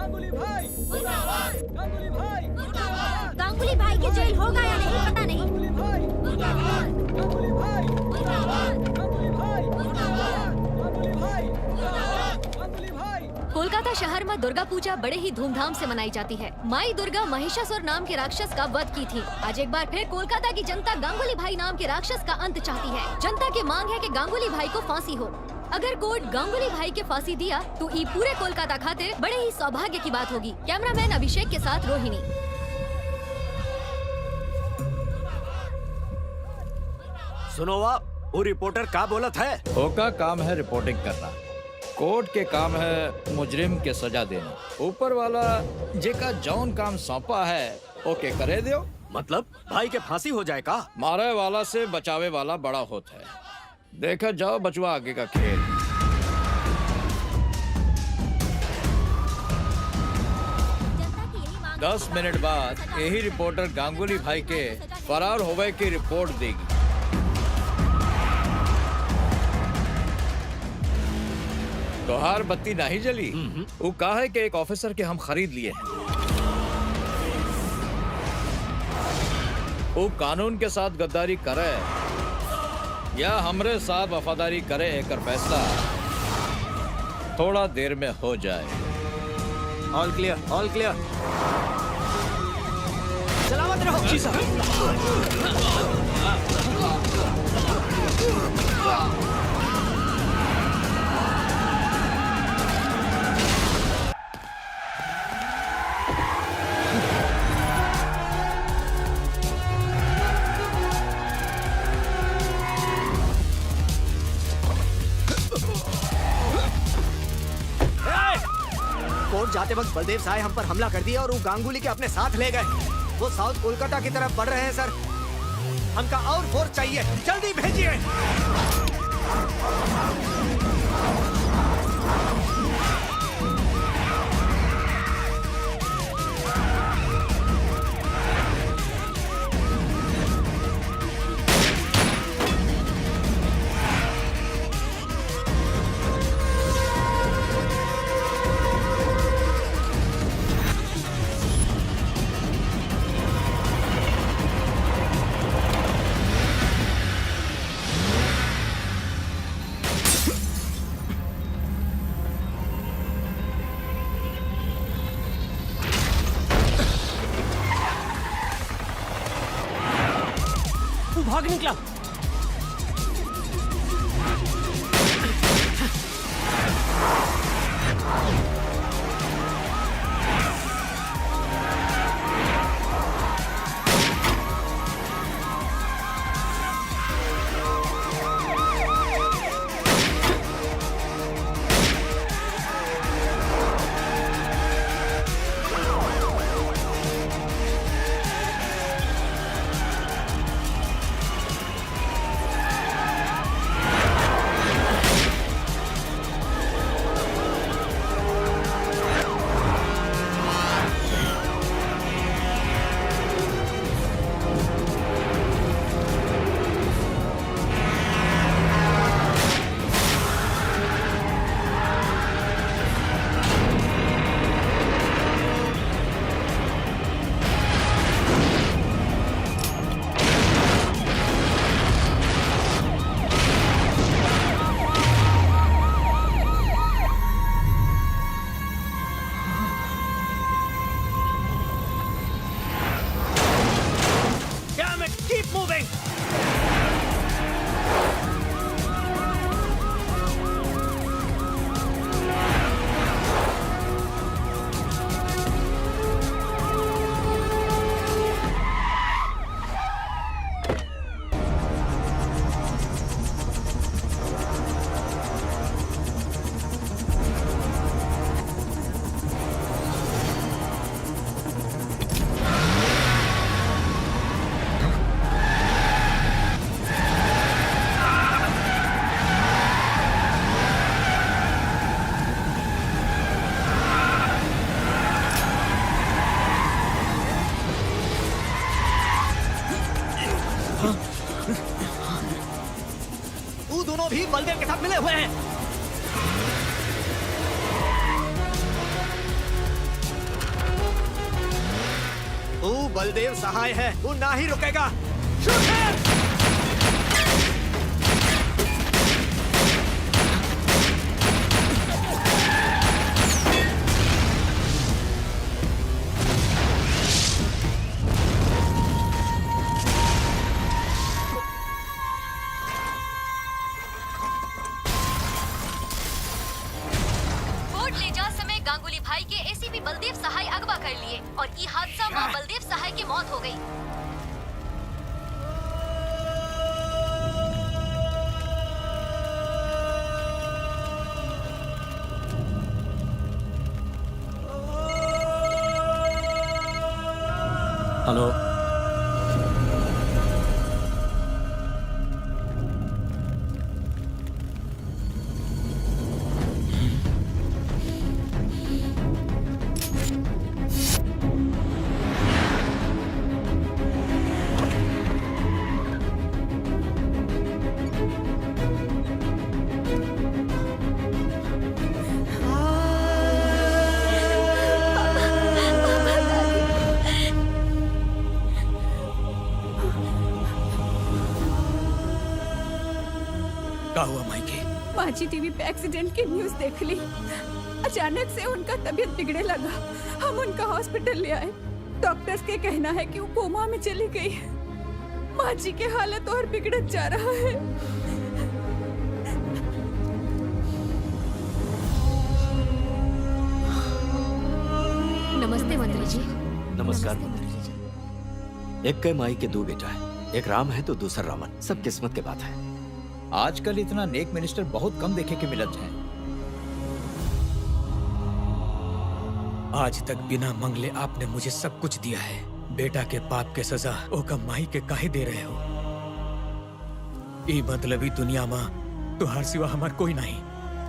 गांगुली भाई मुर्दाबाद, गांगुली भाई मुर्दाबाद, गांगुली भाई की जेल होगा या नहीं पता नहीं। गांगुली भाई मुर्दाबाद, गांगुली भाई मुर्दाबाद, गांगुली भाई मुर्दाबाद, गांगुली भाई मुर्दाबाद, गांगुली भाई। कोलकाता शहर में दुर्गा पूजा बड़े ही धूमधाम से मनाई जाती है। माई दुर्गा महिषासुर नाम के राक्षस का वध की थी। आज एक बार फिर कोलकाता की जनता गांगुली भाई नाम के राक्षस का अंत चाहती है। जनता की मांग है कि गांगुली भाई को फांसी हो। अगर कोर्ट गांगुली भाई के फांसी दिया तो ये पूरे कोलकाता खातिर बड़े ही सौभाग्य की बात होगी। कैमरामैन अभिषेक के साथ रोहिणी। सुनो आप, वो रिपोर्टर का बोलत है? ओका काम है रिपोर्टिंग करना, कोर्ट के काम है मुजरिम के सजा देना। ऊपर वाला जेका जौन काम सौंपा है ओके करे दियो। मतलब भाई के फांसी हो जाए का? मारे वाला से बचावे वाला बड़ा होता है। देखा जाओ बचवा आगे का खेल। जनता की यही मांग 10 मिनट बाद यही रिपोर्टर गांगुली भाई के फरार होवे की रिपोर्ट देगी। तोहार बत्ती नहीं जली? वो कहा है कि एक ऑफिसर के हम खरीद लिए हैं। वो कानून के साथ गद्दारी करे या हमरे साथ वफादारी करे, एक फैसला थोड़ा देर में हो जाए। All clear, all clear. सलामत रहो। जी साहब। कोर्ट जाते वक्त बलदेव साहब हम पर हमला कर दिया और वो गांगुली के अपने साथ ले गए। वो साउथ कोलकाता की तरफ बढ़ रहे हैं सर। हमका और फोर्स चाहिए, जल्दी भेजिए। भाग निकला। वो दोनों भी बलदेव के साथ मिले हुए हैं। बलदेव सहाय है, वो ना ही रुकेगा। Shoot him! कोर्ट ले जा समय गांगुली भाई के एसीपी बलदेव सहाय अगवा कर लिए और ई हादसा मां बलदेव सहाय की मौत हो गई। हेलो, क्या हुआ मायके? माजी टीवी पे एक्सीडेंट की न्यूज देख ली। अचानक से उनका तबीयत बिगड़ने लगा। हम उनका हॉस्पिटल ले आए। डॉक्टर्स के कहना है कि वो कोमा में चली गई है। माजी की हालत और बिगड़त जा रहा है। नमस्ते मंत्री जी। नमस्कार मंत्री जी। एक के माई के दो बेटा है, एक राम है तो दूसरा रावण। सब किस्मत के बात है। आजकल इतना नेक मिनिस्टर बहुत कम देखे के मिलत हैं। आज तक बिना मंगले आपने मुझे सब कुछ दिया है। बेटा के पाप के सजा ओका माई के काहे दे रहे हो? ई मतलबी दुनिया में तुहार सिवा हमार कोई नहीं।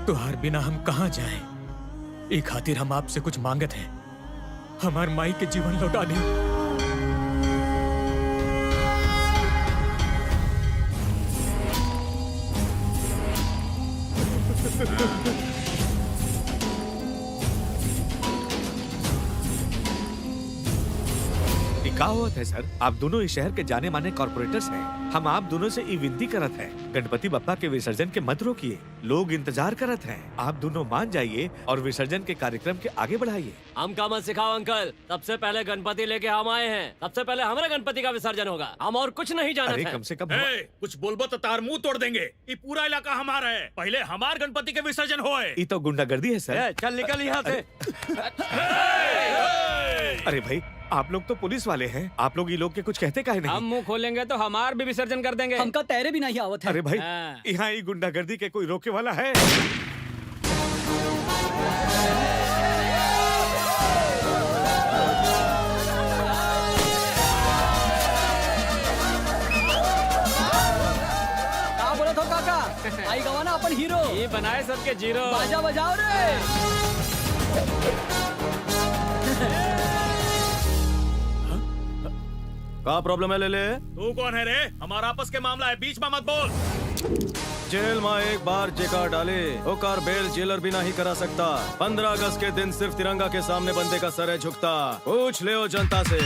तुहार बिना हम कहाँ जाएं? ई खातिर हम आपसे कुछ मांगत हैं। हमार माई के जीवन लौटा दे। का होत है सर? आप दोनों इस शहर के जाने माने कॉर्पोरेटर्स हैं। हम आप दोनों से ई विनती करत हैं, गणपति बप्पा के विसर्जन के मत रोकिए। लोग इंतजार करत हैं। आप दोनों मान जाइए और विसर्जन के कार्यक्रम के आगे बढ़ाइए। हम का मत सिखाओ अंकल। सबसे पहले गणपति लेके हम आए हैं। सबसे पहले हमारे गणपति का विसर्जन होगा। हम और कुछ नहीं जानते अरे हैं। कम से कम कुछ बोलबो तो तार मुंह तोड़ देंगे। ये पूरा इलाका हमारा है। पहले हमार गणपति के विसर्जन होए। ये तो गुंडागर्दी है सर। चल निकल यहाँ से। अरे भाई, आप लोग तो पुलिस वाले हैं। आप लोग ये लोग के कुछ कहते काहे नहीं? हम मुंह खोलेंगे तो हमार भी विसर्जन कर देंगे। हमका तैरे भी नहीं आवत है। अरे भाई, हाँ। यहाँ ये गुंडागर्दी के कोई रोके वाला है? का बोलत हो काका? आई गवाना अपन हीरो। ये बनाए सबके जीरो। बाजा बजाओ रे। का प्रॉब्लम है ले ले? तू कौन है रे? हमारा आपस के मामला है, बीच में मत बोल। जेल में एक बार जेका डाले ओकर बेल जेलर भी नहीं करा सकता। 15 अगस्त के दिन सिर्फ तिरंगा के सामने बंदे का सर है झुकता। पूछ ले ओ जनता से।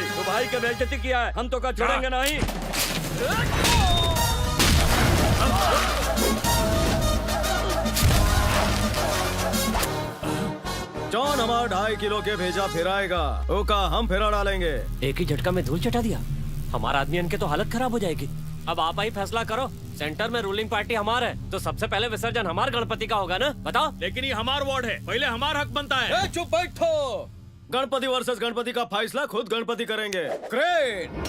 तो भाई का बेइज्जती किया है, हम तो का छोड़ेंगे नहीं। जॉन हमारा 2.5 किलो के भेजा फिराएगा, ओका हम फिरा डालेंगे। एक ही झटका में धूल चटा दिया। हमारा आदमी इनके तो हालत खराब हो जाएगी। अब आप ही फैसला करो। सेंटर में रूलिंग पार्टी हमारा है, तो सबसे पहले विसर्जन हमारे गणपति का होगा ना? बताओ। लेकिन ये हमार वार्ड है, पहले हमार हक बनता है। चुप बैठो। गणपति वर्सेस गणपति का फैसला खुद गणपति करेंगे। क्रेन।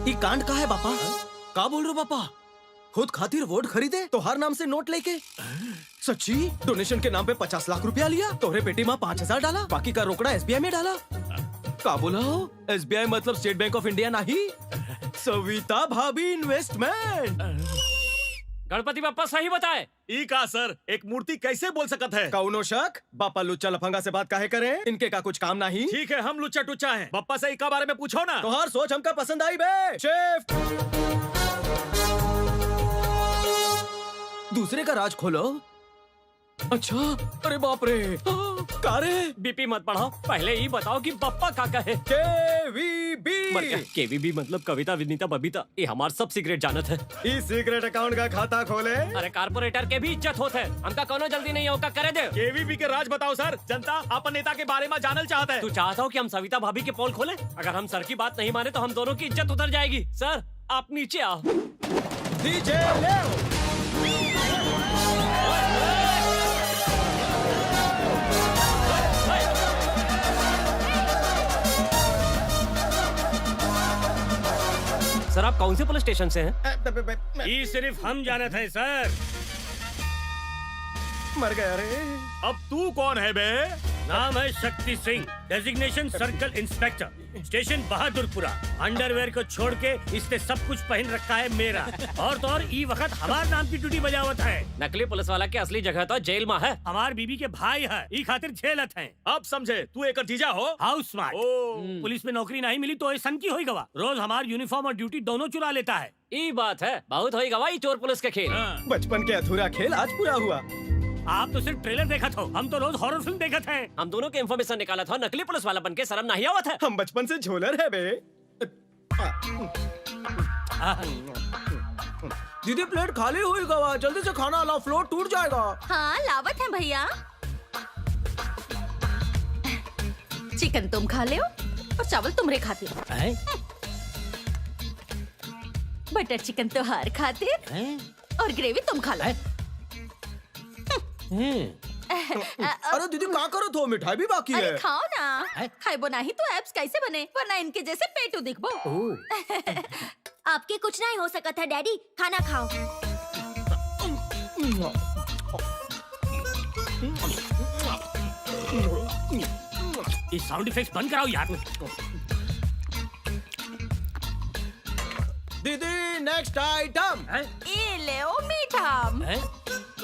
ये कांड का है बापा? का बोल रहे हो बापा? खुद खातिर वोट खरीदे तो हर नाम से नोट लेके? सच्ची? डोनेशन के नाम पे 50 लाख रुपया लिया, तोहरे पेटी में 5000 डाला, बाकी का रोकड़ा SBI में डाला। का बोला हो? SBI मतलब स्टेट बैंक ऑफ इंडिया नहीं? सविता भाभी इन्वेस्टमेंट। गणपति बप्पा सही बताए। ई का सर एक मूर्ति कैसे बोल सकत है? कौनो शक? बापा लुच्चा लफंगा से बात काहे करें? इनके का कुछ काम नहीं? ठीक है, हम लुच्चा टुच्चा हैं। बप्पा से इका बारे में पूछो ना। तोहार सोच हमका पसंद आई बे। शेफ, दूसरे का राज खोलो। अच्छा, अरे बाप रे, कारे बीपी मत बढ़ाओ, पहले ही बताओ कि बप्पा काका है। KVB। केवीबी मतलब कविता विनीता बबीता, ये हमार सब सीक्रेट जानत है। इस सीक्रेट अकाउंट का खाता खोले। अरे कारपोरेटर के भी इज्जत होते है, हमका कोनो जल्दी नहीं होगा, करे दे। केवीबी के राज बताओ सर, जनता अपन नेता के बारे में जानल चाहता है। तू चाहता हो कि हम सविता भाभी के पोल खोले? अगर हम सर की बात नहीं माने तो हम दोनों की इज्जत उतर जाएगी। सर आप नीचे आओ। डीजे ले। सर आप कौन से पुलिस स्टेशन से हैं? ये सिर्फ हम जानत है सर। मर गया रे। अब तू कौन है बे? नाम है Shakti Singh, designation circle inspector, station Bahadurpura. Underwear को छोड़ के इसने सब कुछ पहन रखा है मेरा। और तो और ई वक्त हमार नाम की ड्यूटी बजावत है। नकली पुलिस वाला की असली जगह तो जेल में है। हमार बीबी के भाई है, ई खातिर झेलत है। अब समझे, तू एक जीजा हो। House smart. पुलिस में नौकरी नहीं मिली तो ये सन की होई गवा। रोज हमार यूनिफॉर्म और ड्यूटी दोनों चुरा लेता है। ये बात है, बहुत होई गवाही चोर पुलिस के खेल। बचपन के अधूरा खेल आज पूरा हुआ। आप तो सिर्फ ट्रेलर देखा था, हम तो रोज हॉरर फिल्म देखत हैं। हम दोनों के इन्फॉर्मेशन निकाला था, नकली पुलिस वाला बन के शर्म नहीं आवत है। हम बचपन से झोलर है बे। दीदी प्लेट खाली हुई गवा, जल्दी से खाना लाओ, फ्लोर टूट जाएगा। हाँ लावत है भैया। चिकन तुम खा ले और चावल तुमरे खाते हो। बटर चिकन तो हार खाते और ग्रेवी तुम खा लो। अरे दीदी क्या करो तो, मिठाई भी बाकी है। अरे खाओ ना, खाइबो नहीं तो एब्स कैसे बने, वरना इनके जैसे पेटू दिखबो। आपके कुछ नहीं हो सकता है डैडी, खाना खाओ। ये साउंड इफेक्ट्स बंद कराओ यार। दीदी नेक्स्ट आइटम। ये ले ओ मीठा।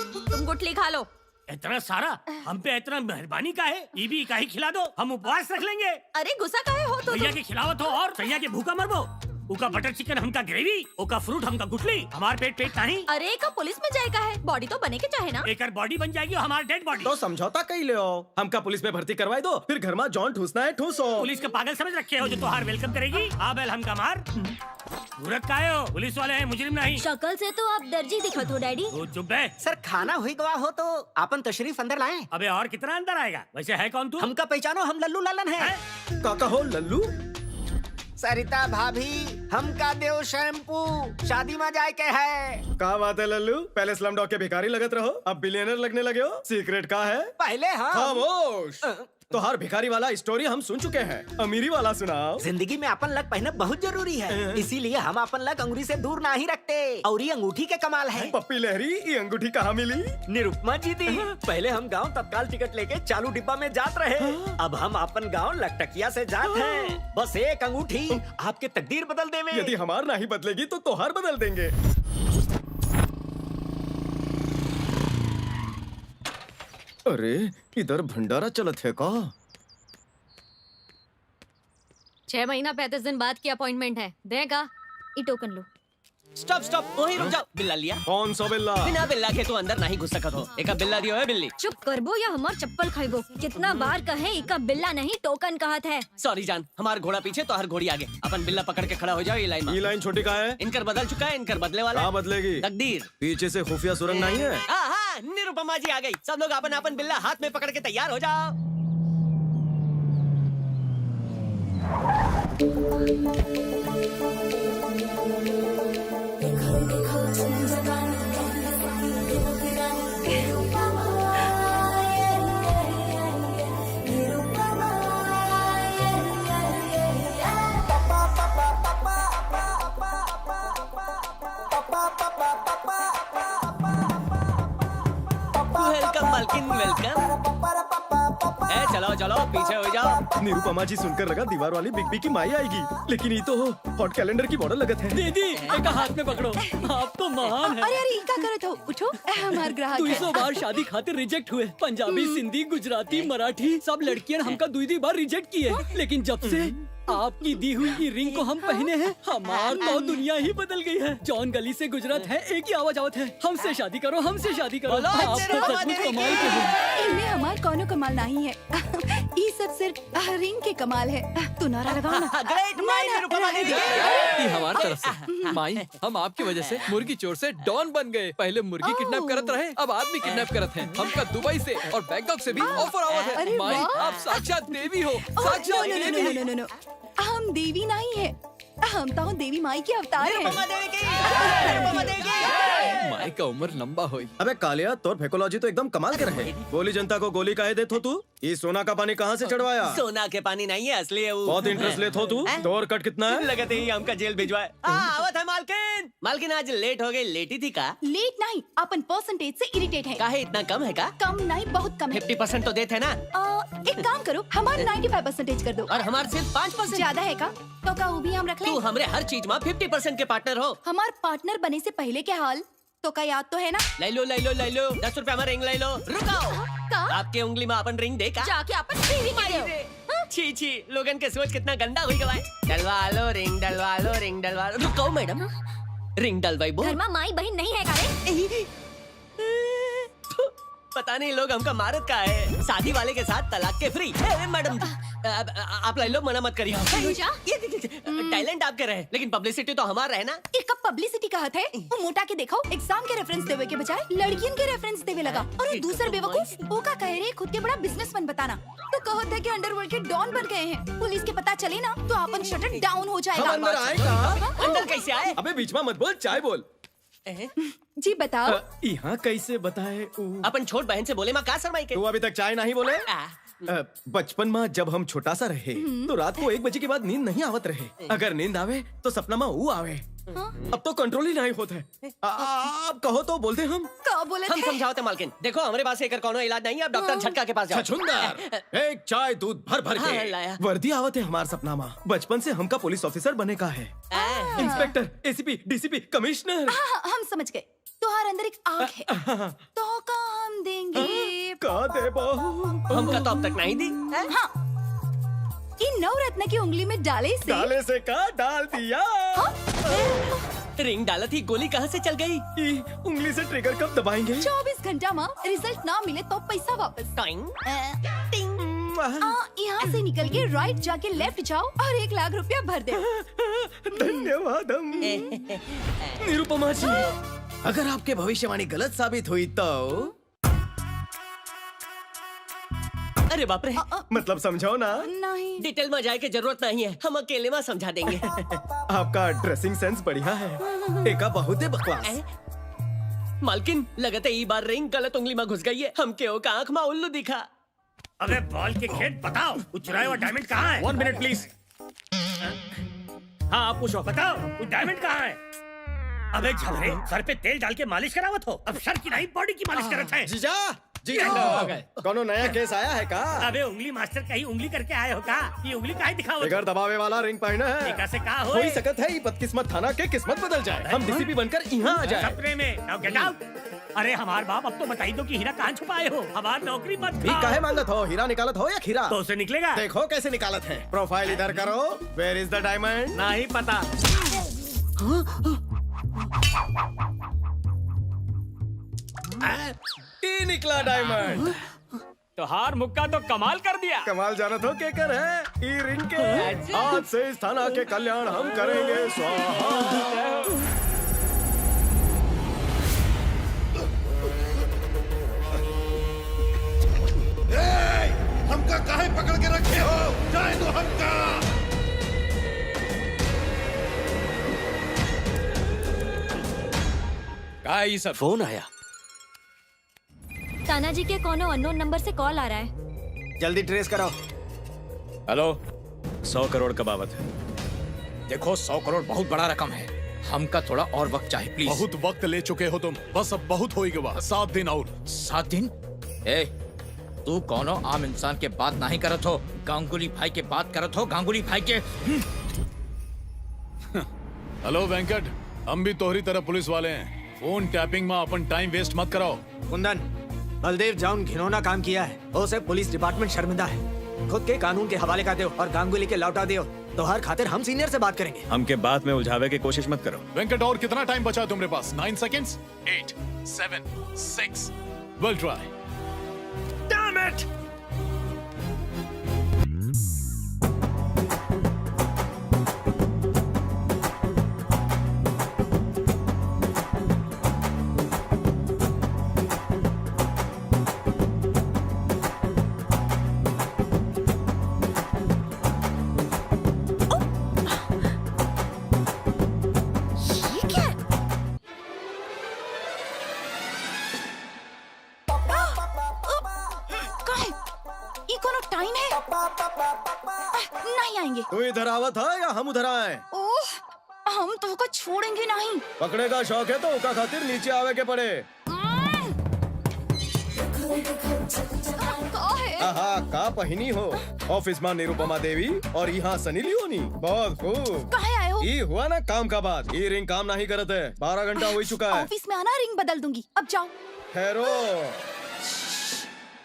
तुम गुटली खा लो। इतना सारा हम पे इतना मेहरबानी का है, ये भी का ही खिला दो, हम उपवास रख लेंगे। अरे गुस्सा काहे हो तो? भैया के खिलावत हो और सैया के भूखा मरबो। उका बटर चिकन, हमका ग्रेवी, उका फ्रूट, हमका गुटली। हमार पेट नहीं। अरे का पुलिस में जाएगा है, बॉडी तो बने के चाहे ना। एक बॉडी बन जाएगी, हमार डेड बॉडी। तो समझौता कही ले आओ, हमका पुलिस में भर्ती करवाई दो, फिर घर में जॉन ठूसना है ठूसो। पुलिस के पागल समझ रखे हो जो तुहार वेलकम करेगी। आबेल हमका मार सूरत का हो, पुलिस वाले हैं, मुजरिम नहीं। शक्ल से तो आप दर्जी दिखत हो डैडी। तो चुप है। सर खाना हुई गवा हो तो अपन तशरीफ अंदर लाएं। अबे और कितना अंदर आएगा? वैसे है कौन तू? हमका पहचानो, हम लल्लू लालन है। काका हो लल्लू। सरिता भाभी, हमका देव शैम्पू, शादी में जाए के है। क्या बात है लल्लू, पहले स्लम डॉग के भिखारी लगत रहो, अब बिलियनर लगने लगे हो। सीक्रेट का है? पहले हम खामोश। तो हर भिखारी वाला स्टोरी हम सुन चुके हैं, अमीरी वाला सुनाओ। जिंदगी में अपन लक पहनना बहुत जरूरी है, इसीलिए हम अपन लक अंगूरी से दूर ना ही रखते। और ये अंगूठी के कमाल है। पप्पी लहरी, ये अंगूठी कहाँ मिली? निरुपमा जी दी। पहले हम गांव तत्काल टिकट लेके चालू डिब्बा में जात रहे, अब हम अपन गांव लकटकिया से जात हैं। बस एक अंगूठी आपके तकदीर बदल देवे। यदि हमार नहीं बदलेगी तो तोहार बदल देंगे। अरे इधर भंडारा चलत है का? 6 महीना 35 दिन बाद की अपॉइंटमेंट है, देगा। ई टोकन लो। स्टॉप स्टॉप, वहीं रुक जाओ। बिल्ला लिया? कौन सा बिल्ला? बिना बिल्ला के तो अंदर नहीं घुस सकत हो। एक बिल्ला दियो है बिल्ली। चुप करबो या हमार चप्पल खाइबो। कितना बार कहे इका बिल्ला नहीं टोकन कहत है। सॉरी जान, हमार घोड़ा पीछे तो हर घोड़ी आगे। अपन बिल्ला पकड़ के खड़ा हो जाओ ये लाइन में। ये लाइन छोटी का है? इनकर बदल चुका है, इनकर बदले वाला। कहाँ बदलेगी? तकदीर। पीछे से खुफिया सुरंग नहीं है? हाँ, निरुपमा जी आ गई। सब लोग अपन अपन बिल्ला हाथ में पकड़ के तैयार हो जाओ। वेलकम मालकिन, वेलकम। चलो चलो पीछे हो जाओ। निरुपमा जी सुनकर लगा दीवार वाली बिग बी की माई आएगी, लेकिन ये तो हॉट कैलेंडर की मॉडल लगत है। दीदी एक हाथ में पकड़ो, आप तो महान है। अरे अरे क्या करत हो? उठो, हमार ग्राहक है। 200 बार शादी खातिर रिजेक्ट हुए, पंजाबी, सिंधी, गुजराती, मराठी सब लड़कियां हमका 2 बार रिजेक्ट किए, लेकिन जब से आपकी दी हुई ये रिंग को हम पहने हैं, हमार तो दुनिया ही बदल गई है। जौन गली से गुजरत है एक ही आवाज आवत है, हमसे शादी करो, हमसे शादी करो। आप तो सचमुच कमाल के हैं। इनमें हमार कोनो कमाल नहीं है। ये सब सिर्फ रिंग के कमाल है। तू नारा लगाओ ना। ग्रेट माई निरुपमा दीदी। ये हमारी तरफ से माई, हम आपकी वजह से मुर्गी चोर से डॉन बन गए। पहले मुर्गी किडनैप करत रहे, अब आदमी किडनैप करत हैं। हमका दुबई से और बैंकॉक से भी ऑफर आवत है। अरे माई वाह। आप साक्षात देवी हो, साक्षात देवी। नो, हम देवी नहीं है, हम तो देवी माई के अवतार हैं। माई का उम्र लंबा हुई। अबे कालिया, तोर फेकोलॉजी तो एकदम कमाल के रहे। गोली जनता को गोली काहे देत हो तू? ये सोना का पानी कहाँ से चढ़वाया? सोना के पानी नहीं है, असली है वो। बहुत इंटरेस्ट लेत हो तू। तोर कट कितना है? लगते ही हमका जेल भिजवाए। आवत है मालकिन। मालकिन आज लेट हो गई, लेटी थी का? लेट नहीं, अपन परसेंटेज से इरिटेट है। काहे इतना कम है का? कम नहीं, बहुत कम है। 50% तो देते ना, एक काम करो, हमारा 95% कर दो। और हमारे सिर्फ 5%। ज्यादा है का? तो का वो भी हम रख लें? तू हमरे हर चीज में 50% के पार्टनर हो। हमार पार्टनर बने से पहले के हाल तो का याद तो है ना? ले लो 10 रुपया में रिंग ले लो। रुको, का? आपके उंगली में अपन रिंग देखा? जाके अपन टीवी के दो। छी छी, लोगन के सोच कितना गंदा हुई गवाए। डलवा लो रिंग, डलवा लो रिंग, डलवा लो। रुको मैडम, रिंग डलवाई बो। घर में माई बहन नहीं है कारे? पता नहीं लोग हमका मारत का है। शादी वाले के साथ तलाक के फ्री। मैडम आप ले लो, मना मत करिए। ये टैलेंट आपके रहे, लेकिन पब्लिसिटी तो हमारा है ना। एक कप पब्लिसिटी कहत है, वो मोटा के देखो एग्जाम के रेफरेंस देवे के बजाय लड़कियन के रेफरेंस देवे लगा। और वो दूसर बेवकूफ वो का कह रहे खुद के बड़ा बिजनेसमैन बताना, तो कहत है कि अंडरवर्ल्ड के डॉन बन गए हैं। पुलिस के पता चले ना तो अपन शटर डाउन हो हम जाएगा। अंदर आएगा। अंदर कैसे आए? अबे बीच में मत बोल, चाय बोल। जी बताओ। यहाँ कैसे बताए? अपन छोट बहन से बोले माँ का शर्माई के? तू अभी तक चाय नहीं बोले? बचपन में जब हम छोटा सा रहे तो रात को 1 बजे के बाद नींद नहीं आवत रहे। अगर नींद आवे तो सपना में वो आवे। अब तो कंट्रोल ही नहीं होता है। आप कहो तो बोलते हम का बोले हम थे? समझाओते मालकिन। देखो हमारे पास एक कोनो इलाज नहीं है, आप डॉक्टर झटका के पास जाओ। छछुंदर, एक चाय दूध भर भर हाँ, के लाया। वर्दी आवत है हमारे सपना में। बचपन से हमका पुलिस ऑफिसर बने का है। Inspector, ACP, DCP, commissioner. हाँ, हम समझ गए। तुम्हारे अंदर एक आग है तो का हम देंगे। का दे बहू? हमका तो अब तक नहीं दी। हाँ, इन नवरत्न की उंगली में डाले से डाले से का डाल दिया। रिंग डाला थी, गोली कहाँ से चल गई? उंगली से ट्रिगर कब दबाएंगे? 24 घंटा में रिजल्ट ना मिले तो पैसा वापस। टाइम यहाँ से निकल के राइट जाके लेफ्ट जाओ और 1 लाख रुपया भर दे। धन्यवाद। निरुपमा जी, अगर आपके भविष्यवाणी गलत साबित हुई तो? अरे बाप रे, मतलब समझाओ ना। नहीं, डिटेल में जाए की जरूरत नहीं है, हम अकेले में समझा देंगे। आपका ड्रेसिंग सेंस बढ़िया है, एका बहुत बकवास। मालकिन लगता है ये बार रिंग गलत उंगली में घुस गई है। हम क्यों का आंख में उल्लू दिखा। अबे बॉल के खेत बताओ, वो चुराया हुआ डायमंड कहाँ है? 1 मिनट प्लीज। हाँ आप पूछो। बताओ वो डायमंड कहाँ है? अबे झबरे, सर पे तेल डाल के मालिश करावत हो, अब सर की नहीं बॉडी की मालिश करत है। जीजा, जीजा, कोनो नया केस आया है का? अबे उंगली मास्टर कहीं उंगली करके आए हो का? ये उंगली काहे दिखावत? बगैर दबावे वाला रिंग पहना है। एका से का हो ही सकत है, ये बदकिस्मत थाना के किस्मत बदल जाए, हम डीसीपी बनकर यहाँ आ जाए। सपने में नाउ गेट आउट। अरे हमार बाप, अब तो बताई दो कि हीरा कहाँ छुपाए हो, हमार नौकरी मत भी काहे मांगत हो? हीरा निकालत हो या खीरा? तो उसे निकलेगा। देखो कैसे निकालत है। प्रोफाइल इधर करो। Where is the diamond? नहीं पता। ये निकला डायमंड। तो हार मुक्का तो कमाल कर दिया। कमाल जाना तो क्या कर है? ई रिंग के आज से इस थाना के कल्याण हम करेंगे स्वाहा। हमका काहे पकड़ के रखे हो? जाए दो हमका। क्या ये सब? फोन आया। तानाजी के कोनो अननोन नंबर से कॉल आ रहा है। जल्दी ट्रेस करो। हेलो, 100 करोड़ का बाबत है। देखो 100 करोड़ बहुत बड़ा रकम है, हमका थोड़ा और वक्त चाहिए प्लीज। बहुत वक्त ले चुके हो तुम, बस अब बहुत हो गया। 7 दिन और। 7 दिन? ए, तू कोनो आम इंसान के बात नहीं करत हो, गांगुली भाई के बात करत हो, गांगुली भाई के। हेलो वेंकट, हम भी तोहरी तरह पुलिस वाले हैं। फोन टैपिंग में अपन टाइम वेस्ट मत कराओ। कुंदन, बलदेव जाउन घिनौना काम किया है, उसे पुलिस डिपार्टमेंट शर्मिंदा है। खुद के कानून के हवाले कर दो और गांगुली के लौटा दो, तो हर खातिर हम सीनियर से बात करेंगे। हमके बात में उलझावे की कोशिश मत करो। वेंकट, और कितना टाइम बचा है तुम्हारे पास? 9 seconds, 8, 7, 6, we'll try. Damn it! ये क्या है? कहाँ है? ये कोनो टाइम है? नहीं आएंगे। तू इधर आवत है या हम उधर आए? ओह, हम तो को छोड़ेंगे नहीं। पकड़े का शौक है तो उका खातिर नीचे आवे के पड़े। कहाँ है? आहा, का पहिनी हो? ऑफिस में निरुपमा देवी और यहाँ सनी लियोनी। बहुत खूब। कहाँ आए हो? ये हुआ ना काम का बात। ये रिंग काम नहीं करत है। 12 घंटा हो चुका है। ऑफिस में आना, रिंग बदल दूंगी। अब जाओ। ठहरो,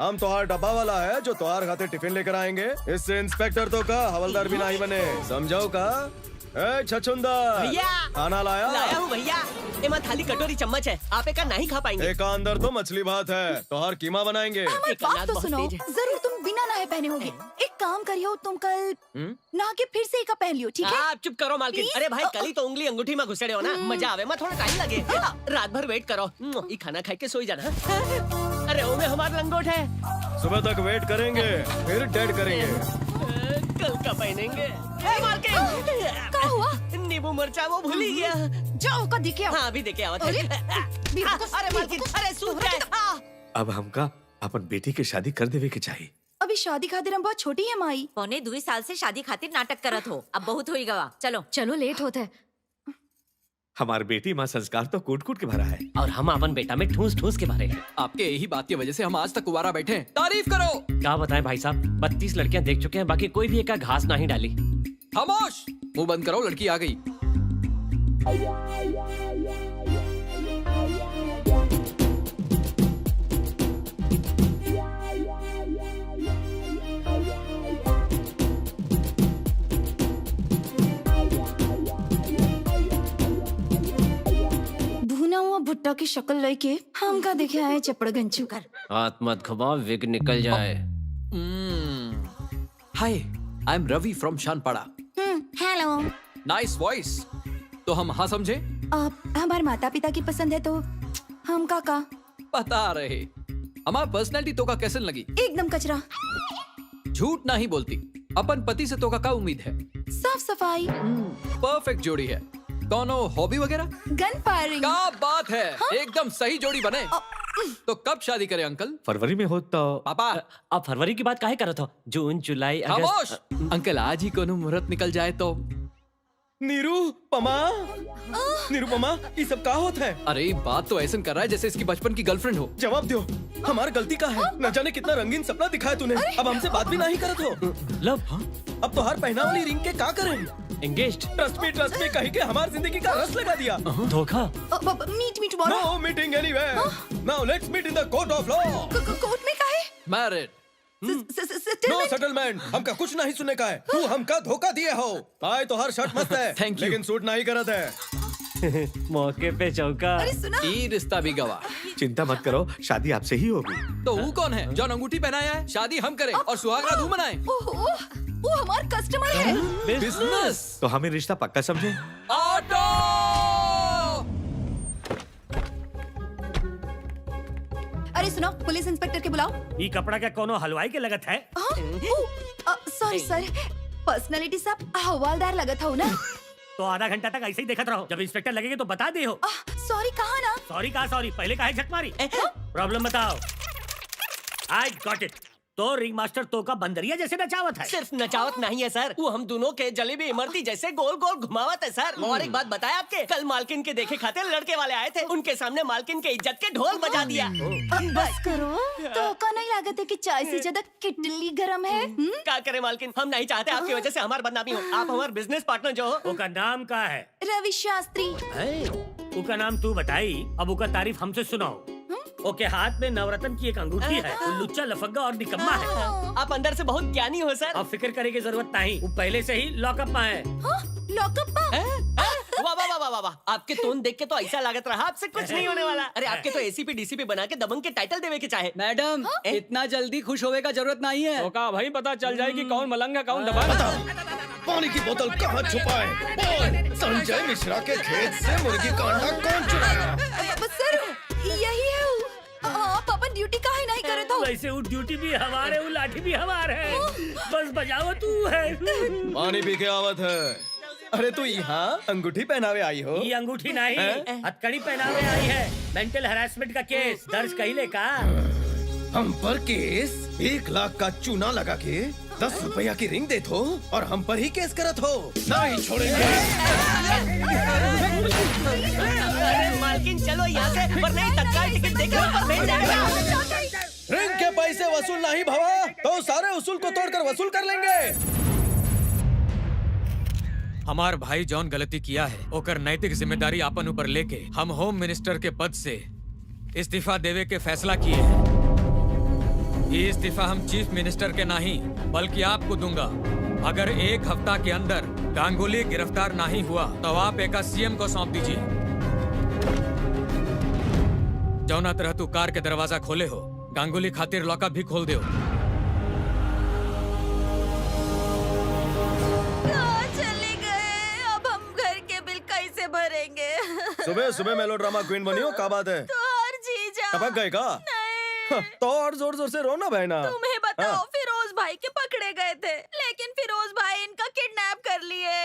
हम तोहार डब्बा वाला है जो तोहार खातिर टिफिन लेकर आएंगे। इससे इंस्पेक्टर तो का हवलदार भी नहीं बने, समझाओ का? ए छछुंदर, भैया खाना लाया? लाया हूँ भैया। एमा थाली कटोरी चम्मच है, आप एक नहीं खा पाएंगे। एक अंदर तो मछली भात है, तोहार कीमा बनाएंगे। हमारी एक बात अनाज तो बहुत सुनो। तेज है। जरूर तुम बिना नहाए पहने होगे। एक काम करियो, तुम कल नहा के फिर से एक पहन लियो, ठीक है? आप चुप करो मालकिन। Please? अरे भाई, कल ही तो उंगली अंगूठी में घुसड़े हो ना, मजा आवे। मैं थोड़ा टाइम लगे, रात भर वेट करो। ये खाना खा के सोई जाना। अरे ओ में हमारा लंगोट है, सुबह तक वेट करेंगे, फिर डेड करेंगे। कल का पहनेंगे। ए मालकिन, क्या हुआ? नींबू मिर्चा वो भूल ही गया। जाओ का दिखे आओ। हाँ अभी देखे आवत अरे, है। अरे मालकिन, अरे सूख गए। अब हमका अपन बेटी के शादी कर देवे के चाहिए। अभी शादी खातिर हम बहुत छोटी है माई। पौने 2 साल से शादी खातिर नाटक करत हो, अब बहुत होई गवा। चलो चलो, लेट होता है। हमार बेटी माँ संस्कार तो कूट कूट के भरा है। और हम अपन बेटा में ठूस ठूस के भरे हैं। आपके यही बात की वजह से हम आज तक कुंवारा बैठे हैं। तारीफ करो। क्या बताएं भाई साहब, 32 लड़कियां देख चुके हैं, बाकी कोई भी एक घास नहीं डाली। खामोश, मुंह बंद करो, लड़की आ गई। भुना हुआ भुट्टा की शक्ल लेके हम का देखे आए चपड़गंजू कर। हाथ मत घुमाओ, विग निकल जाए। Hi, I am Ravi from Shanpada. Hello. Nice voice. तो हम हाँ समझे? आप हमारे माता पिता की पसंद है तो हम का बता रहे। हमारी पर्सनालिटी तो का कैसे लगी? एकदम कचरा। झूठ नहीं बोलती। अपन पति से तो का उम्मीद है? साफ सफाई। परफेक्ट जोड़ी है। दोनों हॉबी वगैरह? Gun firing. क्या बात है, एकदम सही जोड़ी बने। तो कब शादी करें अंकल? फरवरी में हो तो। पापा, आप फरवरी की बात काहे करत हो? जून, जुलाई, खामोश। अगस्त। अंकल, आज ही कोनो मुहूर्त निकल जाए तो। निरुपमा, निरुपमा, ये सब का होता है? अरे बात तो ऐसा कर रहा है जैसे इसकी बचपन की गर्लफ्रेंड हो। जवाब दो, हमारी गलती का है। न जाने कितना रंगीन सपना दिखाया तूने। अब हमसे बात भी नहीं करत हो। लव अब तो हर पहना वाली रिंग के का करें? एंगेज्ड। ट्रस्ट मी कही के हमारी जिंदगी का रस लगा दिया। धोखा। Meet tomorrow. No meeting anywhere. Now let's meet in the court of law. Court में का है? मैरिड। No settlement. हमका कुछ नहीं सुनने का है। तू हमका धोखा दिए हो। आए तो हर शर्ट मस्त है, Thank you. लेकिन सूट नहीं करत है। मौके पे चौका। अरे सुना। ये रिश्ता भी गवा। चिंता मत करो, शादी आपसे ही होगी। तो वो कौन है जो अंगूठी पहनाया है? शादी हम करें और सुहागरा धूम मनाएं। वो हमारा कस्टमर है। बिजनेस। तो हमें रिश्ता पक्का समझे। ऑटो। अरे सुनो, पुलिस इंस्पेक्टर के बुलाओ। ये कपड़ा क्या कोनो हलवाई के लगत है? सॉरी सर, पर्सनालिटी सब हवालदार लगत हो ना। तो आधा घंटा तक ऐसे ही देखत रहो, जब इंस्पेक्टर लगेगा तो बता दे हो। सॉरी कहा ना। सॉरी कहा सॉरी, पहले काहे झक मारी? प्रॉब्लम बताओ। I got it. तो रिंग मास्टर तो का बंदरिया जैसे नचावत है। सिर्फ नचावत नहीं है सर, वो हम दोनों के जलेबी इमरती जैसे गोल गोल घुमावत है सर। और एक बात बताया आपके, कल मालकिन के देखे खाते लड़के वाले आए थे, उनके सामने मालकिन के इज्जत के ढोल बजा दिया। अब बस करो, तो का नहीं लागत है कि चाय से ज्यादा किटली गरम है? क्या करे मालकिन, हम नहीं चाहते आपकी वजह से हमारी बदनामी हो। आप हमारे बिजनेस पार्टनर जो हो। उसका नाम क्या है? रवि शास्त्री। उसका नाम तू बताई, अब उसका तारीफ हमसे सुनाओ। ओके, हाथ में नवरत्न की एक अंगूठी है। वो लुच्चा, लफंगा और निकम्मा है। आप अंदर से बहुत ज्ञानी हो सर। अब फिक्र करने की जरूरत नहीं, वो पहले से ही लॉकअप में है। लॉकअप वाह वाह वाह वाह वाह, आपके टोन देख के तो ऐसा लागत रहा आपसे कुछ नहीं होने वाला। अरे आपके तो एसीपी डीसीपी बना के दबंग के टाइटल देवे के चाहे। मैडम इतना जल्दी खुश होने का जरूरत नहीं है। तो का भाई पता चल जाए कि कौन मलंग है कौन दबंग। पानी की बोतल कहाँ छुपाए? बोल, संजय मिश्रा के खेत से मुर्गी का अंडा कौन चुराया? सर यही है। पापा ड्यूटी काहे नहीं करे तो? वैसे वो ड्यूटी भी हमारे, वो लाठी भी हमारे है। बस बजाओ तू है। पानी पी के आवत है। अरे तू यहाँ अंगूठी पहनावे आई हो? ये अंगूठी नहीं, हथकड़ी पहनावे आई है। मेंटल हरासमेंट का केस दर्ज कहिले का। हम पर केस 1 लाख का चूना लगा के 10 रुपया की रिंग दे दो और हम पर ही केस करत हो। नहीं छोड़ेंगे। अरे मालकिन चलो यहाँ से, वरना ये तत्काल टिकट देकर ऊपर भेज जाएगा। रिंग के पैसे वसूल नहीं भवा तो सारे उसूल को तोड़कर वसूल कर लेंगे। हमार भाई जौन गलती किया है ओकर नैतिक जिम्मेदारी आपन ऊपर लेके हम होम मिनिस्टर के पद से इस्तीफा देवे के फैसला किए हैं। ये इस्तीफा हम चीफ मिनिस्टर के नहीं बल्कि आपको दूंगा। अगर 1 हफ्ता के अंदर गांगुली गिरफ्तार नहीं हुआ तो आप एक सीएम को सौंप दीजिए। जौना तरह तू कार के दरवाजा खोले हो, गांगुली खातिर लॉकअप भी खोल दो। भरेंगे। सुबह सुबह मेलोड्रामा क्वीन बनी हो, क्या बात है? तो और जीजा टपक गए का? तो और जोर जोर से रोना बहना। तुम्हें बताओ, फिरोज भाई के पकड़े गए थे, लेकिन फिरोज भाई इनका किडनैप कर लिए।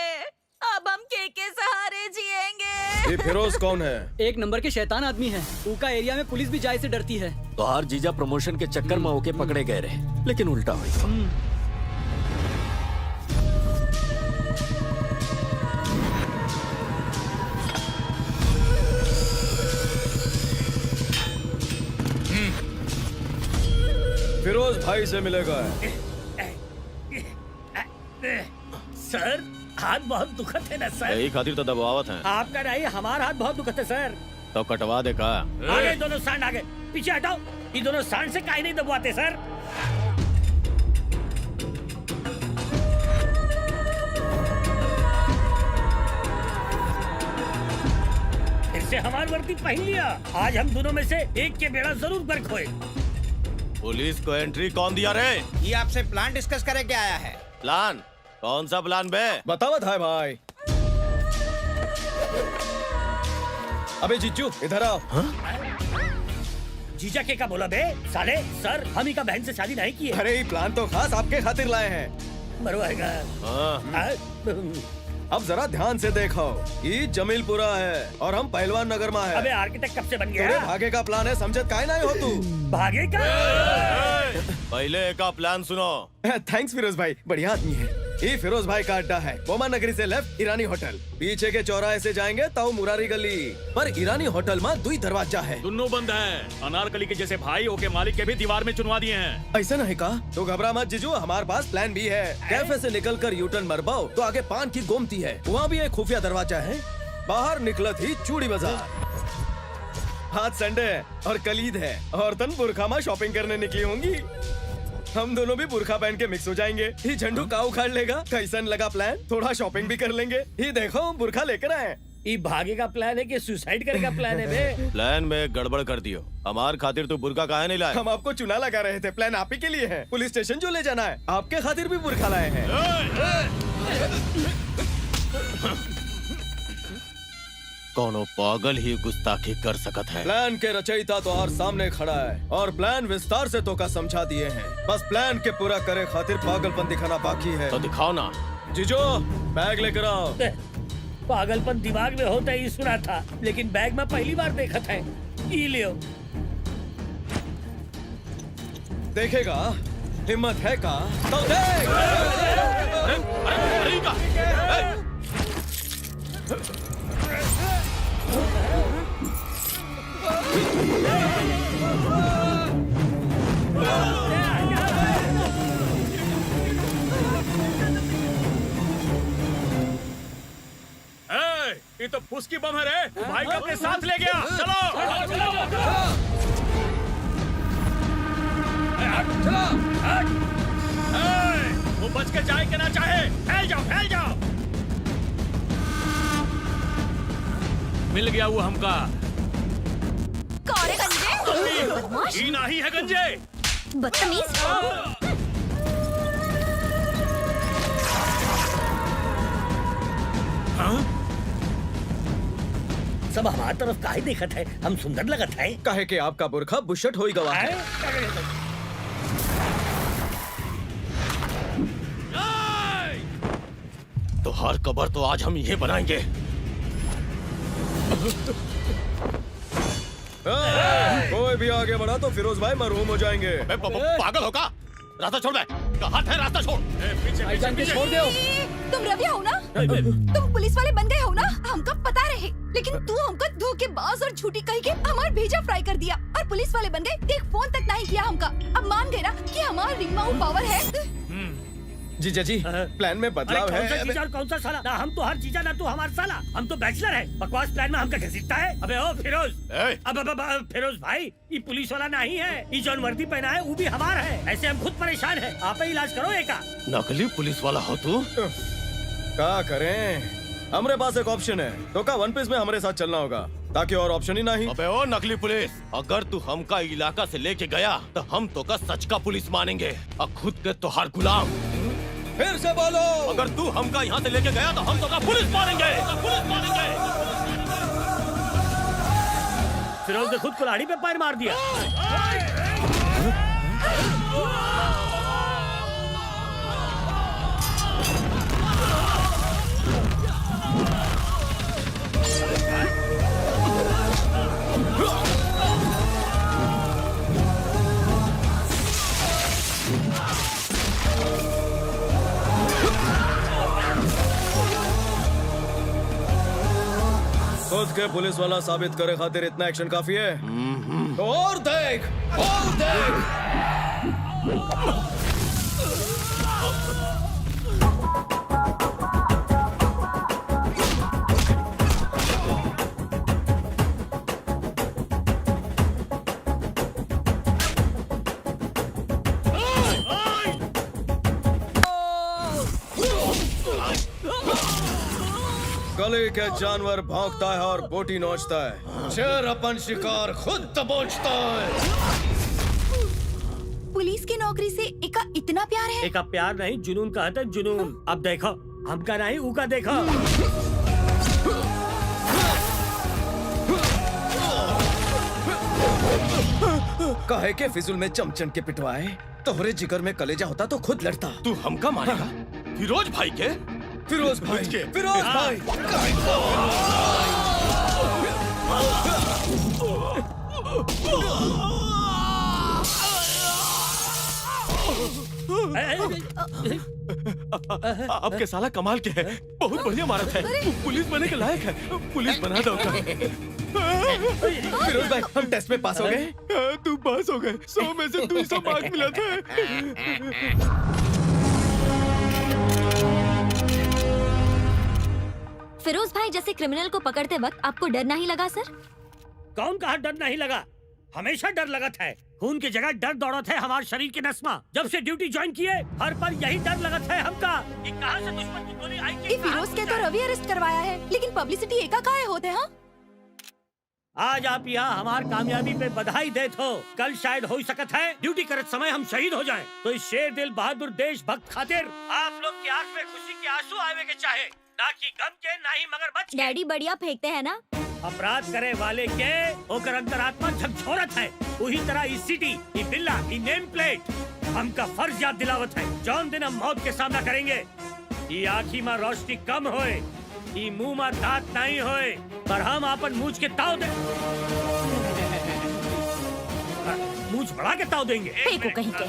अब हम के सहारे जिएंगे। ये फिरोज कौन है? 1 नंबर के शैतान आदमी है। ऊका एरिया में पुलिस भी जाए से डरती है। तो हर जीजा प्रमोशन के चक्कर में होके पकड़े गए रहे, लेकिन उल्टा हुई। फिरोज भाई से मिलेगा। सर हाथ बहुत दुखत है ना सर। यही खातिर तो दबावत है। आपका नहीं, हमारा हाथ बहुत दुखत है सर। तो कटवा दे का। आगे दोनों सांड आगे, पीछे हटाओ। ये दोनों सांड से काहे नहीं दबवाते सर? फिर से हमारी वर्दी पहन लिया। आज हम दोनों में से एक के बेड़ा जरूर बर्क होए। पुलिस को एंट्री कौन दिया रे? ये आपसे प्लान डिस्कस करे क्या आया है? प्लान? कौन सा प्लान बे? बतावत है भाई। अबे जीजू इधर आओ। जीजा के का बोला बे? साले सर हम ही का बहन से शादी नहीं की है। अरे ये प्लान तो खास आपके खातिर लाए हैं। मरवाएगा। अब जरा ध्यान से देखो, ये जमीलपुरा है और हम पहलवान नगर में है। अबे आर्किटेक्ट कब से बन गया? तेरे भागे का प्लान है, समझत काहे नहीं हो तू? भागे का? पहले का प्लान सुनो। थैंक्स फिरोज भाई, बढ़िया आदमी है। ये फिरोज भाई का अड्डा है। बोमा नगरी से लेफ्ट ईरानी होटल, पीछे के चौराहे से जाएंगे तो मुरारी गली। पर ईरानी होटल में 2 दरवाजा है। दोनों बंद है। अनारकली के जैसे भाई ओके मालिक के भी दीवार में चुनवा दिए हैं। ऐसा नहीं का? तो घबरा मत जीजू, हमारे पास प्लान भी है। कैफे से निकलकर यूटर्न मरबाओ तो आगे पान की गोमती है, वहाँ भी एक खुफिया दरवाजा है। बाहर निकलत ही चूड़ी बाजार। आज संडे है और कलीद है और तन बुरखा में शॉपिंग करने निकली होंगी। हम दोनों भी बुरखा पहन के मिक्स हो जाएंगे। ये झंडू का उखाड़ लेगा। कैसन लगा प्लान? थोड़ा शॉपिंग भी कर लेंगे। ये देखो बुरखा लेकर आए। ये भागे का प्लान है कि सुसाइड करने का प्लान है बे? प्लान में गड़बड़ कर दियो। हमार खातिर तो बुरखा काहे नहीं लाए? हम आपको चुना लगा रहे थे। प्लान आप ही के लिए है। पुलिस स्टेशन जो ले जाना है, आपके खातिर भी बुरखा लाए हैं। कौनो पागल ही गुस्ताखी कर सकत है। प्लान के रचयिता तो और सामने खड़ा है और प्लान विस्तार से तो का समझा दिए हैं। बस प्लान के पूरा करे खातिर पागलपन दिखाना बाकी है। तो दिखाओ ना। जीजो बैग लेकर आओ। पागलपन दिमाग में होता ही सुना था, लेकिन बैग में पहली बार देखा था। ये लियो। देखेगा हिम्मत है का तो देख। ये तो फुस की बम है रे। भाई को अपने साथ ले गया। चलो वो बच के जाए कि ना चाहे, फैल जाओ फैल जाओ। मिल गया वो हमका। कौरे गंजे ही नहीं है गंजे। बदतमीज। हाँ? सब हमारी तरफ काहे देखत है? हम सुंदर लगत है। काहे के आपका बुरखा बुशट होई गवा है। तो हर कबर तो आज हम ये बनाएंगे। कोई भी आगे बढ़ा तो फिरोज भाई मरहूम हो जाएंगे। पागल होगा? रास्ता छोड़ दे। कहाँ है रास्ता छोड़। भाईजान के छोड़ दो। तुम रवि हो ना? तुम पुलिस वाले बन गए हो ना? हमका पता रहे, लेकिन तू हमका धोखेबाज और झूठी कही के हमार भेजा फ्राई कर दिया और पुलिस वाले बन गए। एक फोन तक नहीं किया हमका। अब मान गए ना कि हमार रिंग में पावर है। जीजा जी, प्लान में बदलाव कौन सा है। जीजा और कौन सा साला? ना हम तो हर जीजा, ना तू हमारा साला। हम तो बैचलर है। बकवास प्लान में हमका घसीटता है। अबे ओ फिरोज, अब फिरोज भाई, ये पुलिस वाला नहीं है। ये जौन वर्दी पहना है वो भी हमारा है। ऐसे हम खुद परेशान हैं। आप ही इलाज करो एका। नकली पुलिस वाला हो तू? क्या करें? हमारे पास एक ऑप्शन है। तो का वन पीस में हमारे साथ चलना होगा, ताकि और ऑप्शन ही नहीं। अबे ओ नकली पुलिस, अगर तू हमका इलाका से लेके गया तो हम तो का सच का पुलिस मानेंगे और खुद के तोहार गुलाम। फिर से बोलो। अगर तू हमका यहाँ से लेके गया तो हम तो का पुलिस मानेंगे। फिरोज ने खुद कुल्हाड़ी पे पैर मार दिया। खुद के पुलिस वाला साबित करे खातिर इतना एक्शन काफी है। तो और देख, और देख। गली के जानवर भौंकता है और बोटी नोचता है। शेर अपन शिकार खुद दबोचता है। पुलिस की नौकरी से एका इतना प्यार है। एका प्यार नहीं, जुनून का है। जुनून। अब देखो, हमका नहीं ऊका देखो। काहे के फिजुल में चमचन के पिटवाए? तोहरे जिगर में कलेजा होता तो खुद लड़ता। तू हमका मारेगा? फिरोज भाई के? फिरोज भाई के? फिरोज भाई। आपके साला कमाल के है। बहुत बढ़िया मारा है। पुलिस बनने के लायक है। पुलिस बना दो। फिरोज भाई, हम टेस्ट में पास हो गए। तू पास हो गए। 100 में से 200 मार्क्स मिला था। फिरोज भाई जैसे क्रिमिनल को पकड़ते वक्त आपको डर नहीं लगा सर? कौन कहा डर नहीं लगा? हमेशा डर लगत है। खून की जगह डर दौड़त है हमारे शरीर के नस्मा। जब से ड्यूटी ज्वाइन किए हर पर यही डर लगत है हमका। ये कहां से दुश्मन की गोली आई थी? फिरोज के तो रवि अरेस्ट करवाया है, लेकिन पब्लिसिटी एका काहे होते हैं? आज आप यहाँ हमार कामयाबी पे बधाई देत हो। कल शायद हो सकत है ड्यूटी करते समय हम शहीद हो जाएं। तो इस शेर दिल बहादुर देशभक्त खातिर आप लोग की आंख में खुशी के आंसू आवे के चाहे, ना कि गम के, ना ही मगरमच्छ के। डैडी बढ़िया फेंकते हैं ना? अपराध करे वाले के ओकर अंतरात्मा झकझोरत है। उही तरह ई सिटी, ई बिल्ला, ई नेम प्लेट हमका फर्ज याद दिलावत है। जौन दिन हम मौत के सामना करेंगे, ई आँखी में रोशनी कम होए, ई मुंह में दांत नहीं होए, पर हम अपन मूछ के ताव दे मूछ बढ़ा के ताव देंगे। फेंको कहीं के।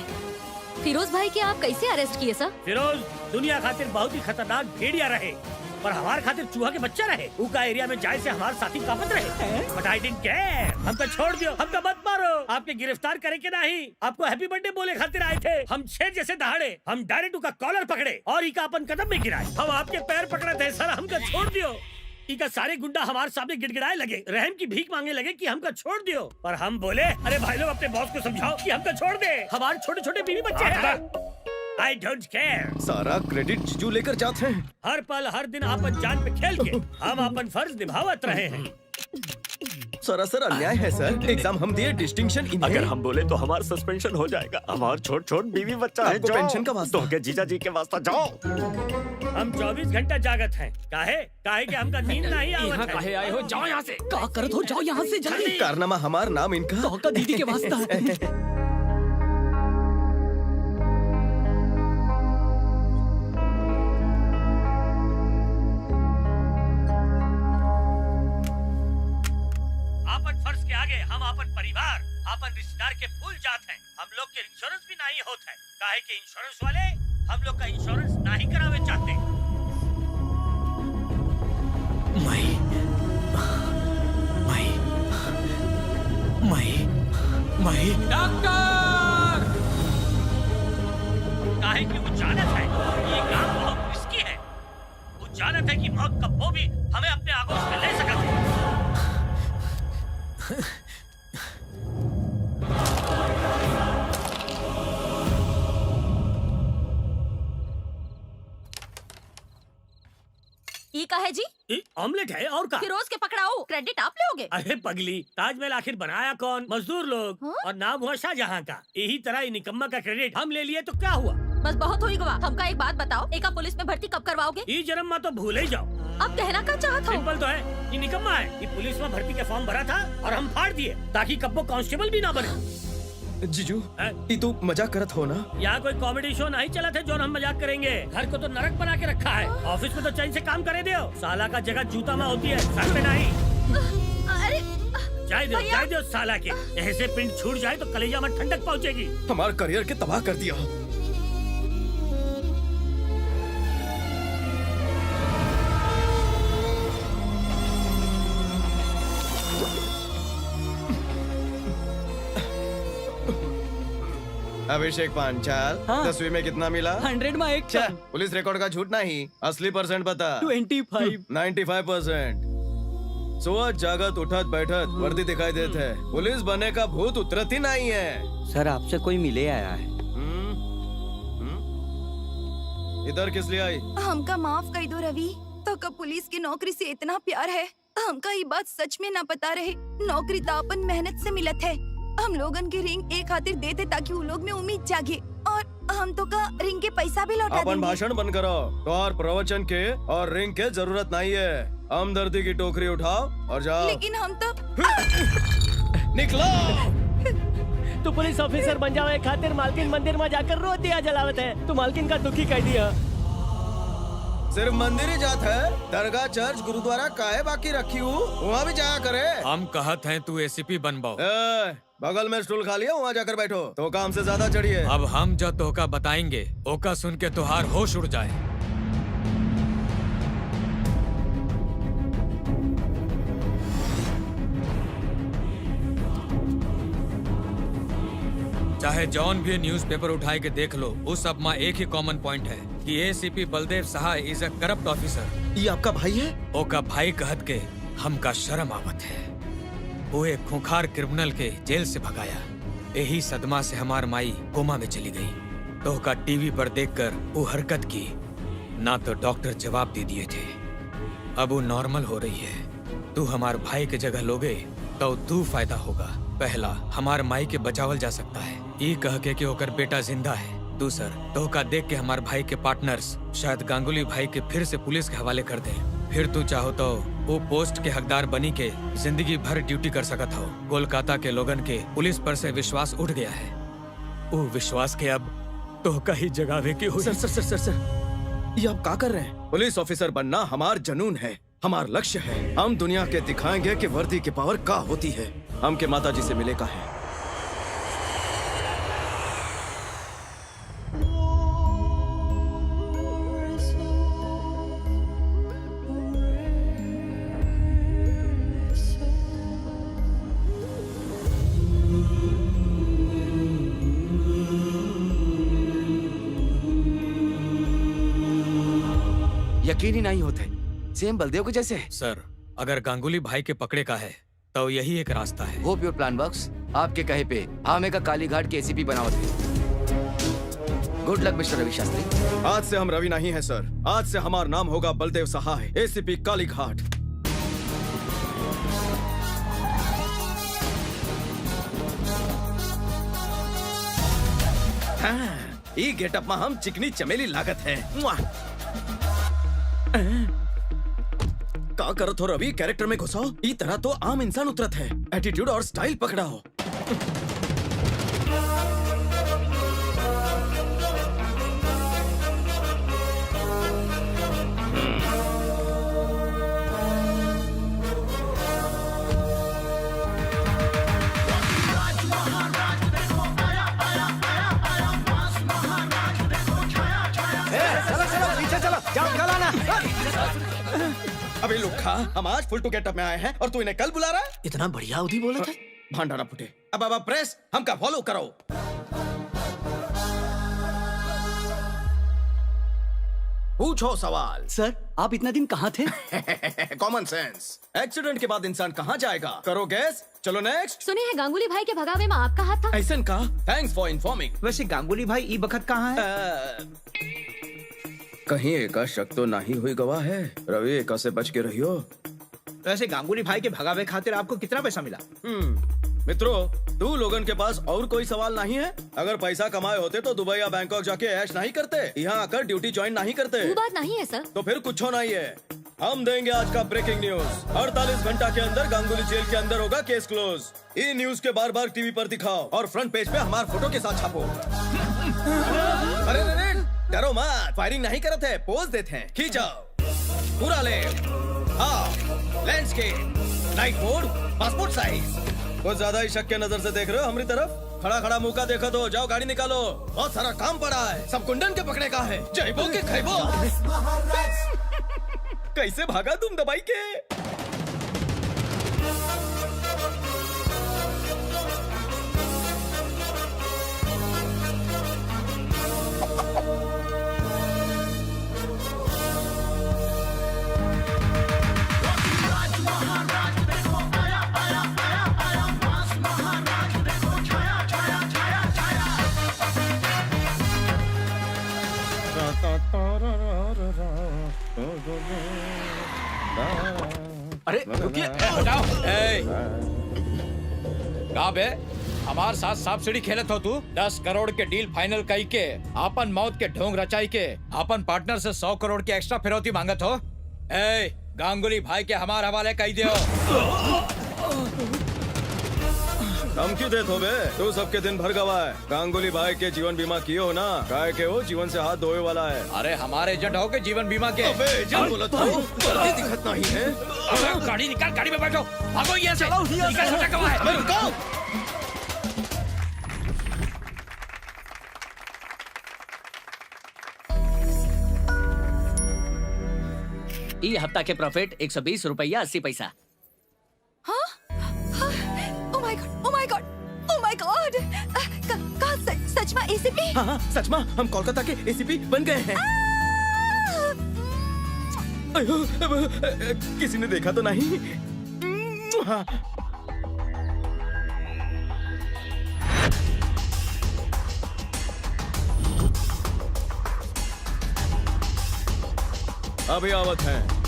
फिरोज भाई के आप कैसे अरेस्ट किए सर? फिरोज दुनिया खातिर बहुत ही खतरनाक भेड़िया रहे, पर हमारे खातिर चूहा के बच्चा रहे। उनका एरिया में जाए से हमारे साथी कापत रहे। But I didn't care. हमको छोड़ दियो, हमको मत मारो। आपके गिरफ्तार करे के नहीं, आपको हैप्पी बर्थडे बोले खातिर आए थे। हम शेर जैसे दहाड़े, हम डायरेक्ट उनका कॉलर पकड़े और इका अपन कदम में गिराए। हम आपके पैर पकड़े थे सर, हमको छोड़ दियो। इका सारे गुंडा हमारे सामने गिड़गिड़ाए लगे, रहम की भीख मांगे लगे कि हमको छोड़ दियो। पर हम बोले, अरे भाई लोग अपने बॉस को समझाओ कि हमको छोड़ दे, हमारे छोटे छोटे बीवी बच्चे हैं। I don't care। सारा क्रेडिट जीजू लेकर जाते हैं। हर पल हर दिन अपन जान पे खेल के हम अपन फर्ज निभावत रहे हैं। सरासर अन्याय है सर। एग्जाम हम दिए, डिस्टिंक्शन इन्हें। अगर हम बोले तो हमारा सस्पेंशन हो जाएगा। हमारे छोट छोट बीवी बच्चा है। आपको पेंशन का वास्ता। तो जीजा जी के वास्ता जाओ। हम 24 घंटा जागत हैं। काहे कि हमका नींद नहीं आवत यहाँ है। काहे आए हो? जाओ यहाँ से। का करत हो? जाओ यहाँ से जल्दी। कारनामा हमार नाम इनका। तो दीदी के वास्ता है। अपन फर्ज के आगे हम अपन परिवार, अपन रिश्तेदार के भूल जाते हैं। हम लोग के इंश्योरेंस भी नहीं होता है। काहे कि इंश्योरेंस वाले हम लोग का इंश्योरेंस नहीं करावे चाहते। माही डॉक्टर! काहे कि वो जानत है ये काम बहुत रिस्की है। वो जानत है कि मौत का वो भी हमें अपने आगोश में ले सकता है। ये का है जी? ऑमलेट है और का? फिरोज के पकड़ाओ, क्रेडिट आप लोगे। अरे पगली, ताजमहल आखिर बनाया कौन? मजदूर लोग। और नाम हुआ शाहजहां का। यही तरह ये निकम्मा का क्रेडिट हम ले लिए तो क्या हुआ? बस बहुत हुई गवा। हमका एक बात बताओ, एका पुलिस में भर्ती कब करवाओगे? ये जन्म में तो भूल ही जाओ। अब कहना क्या चाहत हो? सिंपल तो है, ये निकम्मा है। ये पुलिस में भर्ती के फॉर्म भरा था और हम फाड़ दिए ताकि कब्बो कांस्टेबल भी ना बने। जीजू, ये तू मजाक करत हो ना? यहाँ कोई कॉमेडी शो नहीं चला था जो हम मजाक करेंगे। घर को तो नरक बना के रखा है। ऑफिस में तो चैन से काम करे दियो। साला का जगह जूता में होती है, सर पे नहीं। अरे जाए दो साला के। ऐसे पिंड छूट जाए तो कलेजा में ठंडक पहुँचेगी। हमारे करियर के तबाह कर दिया। अभिषेक पांचाल, 10वीं में कितना मिला? 100 में 1। पुलिस रिकॉर्ड का झूठ नहीं, असली परसेंट बता। 25। 95%। सुबह जागत उठत बैठत वर्दी दिखाई देते है। पुलिस बने का भूत उतरत ही नहीं है। सर आपसे कोई मिले आया है। इधर किस लिए आई? हमका माफ कर दो रवि। तो का पुलिस की नौकरी से इतना प्यार है, हमका ये बात सच में ना पता रहे। नौकरी तो अपन मेहनत से मिलत है। हम लोगन के रिंग एक खातिर देते ताकि वो लोग में उम्मीद जागे, और हम तो का रिंग के पैसा भी लौटा अपन देंगे। भाषण बंद करो। तो और प्रवचन के और रिंग के जरूरत नहीं है। हमदर्दी की टोकरी उठाओ और जाओ। लेकिन हम तो निकलो। तू पुलिस ऑफिसर बन जावे खातिर मालकिन मंदिर में जाकर रोज दिया जलावत है। तू मालकिन का दुखी कर दिया। सिर्फ मंदिर ही जात है, दरगाह चर्च गुरुद्वारा काहे बाकी रखी हूँ, वहाँ भी जाया करे। हम कहत हैं तू एसीपी बनबाओ। बगल में स्टूल खाली है, वहाँ जाकर बैठो। तो काम से ज्यादा चढ़िए। अब हम जो तोका बताएंगे ओका सुन के तुहार होश उड़ जाए। चाहे जॉन भी न्यूज़पेपर उठाए के देख लो, उस सब में एक ही कॉमन पॉइंट है कि ACP Baldev Sahay is a corrupt officer. ये आपका भाई है? ओका भाई कहत के हमका शर्म आवत है। वो एक खूंखार क्रिमिनल के जेल से भगाया। यही सदमा से हमार माई कोमा में चली गई। तो का टीवी पर देखकर वो हरकत की, ना तो डॉक्टर जवाब दे दिए थे। अब वो नॉर्मल हो रही है। तू हमार भाई के जगह लोगे तो तू फायदा होगा। पहला, हमार माई के बचावल जा सकता है, ये कह के कि ओकर बेटा जिंदा है। दूसर, तो का देख के हमार भाई के पार्टनर्स शायद गांगुली भाई के फिर से पुलिस के हवाले कर दे। फिर तू चाहो तो वो पोस्ट के हकदार बनी के जिंदगी भर ड्यूटी कर सकत हो। कोलकाता के लोगन के पुलिस पर से विश्वास उठ गया है। वो विश्वास के अब तो का ही जगावे के हुई। सर, ये आप क्या कर रहे हैं? पुलिस ऑफिसर बनना हमार जनून है, हमार लक्ष्य है। हम दुनिया के दिखाएंगे कि वर्दी की पावर क्या होती है। हम के माता जी से मिले का है। यकीन ही नहीं होते, सेम बलदेव के जैसे। सर, अगर गांगुली भाई के पकड़े का है तो यही एक रास्ता है। Hope your plan works. आपके कहे पे आमे का कालीघाट के एसीपी बनावत है। Good luck mister Ravi Shastri. आज से हम रवि नहीं है सर, आज से हमारा नाम होगा बलदेव सहाय, एसीपी कालीघाट। हाँ, ये गेटअप में हम चिकनी चमेली लागत है। का करत हो रवि, कैरेक्टर में घुसाओ। ई तरह तो आम इंसान उतरत है, एटीट्यूड और स्टाइल पकड़ाओ। अबे लुक्खा, हम आज फुल टू गेटअप में आए हैं और तू इन्हें कल बुला रहा है? इतना बढ़िया उदी बोले थे। भांडा ना फुटे। अब प्रेस हमका फॉलो करो। पूछो सवाल। सर, आप इतना दिन कहाँ थे? Common sense. एक्सीडेंट के बाद इंसान कहाँ जाएगा? करो गैस। चलो नेक्स्ट। सुने हैं गांगुली भाई के भगावे में आपका हाथ था? ऐसन का? Thanks for informing. वैसे गांगुली भाई ई बखत कहाँ है? कहीं एका शक तो नहीं हुई गवाह है। रवि, एका से बच के रहियो। वैसे गांगुली भाई के भगावे खातिर आपको कितना पैसा मिला? मित्रों, तू लोगन के पास और कोई सवाल नहीं है? अगर पैसा कमाए होते तो दुबई या बैंकॉक जाके ऐश नहीं करते, यहाँ आकर ड्यूटी ज्वाइन नहीं करते। वो बात नहीं है सर। तो फिर कुछ नहीं है। हम देंगे आज का ब्रेकिंग न्यूज। 48 घंटा के अंदर गांगुली जेल के अंदर होगा केस क्लोज। ये न्यूज के बार बार टीवी पर दिखाओ और फ्रंट पेज पे हमारे फोटो के साथ छापो। अरे अरे डरो मत, फायरिंग नहीं करते हैं, पोज देते हैं। खींचाओ पूरा ले। हाँ, landscape, night mode, passport size. कुछ ज्यादा ही शक के नजर से देख रहे हो हमारी तरफ? खड़ा खड़ा मुंह का देखो तो जाओ गाड़ी निकालो, बहुत सारा काम पड़ा है। सब कुंडन के पकड़े का है। जयबो के खैबो। कैसे भागा तुम दबाई के? अरे रुकिए, बताओ। कहाँ बे? हमार साथ सांप सीढ़ी खेलत हो तू? 10 करोड़ के डील फाइनल कई के, आपन मौत के ढोंग रचाई के, आपन पार्टनर से 100 करोड़ के एक्स्ट्रा फिरौती मांगत हो? गांगुली भाई के हमार हवाले कही दियो। हम क्यों देत हो बे? तू सबके दिन भर गवा है। गांगुली भाई के जीवन बीमा किए हो ना? काय के हो जीवन से हाथ धोए वाला है। अरे हमारे एजेंट हो के जीवन बीमा के। अबे एजेंट बोला था, गलती दिखत नहीं है। अबे गाड़ी निकाल, गाड़ी में बैठो, भागो यहाँ से। निकाल, छोटा कमा है। अबे रुको। ई हफ्ता के प्रॉफिट 120 रुपया 80 पैसा। सच में एसीपी? हाँ, सच में हम कोलकाता के एसीपी बन गए हैं। किसी ने देखा तो नहीं? हाँ। अभी आवत है।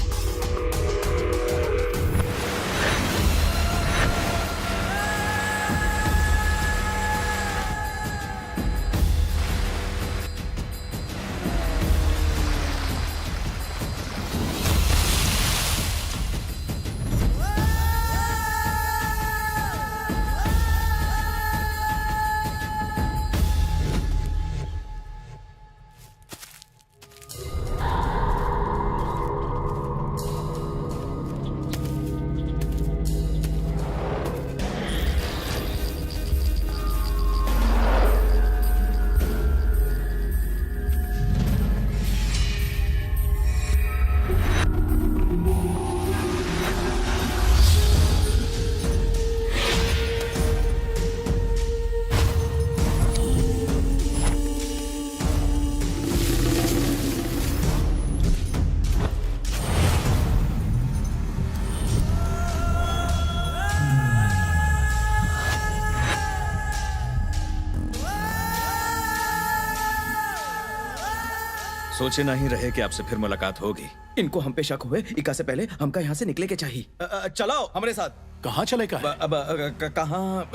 सोचे नहीं रहे कि आपसे फिर मुलाकात होगी। इनको हम पे शक हुए, इका से पहले हमका यहाँ से निकले के चाहिए। चलाओ हमारे साथ। कहाँ चले का? अब कहाँ?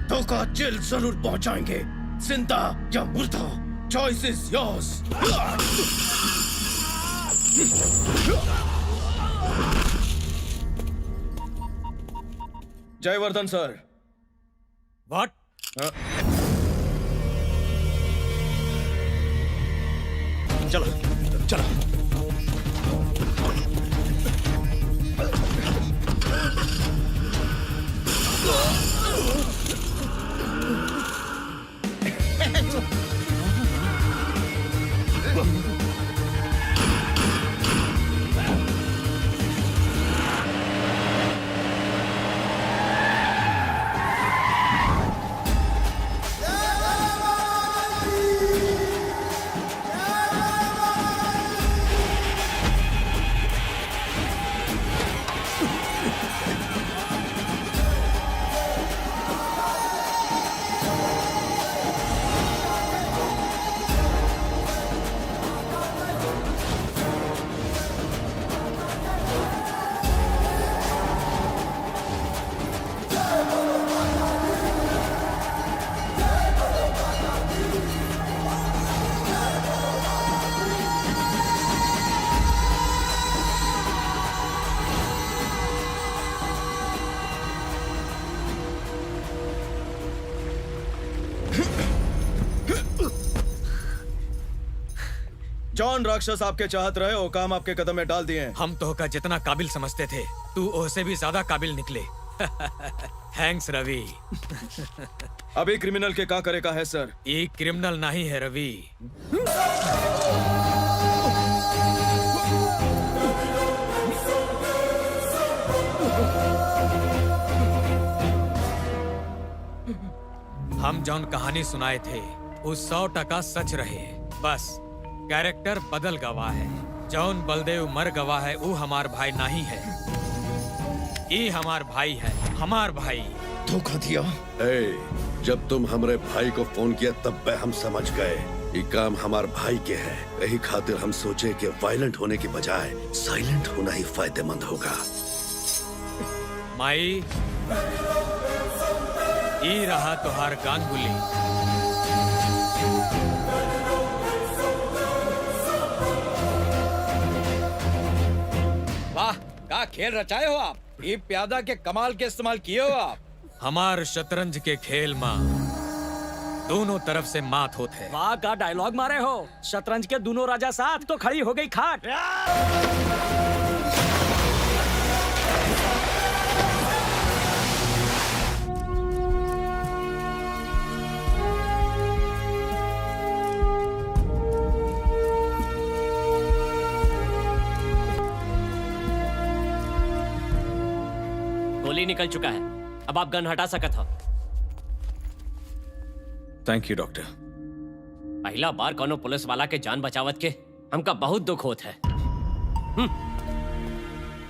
तो का जेल जरूर पहुंचाएंगे, जिंदा या मुर्दा, choice is yours. Jaivardhan sir. What? चलो चलो। जॉन राक्षस आपके चाहत रहे, वो काम आपके कदम में डाल दिए हैं। हम तो का जितना काबिल समझते थे, तू उससे भी ज्यादा काबिल निकले। थैंक्स रवि। अभी क्रिमिनल के का करे का है सर? ये क्रिमिनल नहीं है रवि। हम जौन कहानी सुनाए थे वो 100% सच रहे। बस कैरेक्टर बदल गवा है। जौन बलदेव मर गवा है वो हमार भाई नहीं है, ये हमार भाई है, हमार भाई। धोखा दिया। जब तुम हमारे भाई को फोन किया तब पे हम समझ गए ये काम हमार भाई के है। यही खातिर हम सोचे कि वायलेंट होने के बजाय साइलेंट होना ही फायदेमंद होगा। माई, ये रहा तुहार गांगुली। वाह, क्या खेल रचाए हो आप। ये प्यादा के कमाल के इस्तेमाल किए हो आप। हमार शतरंज के खेल में दोनों तरफ से मात होते है। वाह, का डायलॉग मारे हो। शतरंज के दोनों राजा साथ तो खड़ी हो गई खाट। गोली निकल चुका है, अब आप गन हटा सकत हो। Thank you doctor. पहला बार कोनो पुलिस वाला के जान बचावत के हमका बहुत दुख होत है।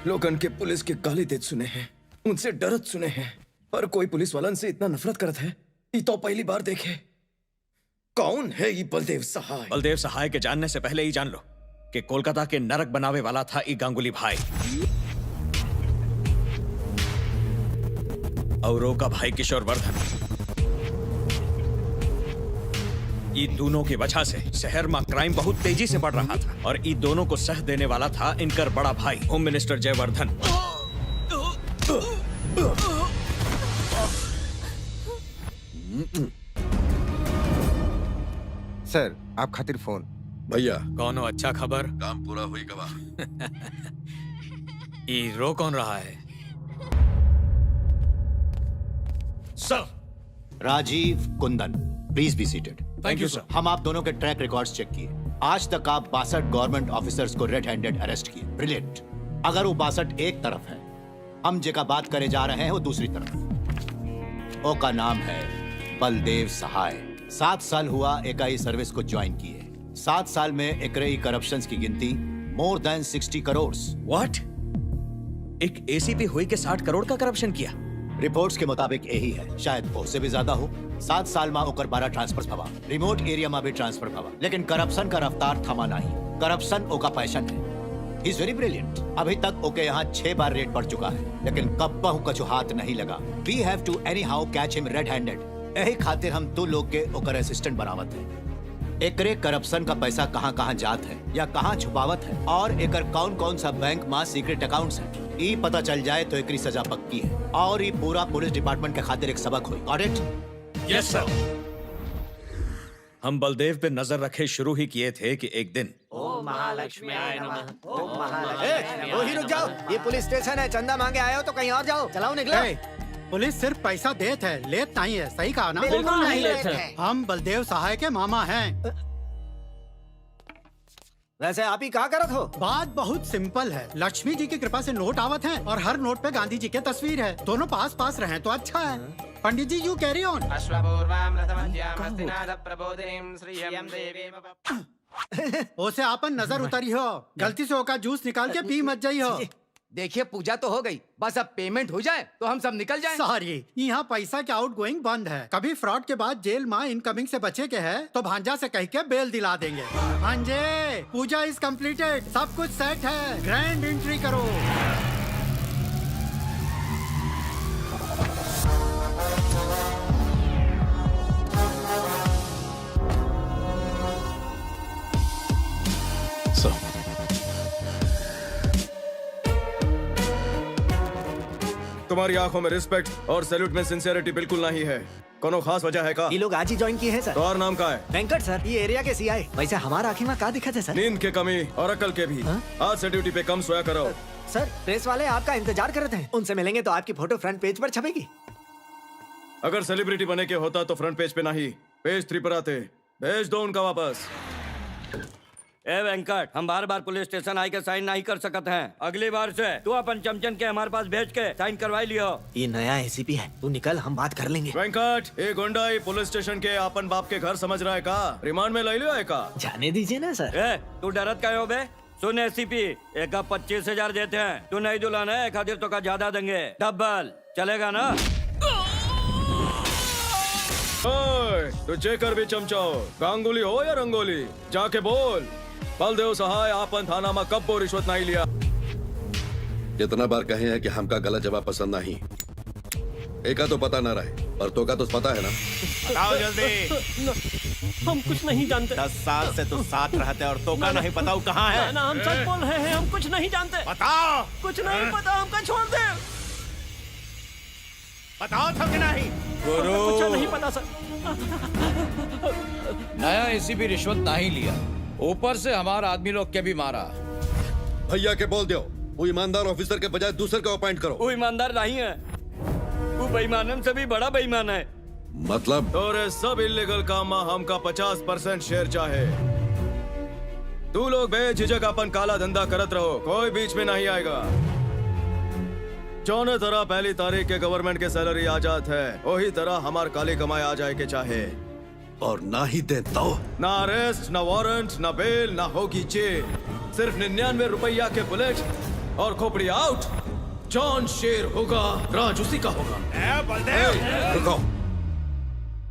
लोगन के पुलिस के गाली देत सुने हैं, उनसे डरत सुने हैं, पर कोई पुलिस वालन से इतना नफरत करत है ये तो पहली बार देखे। कौन है ये बलदेव सहाय? बलदेव सहाय के जानने से पहले ही जान लो कि कोलकाता के नरक बनावे वाला था ई गांगुली भाई और का भाई किशोर वर्धन। ये दोनों की वजह से शहर में क्राइम बहुत तेजी से बढ़ रहा था और ये दोनों को सह देने वाला था इनकर बड़ा भाई होम मिनिस्टर जयवर्धन। सर आप खातिर फोन। भैया कौन हो? अच्छा खबर? काम पूरा हुई गवा। ये रो कौन रहा है? Sir Rajiv Kundan, please be seated. Thank you sir. हम आप दोनों के ट्रैक रिकॉर्ड्स चेक किए। आज तक आप 62 गवर्नमेंट ऑफिसर्स को रेड हैंडेड अरेस्ट किए। ब्रिलियंट। अगर वो 62 एक तरफ है, हम जेका बात करे जा रहे हैं वो दूसरी तरफ। ओ का नाम है बलदेव सहाय। 7 साल हुआ एकाई सर्विस को ज्वाइन किए। 7 साल में एकरेई करप्शंस की गिनती मोर देन 60 करोड़। व्हाट? एक एसीपी हुई के 60 करोड़ का करप्शन किया? रिपोर्ट्स के मुताबिक यही है, शायद उससे भी ज्यादा हो। 7 साल में ओकर 12 ट्रांसफर भवा, रिमोट एरिया में भी ट्रांसफर भवा, लेकिन करप्शन का रफ्तार थमा नहीं। करप्शन ओका पैशन है। He is very brilliant. अभी तक ओके यहाँ 6 बार रेड पड़ चुका है, लेकिन कब्बहू कछु हाथ नहीं लगा। We have to anyhow catch him red handed. यही खातिर हम 2 लोग के ओकर असिस्टेंट बनावत है। एकरे करप्शन का पैसा कहाँ कहाँ जात है या कहाँ छुपावत है और एकर कौन कौन सा बैंक में सीक्रेट अकाउंट्स है, ये पता चल जाए तो एकरी सजा पक्की है और ये पूरा पुलिस डिपार्टमेंट के खातिर एक सबक हुई। Got it? Yes sir. हम बलदेव पे नजर रखे शुरू ही किए थे कि एक दिन ओम महालक्ष्मी आय नमः। ओम वो ही रुक जाओ, ये पुलिस स्टेशन है। चंदा मांगे आए हो तो कहीं और जाओ। चलाओ निकलो। पुलिस सिर्फ पैसा देत है, लेत नहीं है। सही कहा ना? बिल्कुल नहीं लेत है। हम बलदेव सहाय के मामा हैं। वैसे आप ही क्या करत हो? बात बहुत सिंपल है। लक्ष्मी जी की कृपा से नोट आवत हैं और हर नोट पे गांधी जी के तस्वीर है। दोनों पास पास रहे तो अच्छा है। पंडित जी यू कैरी ऑन। ओसे आपन नजर उतरी हो, गलती से ओका जूस निकाल के पी मत जाई हो। देखिए पूजा तो हो गई, बस अब पेमेंट हो जाए तो हम सब निकल जाएं। सॉरी, यहाँ पैसा के आउट गोइंग बंद है। कभी फ्रॉड के बाद जेल में इनकमिंग से बचे के है तो भांजा से कह के बेल दिला देंगे। भांजे, पूजा इज कंप्लीटेड, सब कुछ सेट है, ग्रैंड एंट्री करो। तुम्हारी आंखों में रिस्पेक्ट और सैल्यूट में सिंसियरिटी बिल्कुल नहीं है। कोनो खास वजह है का? ये लोग आज ही ज्वाइन किए हैं सर। तुम्हारा नाम क्या है? वेंकट सर, ये एरिया के सीआई। वैसे हमारा आँखी में क्या दिखा था सर? नींद के कमी और अकल के भी। आज से ड्यूटी पे कम सोया करो। सर प्रेस वाले आपका इंतजार कर रहे हैं, उनसे मिलेंगे तो आपकी फोटो फ्रंट पेज पर छपेगी। अगर सेलिब्रिटी बने के होता तो फ्रंट पेज पे नहीं, पेज 3 पर आते। भेज दो उनका वापस। ए वेंकट, हम बार बार पुलिस स्टेशन आई के साइन नहीं कर सकते हैं। अगली बार से तू अपन चमचन के हमारे पास भेज के साइन करवाई लियो। ये नया एसीपी है, तू निकल, हम बात कर लेंगे। वेंकट, ये गुंडा ये पुलिस स्टेशन के अपन बाप के घर समझ रहा है का? रिमांड में ले लियो है का? जाने दीजिए ना सर। ए, तू डरत का हो बे? सुन एसीपी, एक का 25,000 देते हैं। तू नहीं दुलाना है खातिर तो का ज्यादा देंगे। डबल चलेगा ना? तो चेकर भी चमचाओ, गांगुली हो या रंगोली, जाके बोल बलदेव सहाय आपन थाना में कब को रिश्वत नहीं लिया। कितना बार कहे हैं कि हमका गलत जवाब पसंद नहीं। एका तो पता ना रहे पर तो का तो पता है ना। बताओ जल्दी। हम कुछ नहीं जानते। 10 साल से तो साथ रहते और तो का नहीं बताओ कहाँ है? ना, हम सच बोल रहे हैं, हम कुछ नहीं जानते। बताओ। कुछ नहीं पता, हमका छोड़ दे। बताओ था कि नहीं? कुछ नहीं पता सर। नया एसीपी रिश्वत नहीं लिया, ऊपर से हमारा आदमी लोग के भी मारा। भैया के बोल दो, वो ईमानदार ऑफिसर के बजाय दूसरे को अपॉइंट करो। वो ईमानदार नहीं है, वो बेईमानन से भी बड़ा बेईमान है। मतलब? और सब इल्लीगल काम में हमका 50% शेयर चाहे। तू लोग बेझिझक अपन काला धंधा करत रहो, कोई बीच में नहीं आएगा। जौने तरह पहली तारीख के गवर्नमेंट के सैलरी आ जात है, वही तरह हमार काली कमाई आ जाए के चाहे। और ना ही दे तो ना अरेस्ट, ना वारंट, ना बेल, ना होगी जेल। सिर्फ 99 रुपया के बुलेट और खोपड़ी आउट। जॉन शेर होगा, राज उसी का होगा। रुको,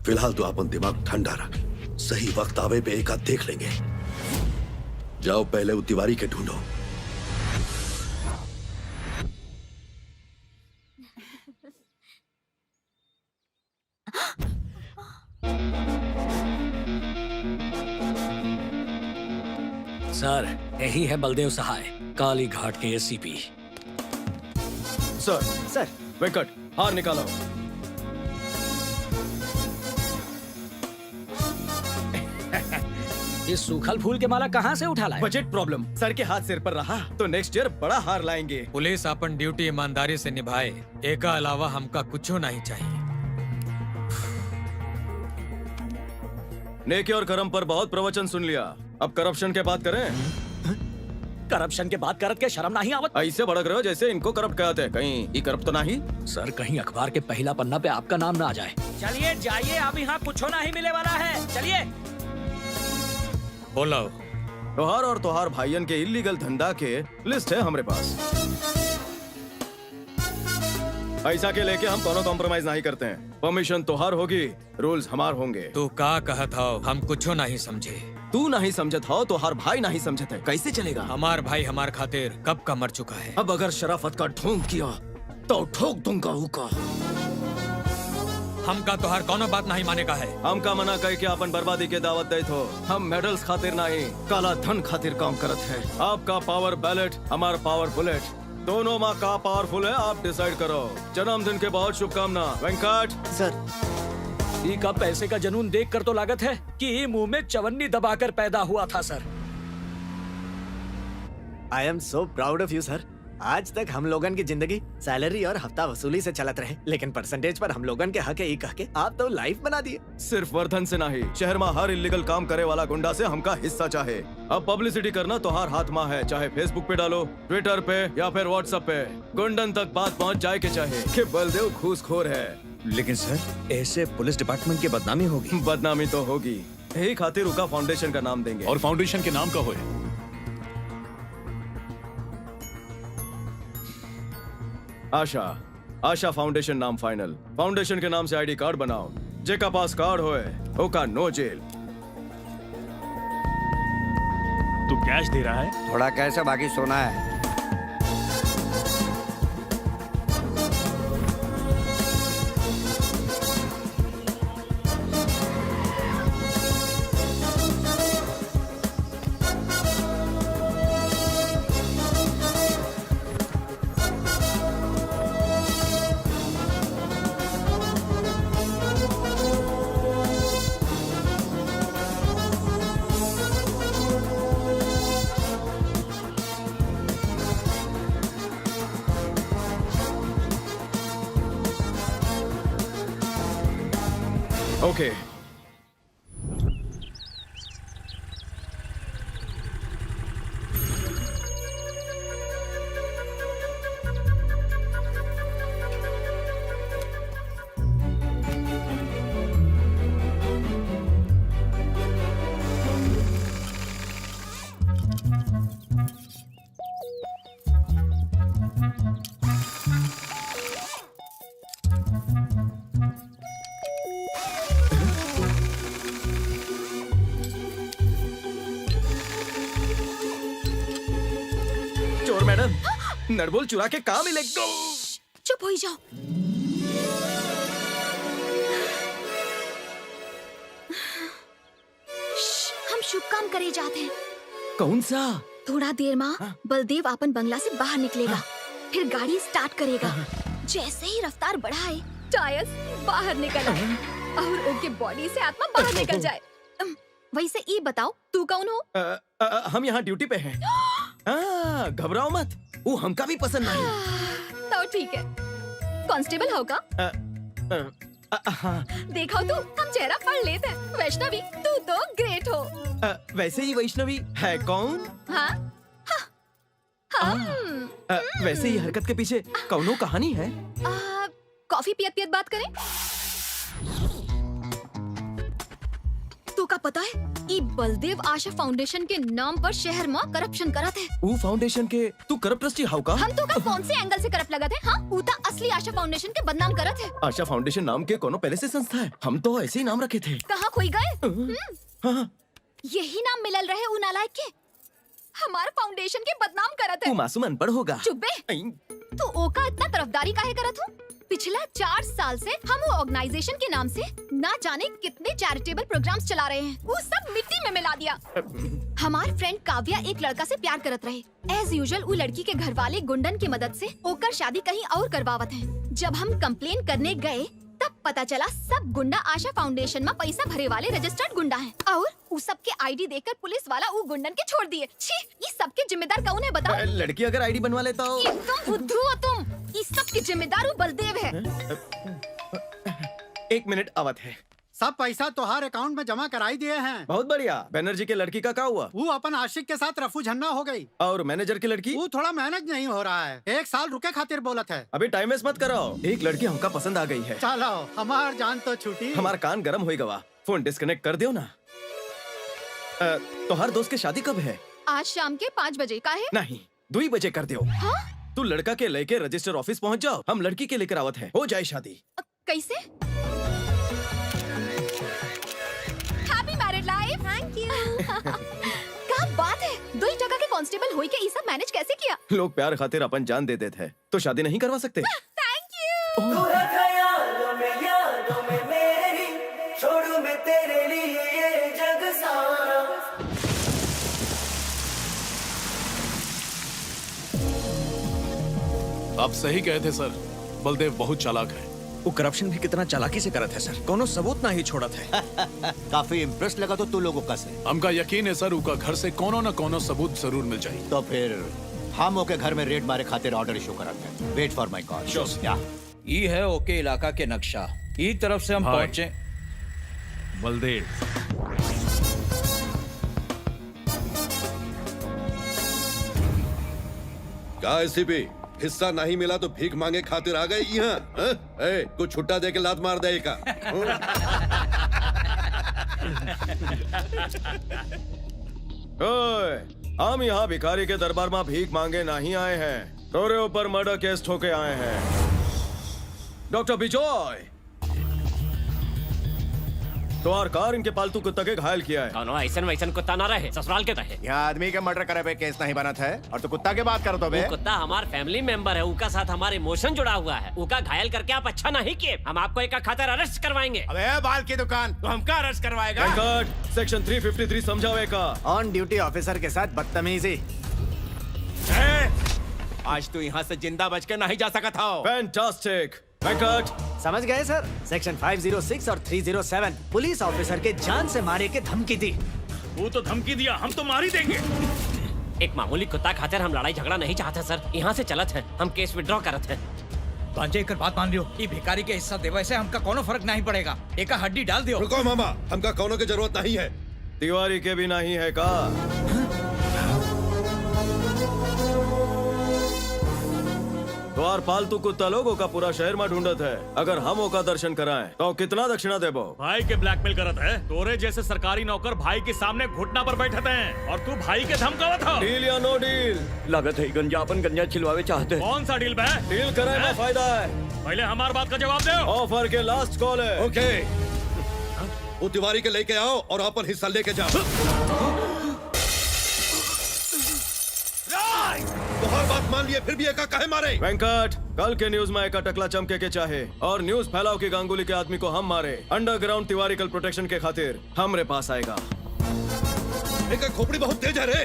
फिलहाल तो अपन दिमाग ठंडा रख। सही वक्त आवे पे एक हाथ देख लेंगे। जाओ पहले उस तिवारी के ढूंढो। सर, यही है बलदेव सहाय, काली घाट के एसीपी। सर वेंकट, हार निकालो। इस सूखल फूल के माला कहाँ से उठा लाए? बजट प्रॉब्लम सर के हाथ सिर पर रहा तो नेक्स्ट ईयर बड़ा हार लाएंगे। पुलिस अपन ड्यूटी ईमानदारी से निभाए, एका अलावा हमका कुछ नहीं चाहिए। नेकी और कर्म पर बहुत प्रवचन सुन लिया, अब करप्शन के बात करें। करप्शन के बात करत के शर्म नहीं आवत? ऐसे भड़क रहे हो जैसे इनको करप्ट कहते हैं, कहीं ये करप्ट तो नहीं? सर, कहीं अखबार के पहला पन्ना पे आपका नाम ना आ जाए। चलिए जाइए, अब यहाँ कुछ नहीं मिले वाला है। चलिए। बोलो। तोहार और तोहार भाइयन के इलीगल धंधा के लिस्ट है हमारे पास। पैसा के लेके हम दोनों कॉम्प्रोमाइज नहीं करते हैं। परमिशन तोहार होगी, रूल्स हमार होंगे। तू का कहत हो, हम कुछ नहीं समझे। तू नहीं समझत हो तो हर भाई नहीं समझत है, कैसे चलेगा? हमार भाई हमार खातिर कब का मर चुका है। अब अगर शराफत का ढोंग किया तो ठोक दूंगा उका। हमका तो हर कोनो बात नहीं माने का है। हमका मना कह के अपन बर्बादी के दावत दे तो हम मेडल्स खातिर नहीं, काला धन खातिर काम करत है। आपका पावर बैलेट, हमार पावर बुलेट, दोनों माँ का पावरफुल है, आप डिसाइड करो। जन्मदिन के बहुत शुभकामना वेंकट। सर, ई का पैसे का जुनून देख कर तो लागत है कि मुंह में चवन्नी दबाकर पैदा हुआ था। Sir, I am so proud of you sir. आज तक हम लोगन की जिंदगी सैलरी और हफ्ता वसूली से चलत रहे, लेकिन परसेंटेज पर हम लोगन के हक है, कह के आप तो लाइफ बना दिए। सिर्फ वर्धन से नहीं, शहर में हर इलीगल काम करे वाला गुंडा से हमका हिस्सा चाहे। अब पब्लिसिटी करना तो हर हाथ में है, चाहे फेसबुक पे डालो, ट्विटर पे या फिर व्हाट्सएप पे। गुंडन तक बात पहुंच जाए के चाहे कि बलदेव घूसखोर है। लेकिन सर, ऐसे पुलिस डिपार्टमेंट की बदनामी होगी। बदनामी तो होगी, यही खातिर उनका फाउंडेशन का नाम देंगे। और फाउंडेशन के नाम का होए? आशा फाउंडेशन नाम फाइनल। फाउंडेशन के नाम से आईडी कार्ड बनाओ, जेका पास कार्ड होए ओका नो जेल। तू कैश दे रहा है? थोड़ा कैश है, बाकी सोना है। ओके। चोर मैडम, नरबोल चुरा के काम मिले। चुप हो जाओ। हम शुभ काम करे जाते हैं। कौन सा? थोड़ा देर में बलदेव अपन बंगला से बाहर निकलेगा, फिर गाड़ी स्टार्ट करेगा। जैसे ही रफ्तार बढ़ाए, टायर्स बाहर निकल आए और उनके बॉडी से आत्मा बाहर निकल जाए। वैसे ये बताओ, तू कौन हो? हम यहाँ ड्यूटी पे हैं। घबराओ मत, वो हमका भी पसंद नहीं। तो ठीक है, कांस्टेबल होगा। देखो तू, हम चेहरा पढ़ लेते हैं। वैष्णवी, तू तो ग्रेट हो। वैसे ही वैष्णवी है कौन? हाँ? वैसे ही हरकत के पीछे कौनो कहानी है। कॉफी पियत पियत बात करें। तो का पता है ई बलदेव आशा फाउंडेशन के नाम पर शहर में करप्शन करत है। वो फाउंडेशन के तू करप्ट ट्रस्टी हाउ का? हम तो का कौन से एंगल से करप्ट लगत है? हाँ, ऊ ता असली आशा फाउंडेशन के बदनाम करत है। आशा फाउंडेशन नाम के कोनो पहले से संस्था है, हम तो ऐसे ही नाम रखे थे। कहाँ खोई गए? हाँ। यही नाम मिलल रहे उ नालायक के। हमार फाउंडेशन के बदनाम करत है। तू मासूम अनपढ़ होगा। चुप बे। तू ओका इतना तरफदारी काहे करत हो? पिछला 4 साल से हम वो ऑर्गेनाइजेशन के नाम से ना जाने कितने चैरिटेबल प्रोग्राम्स चला रहे हैं। वो सब मिट्टी में मिला दिया। हमार फ्रेंड काव्या एक लड़का से प्यार करत रहे। एज यूजुअल वो लड़की के घर वाले गुंडन की मदद से ओकर शादी कहीं और करवावत हैं। जब हम कंप्लेन करने गए तब पता चला सब गुंडा आशा फाउंडेशन में पैसा भरे वाले रजिस्टर्ड गुंडा हैं। और उस सब के आईडी देखकर पुलिस वाला वो गुंडन के छोड़ दिए। छी, ये सब के जिम्मेदार कौन है बताओ? लड़की अगर आईडी बनवा लेता हो। एकदम बुद्धू हो तुम। इस सब के जिम्मेदार वो बलदेव है। 1 मिनट आवत है। सब पैसा तोहार अकाउंट में जमा कराई दिए हैं। बहुत बढ़िया। बैनर्जी के लड़की का क्या हुआ? वो अपन आशिक के साथ रफू झन्ना हो गई। और मैनेजर की लड़की? वो थोड़ा मैनेज नहीं हो रहा है। 1 साल रुके खातिर बोलत है। अभी टाइम वेस्ट मत करो। एक लड़की हमका पसंद आ गई है। चलो हमार जान तो छूटी। हमार कान गरम हो गवा। फोन डिस्कनेक्ट कर दियो ना। तो हर दोस्त की शादी कब है? आज शाम के 5 बजे का है? नहीं, 2 बजे कर दियो। हाँ? तू लड़का के लेके रजिस्टर ऑफिस पहुंच जाओ। हम लड़की के लेकर आवत है। हो जाए शादी। कैसे? Happy married life. Thank you. क्या बात है, 2 जगह के कांस्टेबल होई के ये सब मैनेज कैसे किया? लोग प्यार खातिर अपन जान दे देते हैं, तो शादी नहीं करवा सकते। Thank you. छोड़ू मैं तेरे लिए ये जग सारा। आप सही कहे थे सर, बलदेव बहुत चालाक है। वो करप्शन भी कितना चालाकी से करत है सर, कोनो सबूत ना ही छोड़त है। काफी इम्प्रेस लगा तो तू लोगों का से। हमका यकीन है सर, उनका घर से कोनो न कोनो सबूत जरूर मिल जाए। तो फिर हम ओके घर में रेड मारे खातिर ऑर्डर इशू करते हैं। Wait for my call. या ये है ओके इलाका के नक्शा। ई तरफ से हम पहुंचे। बलदेव क्या एसीपी, हिस्सा नहीं मिला तो भीख मांगे खातिर आ गए यहाँ? कुछ छुट्टा दे के लात मार दे का। हम यहाँ भिखारी के दरबार में भीख मांगे नहीं आए हैं, तोरे ऊपर मर्डर केस ठोके आए हैं। डॉक्टर बिजॉय, तुम्हार कार इनके पालतू कुत्ता के घायल किया है। कौनो ऐसन वैसन कुत्ता ना रहे, ससुराल के रहे। यहाँ आदमी के मर्डर करे पे केस नहीं बनत है और तू कुत्ता के बात कर दो बे। वो कुत्ता हमार फैमिली मेंबर है, उनका साथ हमारे इमोशन जुड़ा हुआ है। उनका घायल करके आप अच्छा नहीं किए, हम आपको एक खातिर अरेस्ट करवाएंगे। अबे बाल की दुकान, तो हमका अरेस्ट करवाएगा? सेक्शन 353 समझावे का। ऑन ड्यूटी ऑफिसर के साथ बदतमीजी। आज तू यहाँ से जिंदा बच के नहीं जा सका था। फैंटास्टिक। वेंकट, समझ गए सर? सेक्शन 506 और 307 पुलिस ऑफिसर के जान से मारे के धमकी दी। वो तो धमकी दिया, हम तो मार ही देंगे। एक मामूली कुत्ता खातिर हम लड़ाई झगड़ा नहीं चाहते सर। यहाँ से चलत है, हम केस विड्रॉ करत है। भांजे कर बात मान लियो। ये भिखारी के हिस्सा देवे से हमका कोनो फर्क नहीं पड़ेगा। एक हड्डी डाल दियो। रुको मामा, हमका कोनो की जरूरत नहीं है। तिवारी के भी नहीं है का? द्वार पालतू कुत्ता लोगों का पूरा शहर में ढूंढत है। अगर हम ओका दर्शन कराएं तो कितना दक्षिणा देबो? भाई के ब्लैकमेल करत है। तोरे जैसे सरकारी नौकर भाई के सामने घुटना पर बैठते हैं और तू भाई के धमकावत हो। डील या नो डील? लागत है गंजा अपन गंजा छिलवावे चाहते हैं। कौन सा डील बे? डील कराए में फायदा है। पहले हमार बात का जवाब दो। ऑफर के लास्ट कॉल है। ओके, वो तिवारी के लेके आओ और अपन हिस्सा लेके जाओ। तोहर बात मान लिए फिर भी एका काहे मारे? वेंकट, कल के न्यूज में एका टकला चमके के चाहे और न्यूज फैलाओ कि गांगुली के आदमी को हम मारे। अंडरग्राउंड तिवारी प्रोटेक्शन के खातिर हमरे पास आएगा। एका खोपड़ी बहुत तेज है रे।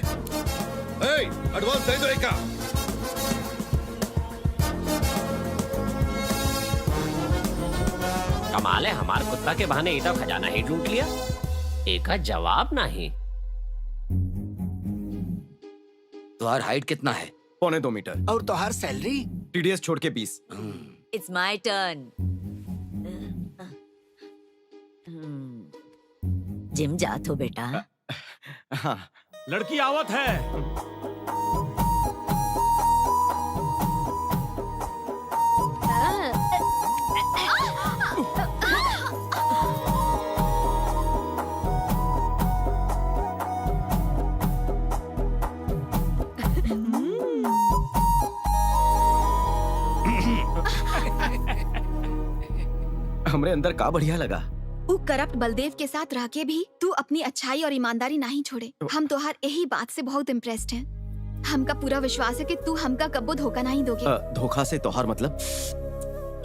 एडवांस दे दो एका। कमाल है, हमार कुत्ता के बहाने इतना खजाना ही ढूंढ लिया। एक जवाब नहीं। तुम्हार हाइट कितना है? 1.25 मीटर। और तो हर सैलरी? टीडीएस छोड़ के 20। It's my turn. जिम जात हो बेटा? हाँ। लड़की आवत है। हमरे अंदर का बढ़िया लगा। उ करप्ट बलदेव के साथ रह के भी तू अपनी अच्छाई और ईमानदारी नहीं छोड़े। हम तोहार यही बात से बहुत इम्प्रेस्ड हैं। हमका पूरा विश्वास है कि तू हमका कब्बो धोखा नहीं दोगे। धोखा से तोहार मतलब?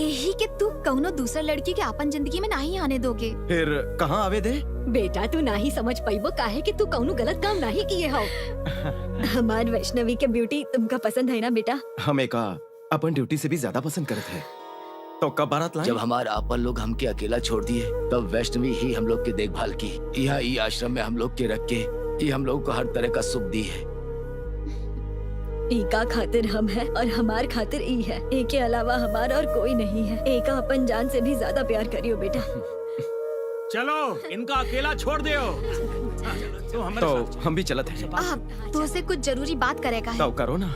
यही कि तू कौनो दूसर लड़की के अपन जिंदगी में नहीं आने दोगे। फिर कहाँ आवे दे? बेटा तू नहीं समझ पाइबो काहे कि तू कौनो गलत काम नहीं किए हो। हमार वैष्णवी के ब्यूटी तुमका पसंद है ना बेटा? हमें का अपन ड्यूटी से भी ज्यादा पसंद करते हैं। तो कब बारात लाए? जब हमारा अपन लोग हमके अकेला छोड़ दिए तब वैष्णवी ही हम लोग की देखभाल की। यहाँ ई आश्रम में हम लोग के रख के ये हम लोग को हर तरह का सुख दी है। एका खातिर हम है और हमार खातिर ई है। एक के अलावा हमारा और कोई नहीं है। एका अपन जान से भी ज्यादा प्यार करियो बेटा। चलो इनका अकेला छोड़ दियो। तो हम भी चलत हैं। तो से कुछ जरूरी बात करेगा है। तो करो ना।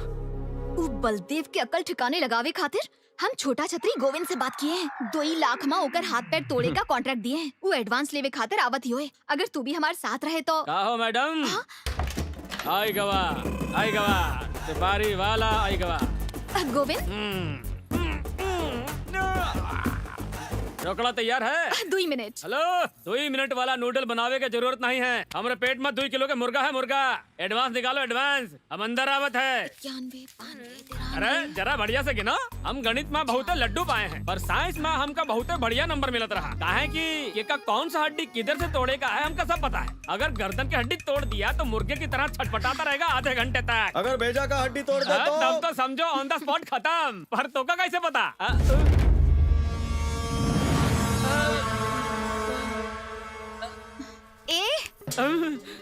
उ बलदेव के अकल ठिकाने लगावे खातिर हम छोटा छतरी गोविंद से बात किए हैं। 2 लाख में ओकर हाथ पैर तोड़े का कॉन्ट्रैक्ट दिए हैं। वो एडवांस लेवे खातिर आवत ही होए। अगर तू भी हमारे साथ रहे तो। कहो मैडम। आई गवा सिपारी वाला आई गवा। गोविंद ढोकला तैयार है? 2 मिनट। हेलो 2 मिनट वाला नूडल बनावे की जरूरत नहीं है। हमारे पेट में 2 किलो का मुर्गा है। मुर्गा एडवांस निकालो एडवांस। हम अंदर आवत है। अरे जरा बढ़िया से गिनो। हम गणित में बहुत लड्डू पाए हैं पर साइंस में हमका बहुत बढ़िया नंबर मिलत रहा। काहे कि ये का कौन सा हड्डी किधर से तोड़े का है हमका सब पता है। अगर गर्दन की हड्डी तोड़ दिया तो मुर्गे की तरह छटपटाता रहेगा आधे घंटे तक। अगर भेजा का हड्डी तोड़ दे तब तो समझो ऑन द स्पॉट खत्म। पर तो का कैसे पता?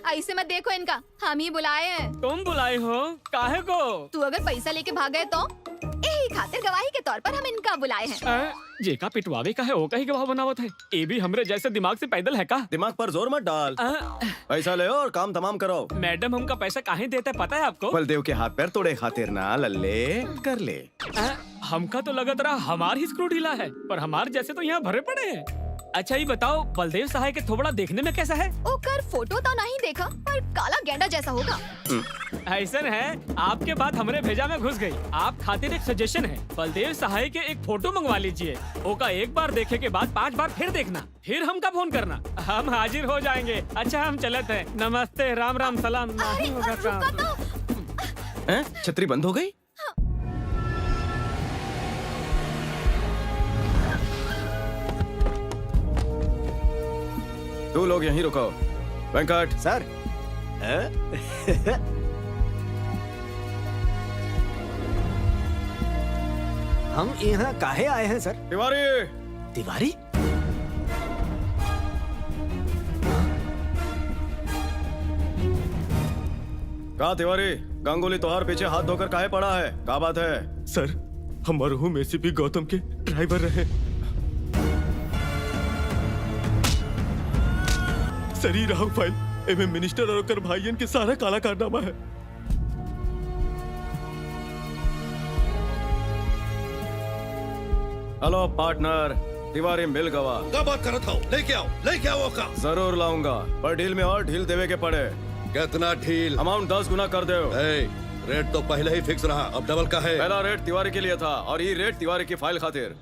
ऐसे मत देखो इनका। हम ही बुलाए हैं। तुम बुलाए हो? काहे को? तू अगर पैसा लेके भाग गए तो यही खातिर गवाही के तौर पर हम इनका बुलाए हैं। जेका पिटवावे का है वो का ही गवाह बनावत है। ये भी हमरे जैसे दिमाग से पैदल है का? दिमाग पर जोर मत डाल। पैसा ले और काम तमाम करो। मैडम हमका पैसा काहे देते पता है आपको? बलदेव के हाथ पैर तोड़े खातिर ना लल्ले कर ले। हमका तो लगत रहा हमार ही स्क्रू ढीला है पर हमार जैसे तो यहाँ भरे पड़े हैं। अच्छा ये बताओ बलदेव सहाय के थोबड़ा देखने में कैसा है? ओकर फोटो तो नहीं देखा पर काला गेंडा जैसा होगा। ऐसा है आपके बात हमरे भेजा में घुस गई। आप खातिर एक सजेशन है। बलदेव सहाय के एक फोटो मंगवा लीजिए। ओका एक बार देखे के बाद 5 बार फिर देखना। फिर हमका फोन करना। हम हाजिर हो जाएंगे। अच्छा हम चलते हैं। नमस्ते राम राम सलाम। नहीं होगा काम। छतरी बंद हो गई? तू लोग यहीं रुको। वेंकट सर। हम यहाँ काहे आए हैं सर? तिवारी। तिवारी? कहा तिवारी? गांगुली तोहार पीछे हाथ धोकर काहे पड़ा है? क्या बात है? सर हम मरहूम एसीपी गौतम के ड्राइवर रहे। सरी राहु फाइल एवं मिनिस्टर और ओकर भाईयन के सारा काला कारनामा है। हेलो पार्टनर, तिवारी मिल गवा। क्या बात करत हो? लेके आओ का। जरूर लाऊंगा पर डील में और ढील देवे के पड़े। कितना ढील? अमाउंट 10 गुना कर दो। रेट तो पहले ही फिक्स रहा, अब डबल का है। पहला रेट तिवारी के लिए था और ये रेट तिवारी की फाइल खातिर।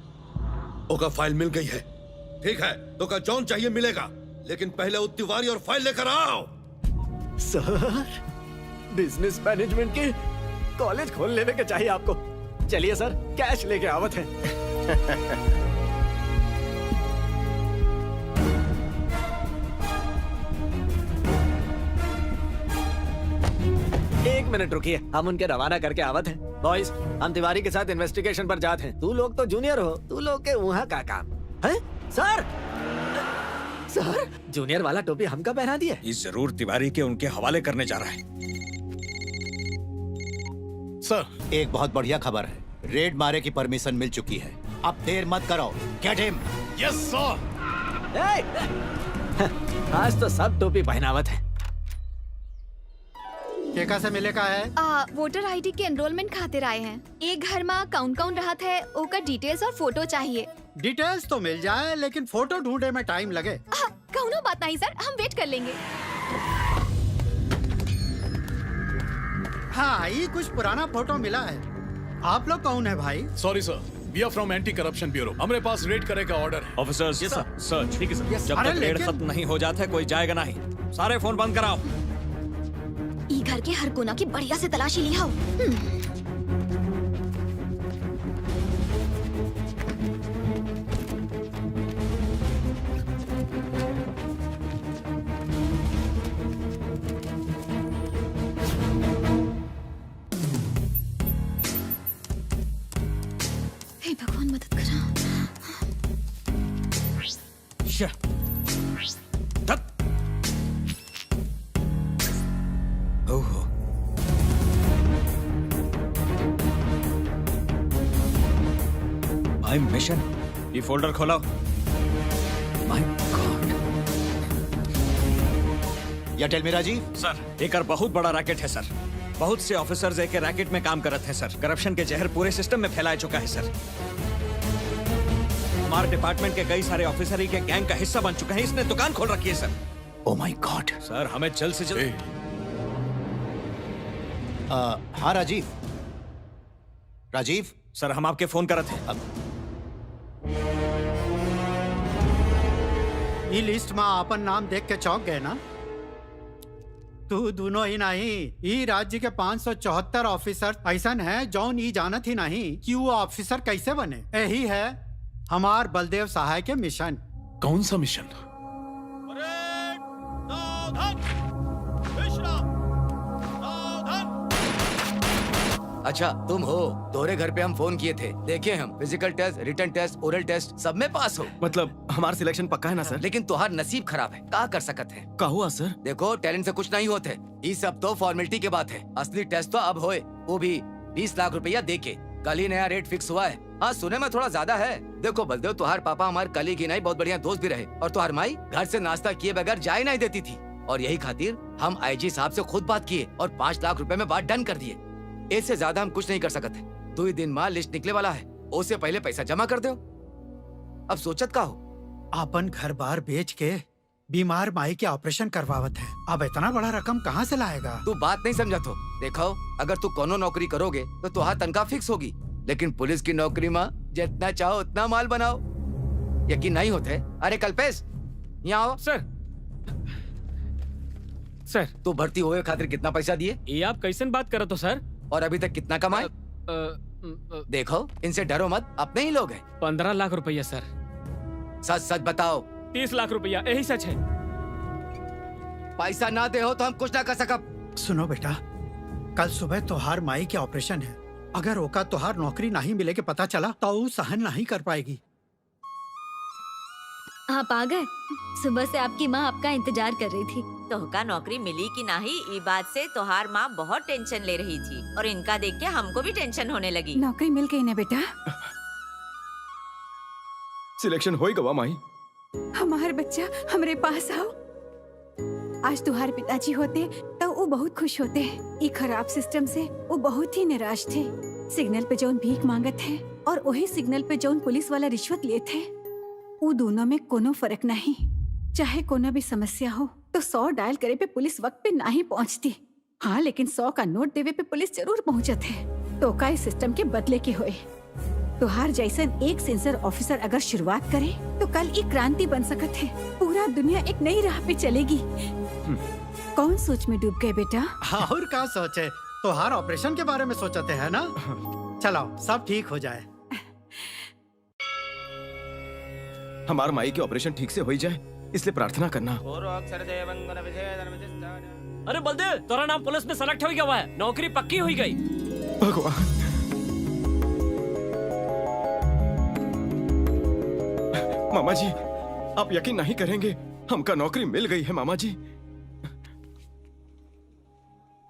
ओका फाइल मिल गई है। ठीक है तो का जॉन चाहिए मिलेगा, लेकिन पहले वो तिवारी और फाइल लेकर आओ। सर बिजनेस मैनेजमेंट के कॉलेज खोल लेने के चाहिए आपको। चलिए सर कैश लेके आवत है। एक मिनट रुकिए, हम उनके रवाना करके आवत हैं। बॉयज हम तिवारी के साथ इन्वेस्टिगेशन पर जाते हैं। तू लोग तो जूनियर हो, तू लोग के वहाँ का काम है? सर सर जूनियर वाला टोपी हमका पहना दिया। ये जरूर तिवारी के उनके हवाले करने जा रहा है। सर एक बहुत बढ़िया खबर है, रेड मारे की परमिशन मिल चुकी है। अब देर मत करो, गेट हिम। Yes sir. आज तो सब टोपी पहनावत है। केका से मिले का है? वोटर आईडी के एनरोलमेंट खातिर आए हैं। एक घर में कौन रहत है ओकर डिटेल्स और फोटो चाहिए। डिटेल्स तो मिल जाए लेकिन फोटो ढूंढे में टाइम लगे। कौनो बात नहीं सर, हम वेट कर लेंगे। हाँ ये कुछ पुराना फोटो मिला है। आप लोग कौन है भाई? Sorry sir, we are from anti corruption bureau. हमारे पास रेड करे का ऑर्डर है। Officers search. ठीक है सर। जब अरे तक रेड लेकिन- खत्म नहीं हो जाता है कोई जाएगा नहीं। सारे फोन बंद कराओ। ई घर के हर कोना की बढ़िया से तलाशी लिया। हे भगवान मदद करा। ओहो। भाई मिशन, ये फोल्डर खोलो। My God. या टेल मी राजीव। सर एक बहुत बड़ा रैकेट है सर। बहुत से ऑफिसर्स एक रैकेट में काम करते हैं सर। करप्शन के जहर पूरे सिस्टम में फैला चुका है सर। हमारे डिपार्टमेंट के कई सारे ऑफिसर ही के गैंग का हिस्सा बन चुके हैं। इसने दुकान खोल रखी है sir. Oh my God. Sir हमें जल्द से जल्द। हाँ राजीव। राजीव सर हम आपके फोन कर रहे थे। ये लिस्ट में अपन नाम देख के चौंक गए ना? तू दोनों ही नहीं, ई राज्य के 574 ऑफिसर ऐसा है जौन ई जानत ही नहीं कि वो ऑफिसर कैसे बने। यही है हमार बलदेव सहाय के मिशन। कौन सा मिशन? अच्छा तुम हो। दोहरे घर पे हम फोन किए थे। देखे हम physical test, written test, oral test सब में पास हो। मतलब हमारा सिलेक्शन पक्का है ना सर? लेकिन तुहार नसीब खराब है। का कर सकत है? का हुआ सर? देखो टैलेंट से कुछ नहीं होते। ये सब तो फॉर्मेलिटी के बात है। असली टेस्ट तो अब होए, वो भी 20 लाख रुपया दे के। कल ही नया रेट फिक्स हुआ है। हाँ सुने में थोड़ा ज्यादा है। देखो बलदेव, तुहार पापा हमारे कलीग ही नहीं बहुत बढ़िया दोस्त भी रहे, और तुहार माई घर से नाश्ता किए बगैर जाए नहीं देती थी। और यही खातिर हम आईजी साहब से खुद बात किए और 5 लाख रुपए में बात डन कर दिए। इससे ज्यादा हम कुछ नहीं कर सकते। 2 ही दिन में लिस्ट निकले वाला है, उससे पहले पैसा जमा कर दो। अब सोचत का हो? अपन घर बार बेच के बीमार माई के ऑपरेशन करवावत है। अब इतना बड़ा रकम कहाँ से लाएगा? तू बात नहीं समझा तो देखो, अगर तू कोनो नौकरी करोगे तो तुहार तनख्वाह फिक्स होगी, लेकिन पुलिस की नौकरी में जितना चाहो उतना माल बनाओ। यकीन नहीं होते? अरे कल्पेश यहाँ आओ। सर तू भर्ती हुए खातिर कितना पैसा दिए? ये आप कैसे बात करत हो सर? और अभी तक कितना कमाए? देखो इनसे डरो मत, अपने ही लोग हैं। 15 लाख रुपया सर। सच सच बताओ। 30 लाख रुपया, यही सच है। पैसा ना दे हो तो हम कुछ ना कर सकब। सुनो बेटा, कल सुबह तोहार माई के ऑपरेशन है। अगर ओका तोहार नौकरी नहीं मिले के पता चला तो वो सहन नहीं कर पाएगी। आप आ गए। सुबह से आपकी माँ आपका इंतजार कर रही थी। तोहका नौकरी मिली कि नहीं, ई बात से तोहार माँ बहुत टेंशन ले रही थी, और इनका देख के हमको भी टेंशन होने लगी। नौकरी मिल गई ना बेटा? सिलेक्शन हो ही गवा माई। हमार बच्चा हमरे पास आओ। आज तुम्हारे पिताजी होते तो वो बहुत खुश होते। ये खराब सिस्टम से वो बहुत ही निराश थे। सिग्नल पे जौन भीख मांगत है और वही सिग्नल पे जौन पुलिस वाला रिश्वत लिए थे, वो दोनों में कोनो फर्क नहीं। चाहे कोना भी समस्या हो तो 100 डायल करे पे पुलिस वक्त पे नहीं पहुंचती। हाँ लेकिन 100 का नोट देवे पे पुलिस जरूर पहुंचत है। तो का इस सिस्टम के बदले के होए। तोहार जैसन एक सेंसर ऑफिसर अगर शुरुआत करे तो कल एक क्रांति बन सकत है। पूरा दुनिया एक नई राह पे चलेगी। कौन सोच में डूब गए बेटा? और का सोचे, तोहार ऑपरेशन के बारे में सोचते है ना? चलो सब ठीक हो जाए। हमार माई के ऑपरेशन ठीक से हो ही जाए, इसलिए प्रार्थना करना। अरे बलदेव, तोरा नाम पुलिस में सेलेक्ट हो गया है। नौकरी पक्की हुई गई। भगवान, मामा जी आप यकीन नहीं करेंगे, हमका नौकरी मिल गई है मामा जी।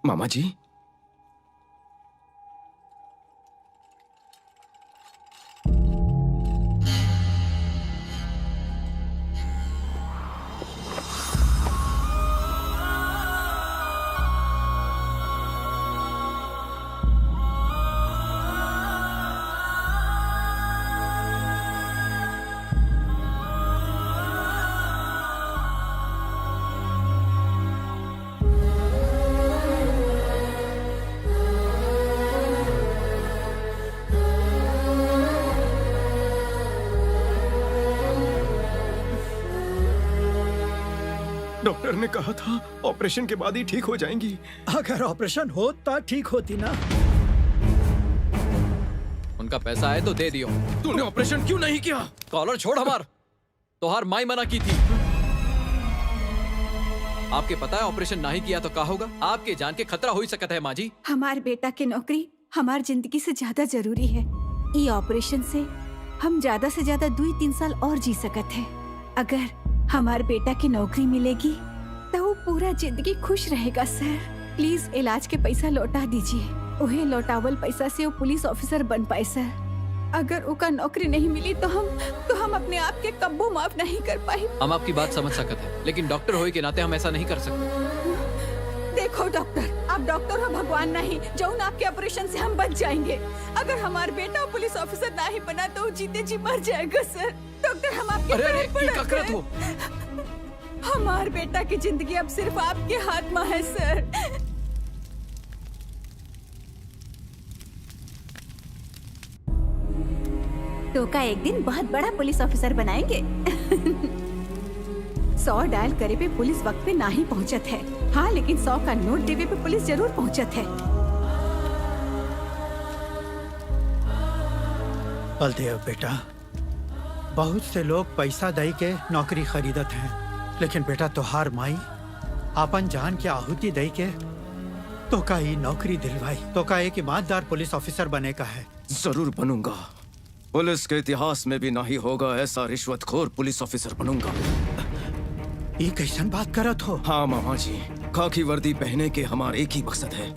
मामा जी डॉक्टर ने कहा था ऑपरेशन के बाद ही ठीक हो जाएंगी। अगर ऑपरेशन हो तो ठीक होती ना। उनका पैसा है तो दे दियो। तूने ऑपरेशन क्यों नहीं किया? कॉलर छोड़ हमार। तोहार माई मना की थी। आपके पता है ऑपरेशन नहीं किया तो क्या होगा? आपके जान के खतरा हो ही सकता है माँ जी। हमार बेटा की नौकरी हमार जिंदगी से ज्यादा जरूरी है। ये ऑपरेशन से हम ज्यादा से ज्यादा 2-3 साल और जी सकत है। अगर हमार बेटा की नौकरी मिलेगी तो वो पूरा जिंदगी खुश रहेगा। सर प्लीज इलाज के पैसा लौटा दीजिए। उन्हें लौटावल पैसा से वो पुलिस ऑफिसर बन पाए। सर अगर उनका नौकरी नहीं मिली तो हम अपने आप के कब्बो माफ नहीं कर पाए। हम आपकी बात समझ सकते हैं, लेकिन डॉक्टर होए के नाते हम ऐसा नहीं कर सकते। देखो डॉक्टर, आप डॉक्टर हो भगवान नहीं। जो आपके ऑपरेशन से हम बच जाएंगे। अगर हमारा बेटा पुलिस ऑफिसर नहीं बना तो वो जीते जी मर जाएगा। सर डॉक्टर हम आपके पैर पड़ते हैं। हमारे बेटा की जिंदगी अब सिर्फ आपके हाथ में है। सर तो का एक दिन बहुत बड़ा पुलिस ऑफिसर बनाएंगे। 100 डायल करे पे पुलिस वक्त पे ना ही पहुंचत है। हाँ लेकिन 100 का नोट देवे पे पुलिस जरूर पहुंचत है। बलदेव बेटा, बहुत से लोग पैसा दे के नौकरी खरीदत हैं, लेकिन बेटा तोहार माई अपन जान के आहुति दे के तो का ही नौकरी दिलवाई। तो का एक ईमानदार पुलिस ऑफिसर बने का है। जरूर बनूंगा। पुलिस के इतिहास में भी नहीं होगा ऐसा रिश्वतखोर पुलिस ऑफिसर बनूंगा। ये कैसन बात करत हो? हाँ मामा जी, खाकी वर्दी पहने के हमारा एक ही मकसद है,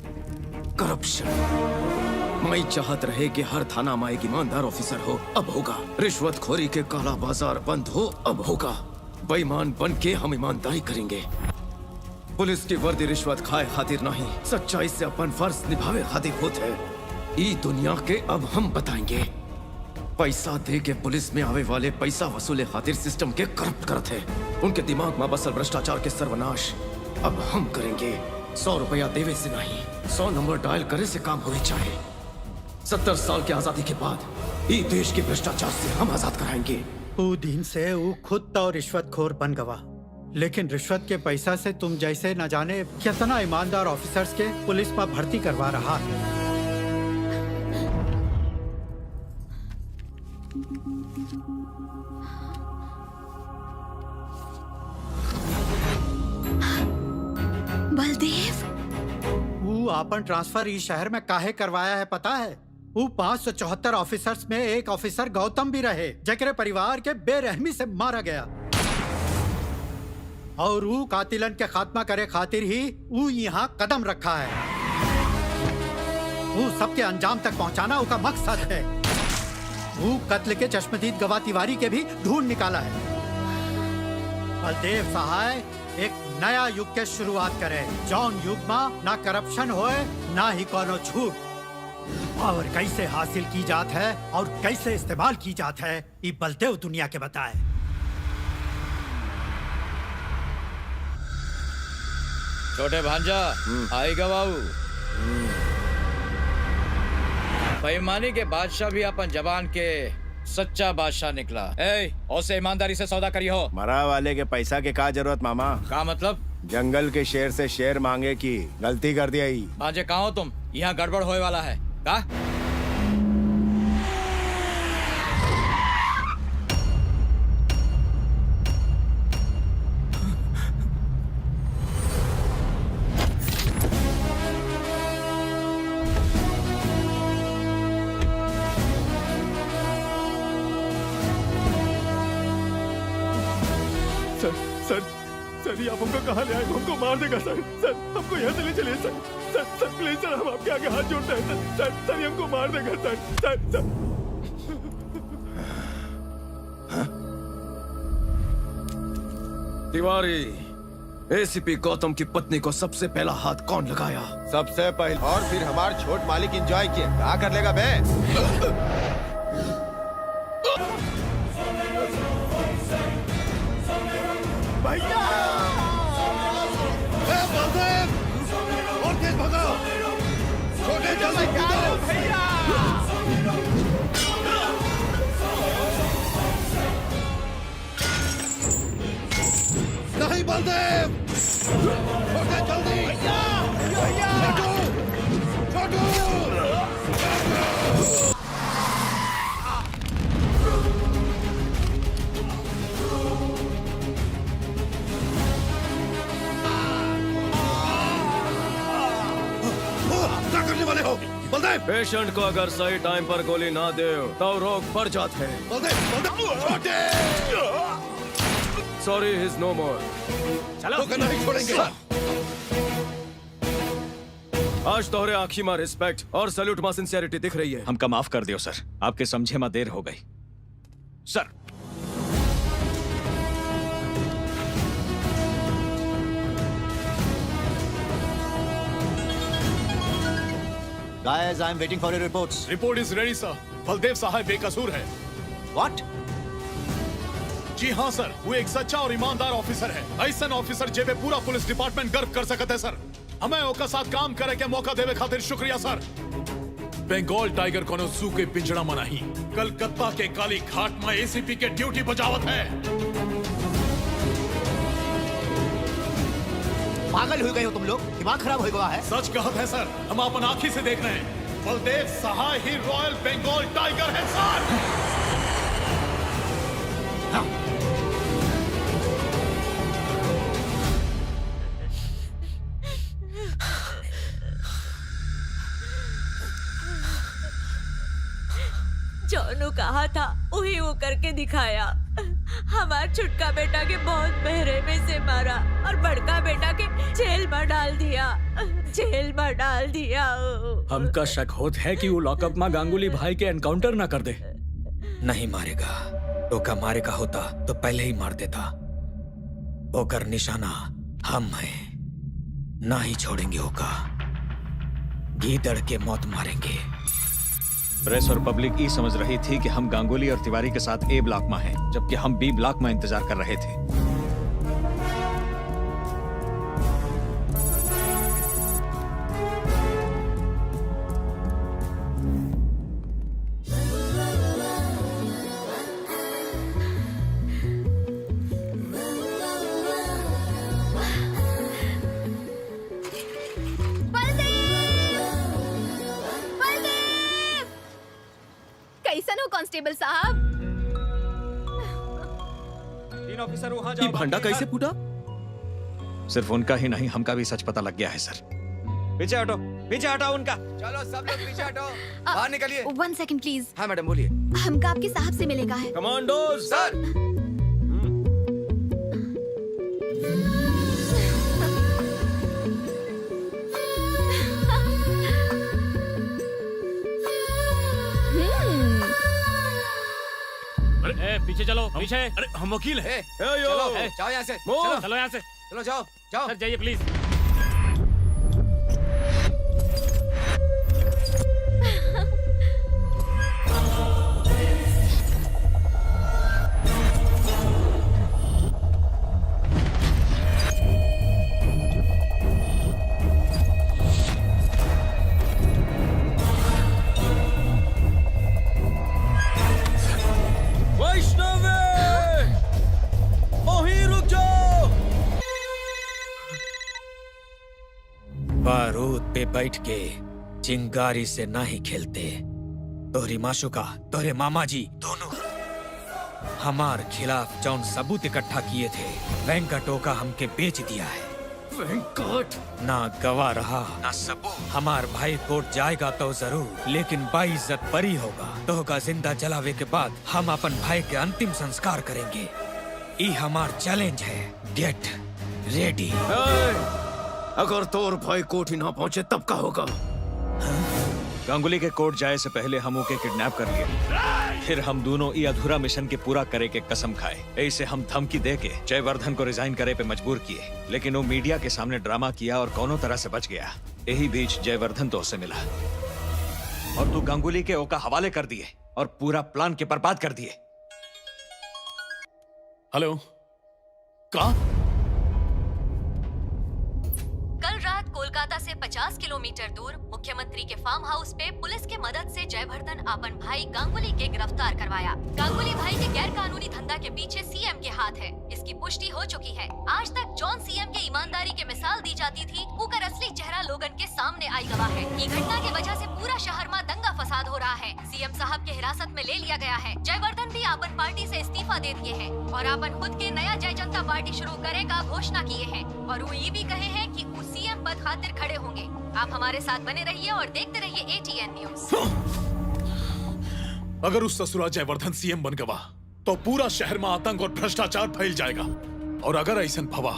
करप्शन। माई चाहत रहे कि हर थाना में एक ईमानदार ऑफिसर हो, अब होगा। रिश्वतखोरी के काला बाजार बंद हो, अब होगा। बेईमान बन के हम ईमानदारी करेंगे। पुलिस की वर्दी रिश्वत खाए खातिर नहीं, सच्चाई से अपन फर्ज निभावे खातिर होते है। ई दुनिया के अब हम बताएंगे। पैसा दे के पुलिस में आवे वाले पैसा वसूले खातिर सिस्टम के करप्ट करते हैं। उनके दिमाग में बसल भ्रष्टाचार के सर्वनाश अब हम करेंगे। 100 रुपया देवे से नहीं, 100 नंबर डायल करे से काम होने चाहिए। 70 साल की आजादी के बाद ये देश के भ्रष्टाचार से हम आजाद कराएंगे। वो दिन से वो खुद तो रिश्वतखोर बन गवा, लेकिन रिश्वत के पैसा से तुम जैसे न जाने कितना ईमानदार ऑफिसर्स के पुलिस में भर्ती करवा रहा है। बलदेव, वो अपन ट्रांसफर इस शहर में काहे करवाया है पता है? वो 574 ऑफिसर्स में एक ऑफिसर गौतम भी रहे, जकरे परिवार के बेरहमी से मारा गया। और वो कातिलन के खात्मा करे खातिर ही वो यहाँ कदम रखा है। वो सबके अंजाम तक पहुँचाना उसका मकसद है। वो कत्ल के चश्मदीद गवाह तिवारी के भी ढूंढ निकाला है। बलदेव सहाय एक नया युग के शुरुआत करे, जौन युग में ना करप्शन होए ना ही कोनो झूठ। और कैसे हासिल की जात है और कैसे इस्तेमाल की जात है, ये बलदेव दुनिया के बताए। छोटे भांजा आएगा बाबू। बेईमानी के बादशाह भी अपन जबान के सच्चा बादशाह निकला। ओसे ईमानदारी से सौदा करी हो। मरा वाले के पैसा के का जरूरत मामा? का मतलब? जंगल के शेर से शेर मांगे की गलती कर दिया ही। भांजे कहाँ हो तुम? यहाँ गड़बड़ होए वाला है का? सर ये आप हमको कहाँ ले आए? हमको मार देगा सर। सर हमको यहाँ से ले चलिए सर। सर प्लीज सर, हम आपके आगे हाथ जोड़ते हैं सर। सर ये हमको मार देगा सर। तिवारी, एसीपी गौतम की पत्नी को सबसे पहला हाथ कौन लगाया? सबसे पहले, और फिर हमारे छोट मालिक एंजॉय किए। क्या कर लेगा बे? भैया! और तेज भगाओ। छोटे जल्दी कूदो। भैया! नहीं बलदेव, करने वाले हो बलदेव? पेशेंट को अगर सही टाइम पर गोली ना दे तो रोग बढ़ जाते हैं। बलदेव छोटे। सॉरी ही इज नो मोर। चलो नहीं छोड़ेंगे। आज तोहरे आँखी में रिस्पेक्ट और सैल्यूट में सिंसियरिटी दिख रही है। हमका माफ कर दियो सर, आपके समझे में देर हो गई sir. Guys, I'm waiting for your reports. Report is ready sir. Baldev साहब बेकसूर है। What? जी हाँ सर, वो एक सच्चा और ईमानदार ऑफिसर है। ऐसा ऑफिसर जेबे पूरा पुलिस डिपार्टमेंट गर्व कर सकते है सर। हमें ओका साथ काम करे के मौका देवे खातिर शुक्रिया सर। बंगाल टाइगर कोनो जू के पिंजड़ा में नहीं, कलकत्ता के काली घाट में एसीपी के ड्यूटी बजावत है। पागल हो गए हो तुम लोग, दिमाग खराब हो गया है। सच कहत है सर, हम अपन आंखी से देख रहे हैं। बलदेव सहाय ही रॉयल बंगाल टाइगर है सर। जोनू कहा था वही वो करके दिखाया। हमार छुटका बेटा के बहुत बहरे में से मारा और बड़का बेटा के जेल में डाल दिया। जेल में डाल दिया। हमका शक होत है कि वो लॉकअप में गांगुली भाई के एनकाउंटर ना कर दे। नहीं मारेगा, ओका मारेगा होता तो पहले ही मार देता। ओकर निशाना हम हैं, ना ही छोड़ेंगे ओका। गीदड़ के मौत मारेंगे। प्रेस और पब्लिक ये समझ रही थी कि हम गांगुली और तिवारी के साथ ए ब्लॉक में हैं, जबकि हम बी ब्लॉक में इंतजार कर रहे थे। कैसन हो कांस्टेबल साहब? तीन ऑफिसर वहां ये भंडा कैसे फूटा? सिर्फ उनका ही नहीं, हमका भी सच पता लग गया है सर। पीछे हटो, पीछे हटाओ उनका। चलो सब लोग पीछे हटो, बाहर निकलिए। 1 सेकंड प्लीज। हाँ मैडम बोलिए। हमका आपके साहब से मिलेगा है। Commandos sir. अरे पीछे चलो, पीछे। अरे हम वकील हैं। चलो जाओ यहाँ से। चलो यहाँ से। चलो जाओ जाओ। सर जाइए प्लीज। बारूद पे बैठ के चिंगारी से ना ही खेलते। तोहरी माशुका, तोहरे मामा जी दोनों हमार खिलाफ जौन सबूत इकट्ठा किए थे, वेंकटो का हमके बेच दिया है। वेंकट ना गवाह रहा ना सबूत। हमार भाई कोर्ट जाएगा तो जरूर, लेकिन बाइज्जत बरी होगा। तो का जिंदा जलावे के बाद हम अपन भाई के अंतिम संस्कार करेंगे। ई हमार चैलेंज है। Get ready. अगर तोर भाई कोर्ट ही ना पहुंचे तब का होगा? गांगुली के कोर्ट जाए से पहले हम ओके किडनैप कर लिए, फिर हम दोनों ये अधूरा मिशन के पूरा करे के कसम खाए। ऐसे हम धमकी दे के जयवर्धन को रिजाइन करे पे मजबूर किए, लेकिन वो मीडिया के सामने ड्रामा किया और कोनो तरह से बच गया। यही बीच जयवर्धन तो उससे मिला और तू गांगुली के ओका हवाले कर दिए और पूरा प्लान के बर्बाद कर दिए। हेलो, कहाँ? कल रात कोलकाता से 50 किलोमीटर दूर मुख्यमंत्री के फार्म हाउस पे पुलिस के मदद से जयवर्धन अपन भाई गांगुली के गिरफ्तार करवाया। गांगुली भाई के गैर कानूनी धंधा के पीछे सीएम के हाथ है, इसकी पुष्टि हो चुकी है। आज तक जॉन सीएम के ईमानदारी के मिसाल दी जाती थी, उकर असली चेहरा लोगन के सामने आई गवा है। ये घटना की वजह से पूरा शहर में दंगा फसाद हो रहा है। सीएम साहब के हिरासत में ले लिया गया है। जयवर्धन भी अपन पार्टी से इस्तीफा दे दिए हैं और अपन खुद के नया जय जनता पार्टी शुरू करे का घोषणा किए हैं और वो ये भी कहे हैं कि सीएम पद खातिर खड़े होंगे। आप हमारे साथ बने रहिए और देखते रहिए ATN न्यूज। अगर उस ससुरा जयवर्धन सीएम बन गवा तो पूरा शहर में आतंक और भ्रष्टाचार फैल जाएगा, और अगर ऐसा भवा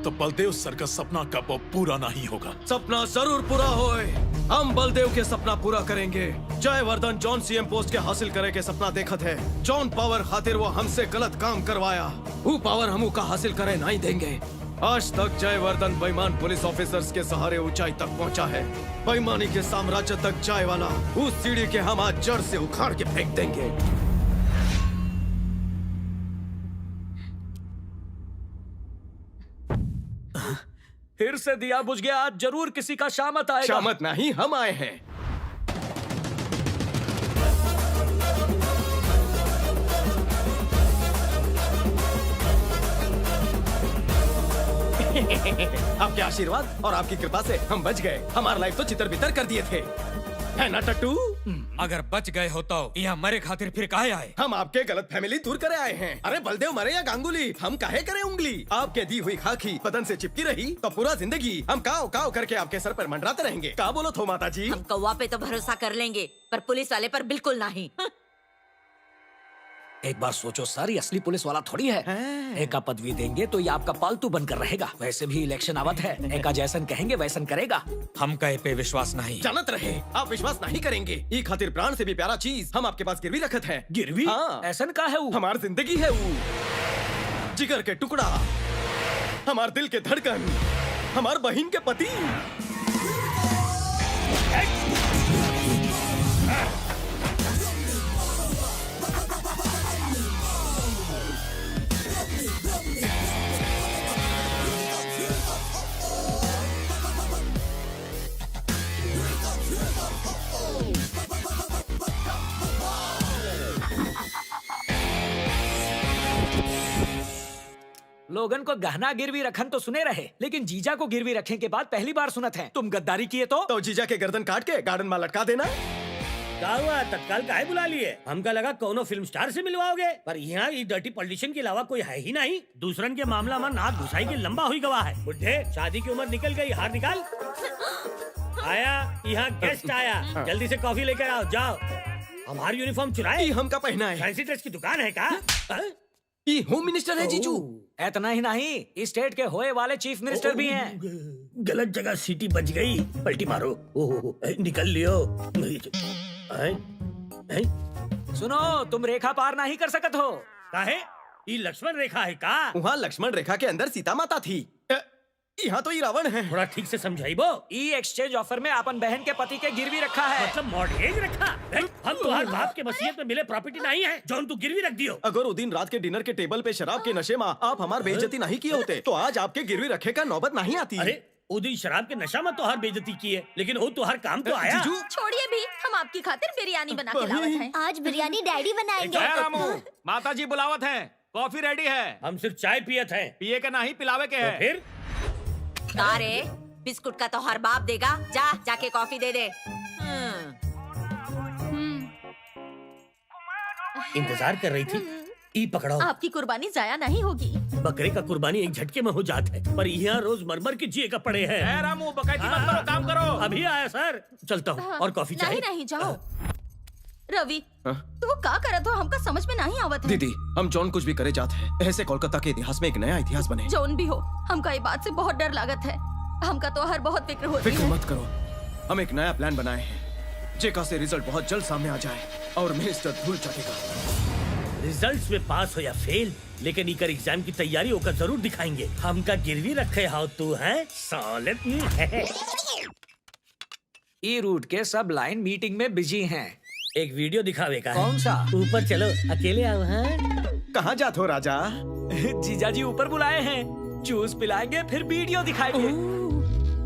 तो बलदेव सर का सपना कब पूरा नहीं होगा। सपना जरूर पूरा होए। हम बलदेव के सपना पूरा करेंगे। जयवर्धन जॉन सीएम पोस्ट के हासिल करे के सपना देखत है। जॉन पावर खातिर वो हमसे गलत काम करवाया, वो पावर हमू का हासिल करे नहीं देंगे। आज तक जयवर्धन बेईमान पुलिस ऑफिसर्स के सहारे ऊंचाई तक पहुंचा है। बेईमानी के साम्राज्य तक जाए वाला उस सीढ़ी के हम आज जड़ से उखाड़ के फेंक देंगे। फिर से दिया बुझ गया। आज जरूर किसी का शामत आएगा। शामत नहीं, हम आए हैं। आपके आशीर्वाद और आपकी कृपा से हम बच गए। हमारा लाइफ तो चितर बितर कर दिए थे, है ना टट्टू? अगर बच गए हो तो यहाँ मरे खातिर फिर काहे आए? हम आपके गलत फैमिली दूर करे आए हैं। अरे बलदेव मरे या गांगुली, हम काहे करे उंगली? आपके दी हुई खाकी बदन से चिपकी रही तो पूरा जिंदगी हम काव काव करके आपके सर पर मंडराते रहेंगे। का बोलो थो माता जी? हम कौवा पे तो भरोसा कर लेंगे, पर पुलिस वाले पर बिल्कुल नहीं। एक बार सोचो सर, ये असली पुलिस वाला थोड़ी है। एका पदवी देंगे तो ये आपका पालतू बनकर रहेगा। वैसे भी इलेक्शन आवत है, एका जैसन कहेंगे वैसन करेगा। हम कहे पे विश्वास नहीं। जानत रहे आप विश्वास नहीं करेंगे। ई खातिर प्राण से भी प्यारा चीज हम आपके पास गिरवी रखत है। गिरवी? हाँ। ऐसन का है वो? हमार जिंदगी है वो, जिगर के टुकड़ा, हमार दिल के धड़कन, हमार बहन के पति। लोगन को गहना गिरवी रखन तो सुने रहे, लेकिन जीजा को गिरवी रखने के बाद पहली बार सुनत है। तुम गद्दारी किए तो जीजा के गर्दन काट के गार्डन में लटका देना। क्या हुआ? तत्काल काहे बुला लिए? हमका लगा कोनो फिल्म स्टार से मिलवाओगे, पर यहाँ ये डर्टी पॉलिटिशियन के अलावा कोई है ही नहीं। दूसरन के मामला में नाक घुसाई के लंबा हुई गवाह है। बुढ़े, शादी की उम्र निकल गई, हार निकाल। आया, यहाँ गेस्ट आया, जल्दी से कॉफी लेकर आओ। जाओ। हमारी यूनिफॉर्म चुराए? हमका पहना है। फैंसी ड्रेस की दुकान है का? ये होम मिनिस्टर है जीजू। इतना ही नहीं, इस स्टेट के होए वाले चीफ मिनिस्टर भी हैं। गलत जगह सीटी बज गई, पलटी मारो। निकल लियो। सुनो, तुम रेखा पार नहीं कर सकत हो। काहे? ये लक्ष्मण रेखा है का? वहाँ लक्ष्मण रेखा के अंदर सीता माता थी, यहाँ तो ये रावण है। थोड़ा ठीक से समझाइबो। ई एक्सचेंज ऑफर में अपन बहन के पति के गिरवी रखा है। मतलब मॉर्गेज रखा? हम तुम्हारे बाप के वसीयत में मिले प्रॉपर्टी नहीं है जो तू गिरवी रख दियो। अगर वो दिन रात के डिनर के टेबल पे शराब के नशे में आप हमारी बेइज्जती नहीं किए होते तो आज आपके गिरवी रखे का नौबत नहीं आती। अरे वो दिन शराब के नशा में तो हर बेइज्जती की है, लेकिन वो तो हर काम तो आया। छोड़िए भी, हम आपकी खातिर बिरयानी बना के लावत हैं। आज बिरयानी डैडी बनाएंगे। रामू, माता जी बुलावत है, कॉफी रेडी है। हम सिर्फ चाय पियत हैं। पिए के नहीं, पिलावे के है। फिर अरे बिस्कुट का तो हर बाप देगा। जाके कॉफी दे दे। इंतजार कर रही थी। ई पकड़ो। आपकी कुर्बानी जाया नहीं होगी। बकरे का कुर्बानी एक झटके में हो जाता है, पर यहाँ रोज मरमर के जिए का पड़े हैं। रामू, बकैती मत करो, काम करो। अभी आया सर, चलता हूँ। और कॉफी चाहिए? नहीं, जाओ। रवि, तू का करत हो? हमका समझ में नहीं आवत है। दीदी, हम जॉन कुछ भी करे जाते हैं, ऐसे कोलकाता के इतिहास में एक नया इतिहास बने। जौन भी हो, हमका ये बात से बहुत डर लागत है। हमका तो हर बहुत फिक्र होती है। फिक्र मत करो, हम एक नया प्लान बनाए हैं जेका से रिजल्ट बहुत जल्द सामने आ जाए और मिनिस्टर धूल चाटेगा। रिजल्ट्स में पास हो या फेल, लेकिन इकर एग्जाम की तैयारी होकर जरूर दिखाएंगे। हमका गिरवी रखे हाउ तू है साले। ई रूट के सब लाइन मीटिंग में बिजी हैं। एक वीडियो दिखावे का है। कौन सा? ऊपर चलो, अकेले आओ। कहाँ जाते हो राजा? जीजाजी ऊपर बुलाए हैं, जूस पिलाएंगे फिर वीडियो दिखाएंगे।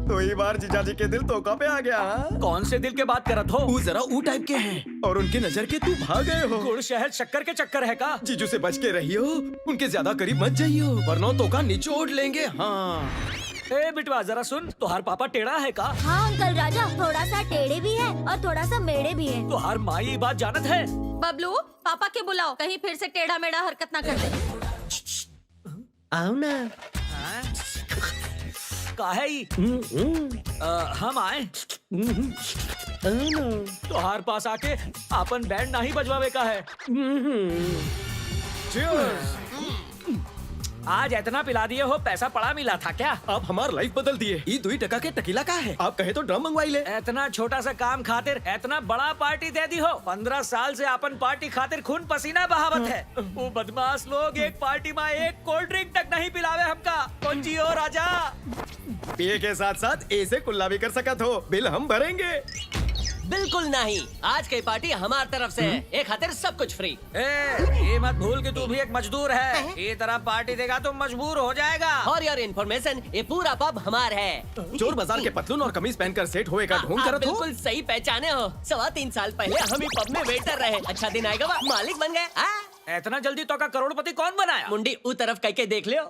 तो ये बार जीजाजी के दिल तो पे आ गया। कौन से दिल के बात करत हो? वो जरा ऊ टाइप के हैं और उनके नजर के तू भाग गए हो। गुड़ शहद शक्कर के चक्कर है का? जीजू से बच के रहियो, उनके ज्यादा करीब मत जाइयो वरना तो का निचोड़ लेंगे। हाँ ए बिटवा जरा सुन, तुहार पापा टेढ़ा है का? हाँ अंकल राजा, थोड़ा सा टेढ़े भी है और थोड़ा सा मेढ़े भी है। तुहार माँ ये बात जानत है? बबलू, पापा के बुलाओ, कहीं फिर से टेढ़ा मेढ़ा हरकत ना कर दे। आओ ना। का है ही हम आए तोहार पास आके अपन बैंड नहीं बजवावे का है। आज इतना पिला दिए हो, पैसा पड़ा मिला था क्या? आप हमार लाइफ बदल दिए। ये 2 टका के टकीला का है, आप कहे तो ड्रम मंगवाई ले। इतना छोटा सा काम खातिर इतना बड़ा पार्टी दे दी हो। 15 साल से अपन पार्टी खातिर खून पसीना बहावत है। वो बदमाश लोग एक पार्टी में एक कोल्ड ड्रिंक तक नहीं पिलावे हमका। कौन जी हो राजा? पिए के साथ साथ ऐसे कुल्ला भी कर सकत हो, बिल हम भरेंगे। बिल्कुल नहीं, आज की पार्टी हमारी तरफ से है। एक खातिर सब कुछ फ्री। ये मत भूल कि तू भी एक मजदूर है। ये तरह पार्टी देगा तो मजबूर हो जाएगा। और यार इन्फॉर्मेशन, ये पूरा पब हमार है। चोर बाजार के पतलून और कमीज पहनकर सेट होए का ढोंग करत हो। बिल्कुल सही पहचाने हो। 3.25 साल पहले हम ही पब में वेटर रहे। अच्छा दिन आएगा, मालिक बन गए। इतना जल्दी तो का करोड़पति कौन बनाया? मुंडी उ तरफ कह के देख लियो।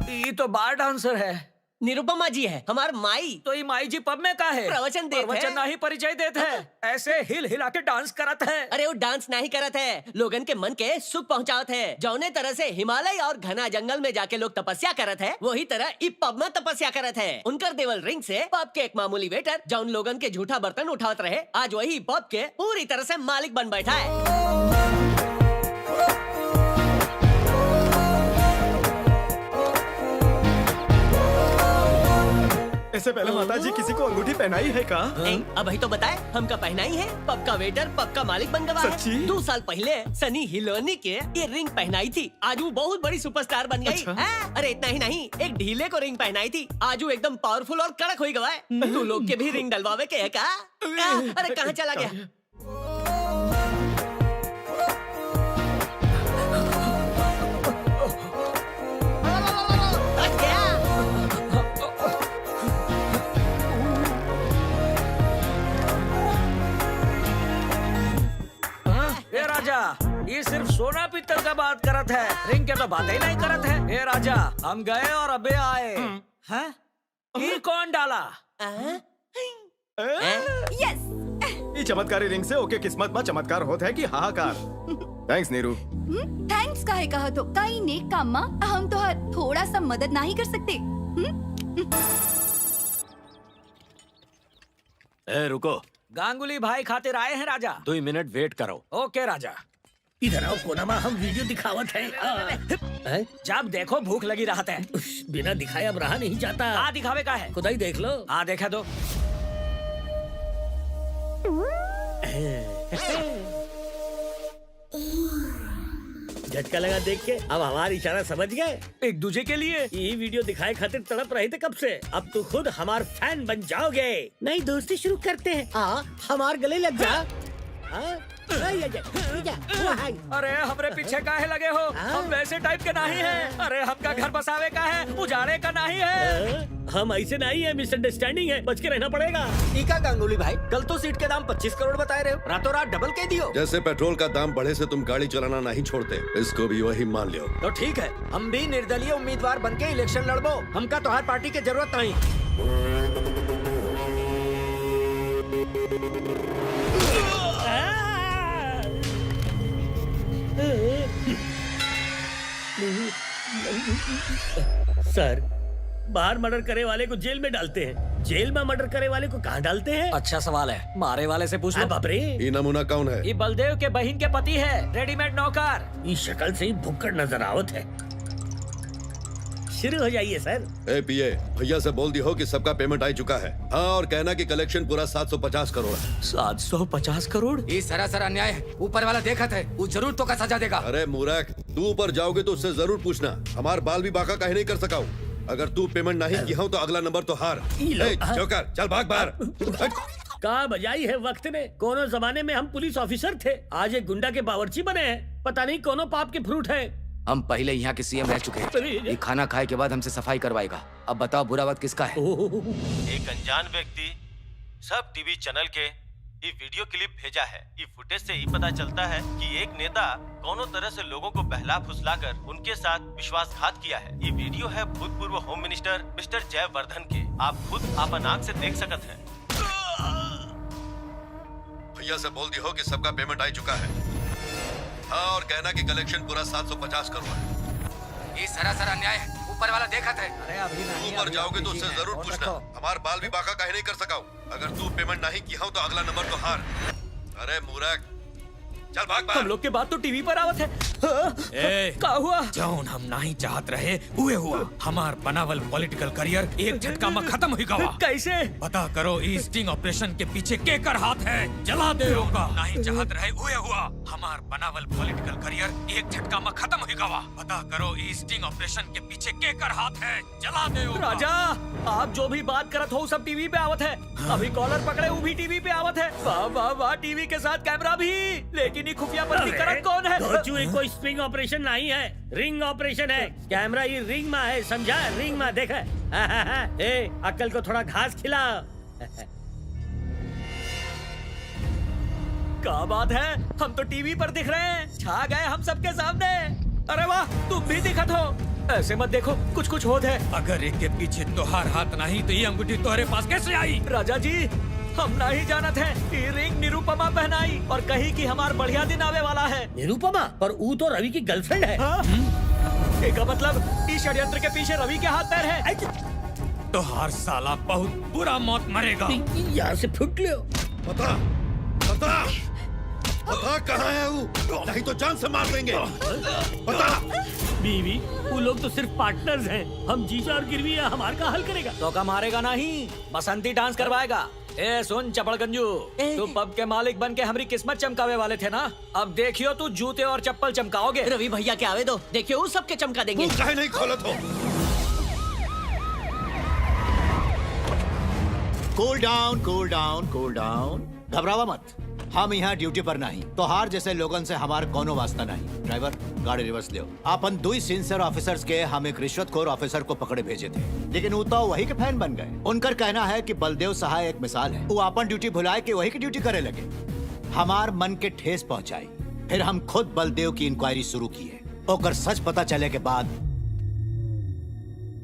ये तो बार डांसर है। निरुपमा जी है, हमार माई। तो ये माई जी पब में का है? प्रवचन देते प्रवचन नहीं परिचय देते है। ऐसे हिल हिला के डांस करत है। अरे वो डांस नहीं करत है, लोगन के मन के सुख पहुंचावत है। जौने तरह से हिमालय और घना जंगल में जाके लोग तपस्या करत है, वही तरह इ पब में तपस्या करत है। उनकर देवल रिंग से पब के एक मामूली वेटर जौन लोगन के झूठा बर्तन उठावत रहे, आज वही पब के पूरी तरह से मालिक बन बैठा है। इससे पहले माता जी किसी को अंगूठी पहनाई है का? अब ही तो बताए, हमका पहनाई है। पब का वेटर पब का मालिक बन गया है। 2 साल पहले सनी हिलोनी के ये रिंग पहनाई थी, आज वो बहुत बड़ी सुपरस्टार बन गई। अच्छा? अरे इतना ही नहीं, एक ढीले को रिंग पहनाई थी, आज वो एकदम पावरफुल और कड़क हो गया है। तू लोग के भी रिंग डलवावे के है का? अरे कहाँ चला गया? राजा, ये सिर्फ सोना पीतल का बात करत है, रिंग के तो बात ही नहीं करत है। हे राजा, हम गए और अबे आए। हैं? ये कौन डाला? यस। ये चमत्कारी रिंग से ओके किस्मत में चमत्कार होता है कि हाहाकार। थैंक्स नीरू। थैंक्स काहे कहा तो कई नेक काम मा हम तो थोड़ा सा मदद नहीं कर सकते? रुको, गांगुली भाई खातिर आए हैं राजा। 2 मिनट वेट करो। ओके राजा। इधर आओ कोना में, हम वीडियो दिखावत है। जब देखो भूख लगी रहता है। बिना दिखाए अब रहा नहीं जाता। हाँ दिखावे का है, खुदा ही देख लो। हाँ देखा दो। झटका लगा देख के, अब हमारा इशारा समझ गए। एक दूजे के लिए ये वीडियो दिखाए खातिर तड़प रहे थे कब से, अब तो खुद हमार फैन बन जाओगे। नई दोस्ती शुरू करते हैं। हमार गले लग जा। अरे हमरे पीछे काहे लगे हो? हम वैसे टाइप के नहीं हैं। अरे हमका घर बसावे का है, उजाड़े का नहीं है। हम ऐसे नहीं है, मिसअंडरस्टैंडिंग है, बच के रहना पड़ेगा। टीका गांगुली भाई, कल तो सीट के दाम 25 करोड़ बताए रहे हो, रातों रात डबल कह दियो। जैसे पेट्रोल का दाम बढ़े से तुम गाड़ी चलाना नहीं छोड़ते, इसको भी वही मान लियो। तो ठीक है, हम भी निर्दलीय उम्मीदवार बन के इलेक्शन लड़बो। हमका तोहार पार्टी की जरूरत नहीं। सर, बाहर मर्डर करे वाले को जेल में डालते हैं, जेल में मर्डर करे वाले को कहाँ डालते हैं? अच्छा सवाल है, मारे वाले से पूछ लो। बाप रे, ये नमूना कौन है? ये बलदेव के बहन के पति है, रेडीमेड नौकर। ये शक्ल से ही भुक्कड़ नजर आवत है। शुरू हो जाइए सर। ए पीए, भैया से बोल दी हो कि सबका पेमेंट आ चुका है। हाँ, और कहना कि कलेक्शन पूरा 750 करोड़ है। 750 करोड़? ये सरासर अन्याय है। ऊपर वाला देखा था, वो जरूर तो का सजा देगा। अरे मूर्ख, तू ऊपर जाओगे तो उससे जरूर पूछना। हमार बाल भी बाका काहे नहीं कर सका हूँ। अगर तू पेमेंट नहीं किया हो तो अगला नंबर तो हार। जोकर, चल भाग बाहर। कहाँ बजाई है वक्त ने। कोनो जमाने में हम पुलिस ऑफिसर थे, आज एक गुंडा के बावर्ची बने हैं। पता नहीं कोनो पाप के फ्रूट है। हम पहले यहाँ के सीएम रह चुके हैं। ये खाना खाए के बाद हमसे सफाई करवाएगा। अब बताओ बुरा वक्त किसका है? एक अनजान व्यक्ति सब टीवी चैनल के ये वीडियो क्लिप भेजा है। ये फुटेज से ही पता चलता है कि एक नेता कोनो तरह से लोगों को बहला फुसलाकर उनके साथ विश्वासघात किया है। ये वीडियो है भूतपूर्व होम मिनिस्टर मिस्टर जयवर्धन के। आप खुद अपन आँख से देख सकते हैं। भैया से बोल दी हो कि सबका पेमेंट आ चुका है। हाँ, और कहना कि कलेक्शन पूरा 750 करोड़ है। ये सरासर अन्याय है। ऊपर वाला देखा था। ऊपर जाओगे तो उससे जरूर पूछना। हमार बाल भी बाका काहे नहीं कर सका। अगर तू पेमेंट नहीं किया हो तो अगला नंबर तो हार। अरे मूर्ख, चल भाग। हम लोग के बात तो टीवी पर आवत है। का हुआ? जौन हम नहीं चाहत रहे हुए हुआ। हमार बनावल पॉलिटिकल करियर एक झटका में खत्म हुई गवा। कैसे? पता करो इस स्टिंग ऑपरेशन के पीछे केकर हाथ है। जला दे होगा। नहीं चाहत रहे हुए हुआ। हमार बनावल पॉलिटिकल करियर एक झटका में खत्म हुई गवा। पता करो इस स्टिंग ऑपरेशन के पीछे केकर हाथ है। जला दे होगा। राजा, आप जो भी बात करत हो सब टीवी पे आवत है। अभी कॉलर पकड़े वो भी टीवी पे आवत है। वाह वाह वाह, टीवी के साथ कैमरा भी। लेकिन ये खुफिया बंदी करत कौन है? कोई स्ट्रिंग ऑपरेशन नहीं है, रिंग ऑपरेशन है। कैमरा ये रिंग में है, समझा? रिंग में देख। ए, अक्ल को थोड़ा घास खिला। क्या बात है, हम तो टीवी पर दिख रहे हैं। छा गए हम सबके सामने। अरे वाह, तुम भी दिखत हो। ऐसे मत देखो, कुछ कुछ होत है। अगर एक के पीछे तोहार हाथ नहीं तो ये अंगूठी तोहरे पास कैसे आई? राजा जी, हम नहीं जानत है। ये रिंग निरुपमा पहनाई और कही कि हमार बढ़िया दिन आवे वाला है। निरुपमा? पर वो तो रवि की गर्लफ्रेंड है। एक मतलब इस षड्यंत्र के पीछे रवि के हाथ पैर है। तोहार साला बहुत बुरा मौत मरेगा। यहाँ से फुट लो। पता कहाँ है वो? नहीं तो जान से मार देंगे। पता बीवी, वो लोग तो सिर्फ पार्टनर्स हैं। हम जीजा और गिरवी है, हमार का हल करेगा। तो का मारेगा नहीं, बसंती डांस करवाएगा। ए सुन चपड़गंजू, तू पब के मालिक बन के हमारी किस्मत चमकावे वाले थे ना। अब देखियो तू जूते और चप्पल चमकाओगे। रवि भैया के आवे दो, देखियो वो सबके चमका देंगे। काहे नहीं खोलत हो? Cool down, cool down, cool down. घबरावा मत, हम यहाँ ड्यूटी पर नहीं। तो हार जैसे लोगन से हमार कोनो वास्ता नहीं। ड्राइवर, गाड़ी रिवर्स ले। अपन 2 सिंसियर ऑफिसर्स के हम एक रिश्वतखोर ऑफिसर को पकड़े भेजे थे, लेकिन वो तो वही के फैन बन गए। उनका कहना है कि बलदेव सहाय एक मिसाल है। वो अपन ड्यूटी भुलाए के वही की ड्यूटी करे लगे। हमार मन के ठेस पहुँचाई। फिर हम खुद बलदेव की इंक्वायरी शुरू की है। ओकर सच पता चले के बाद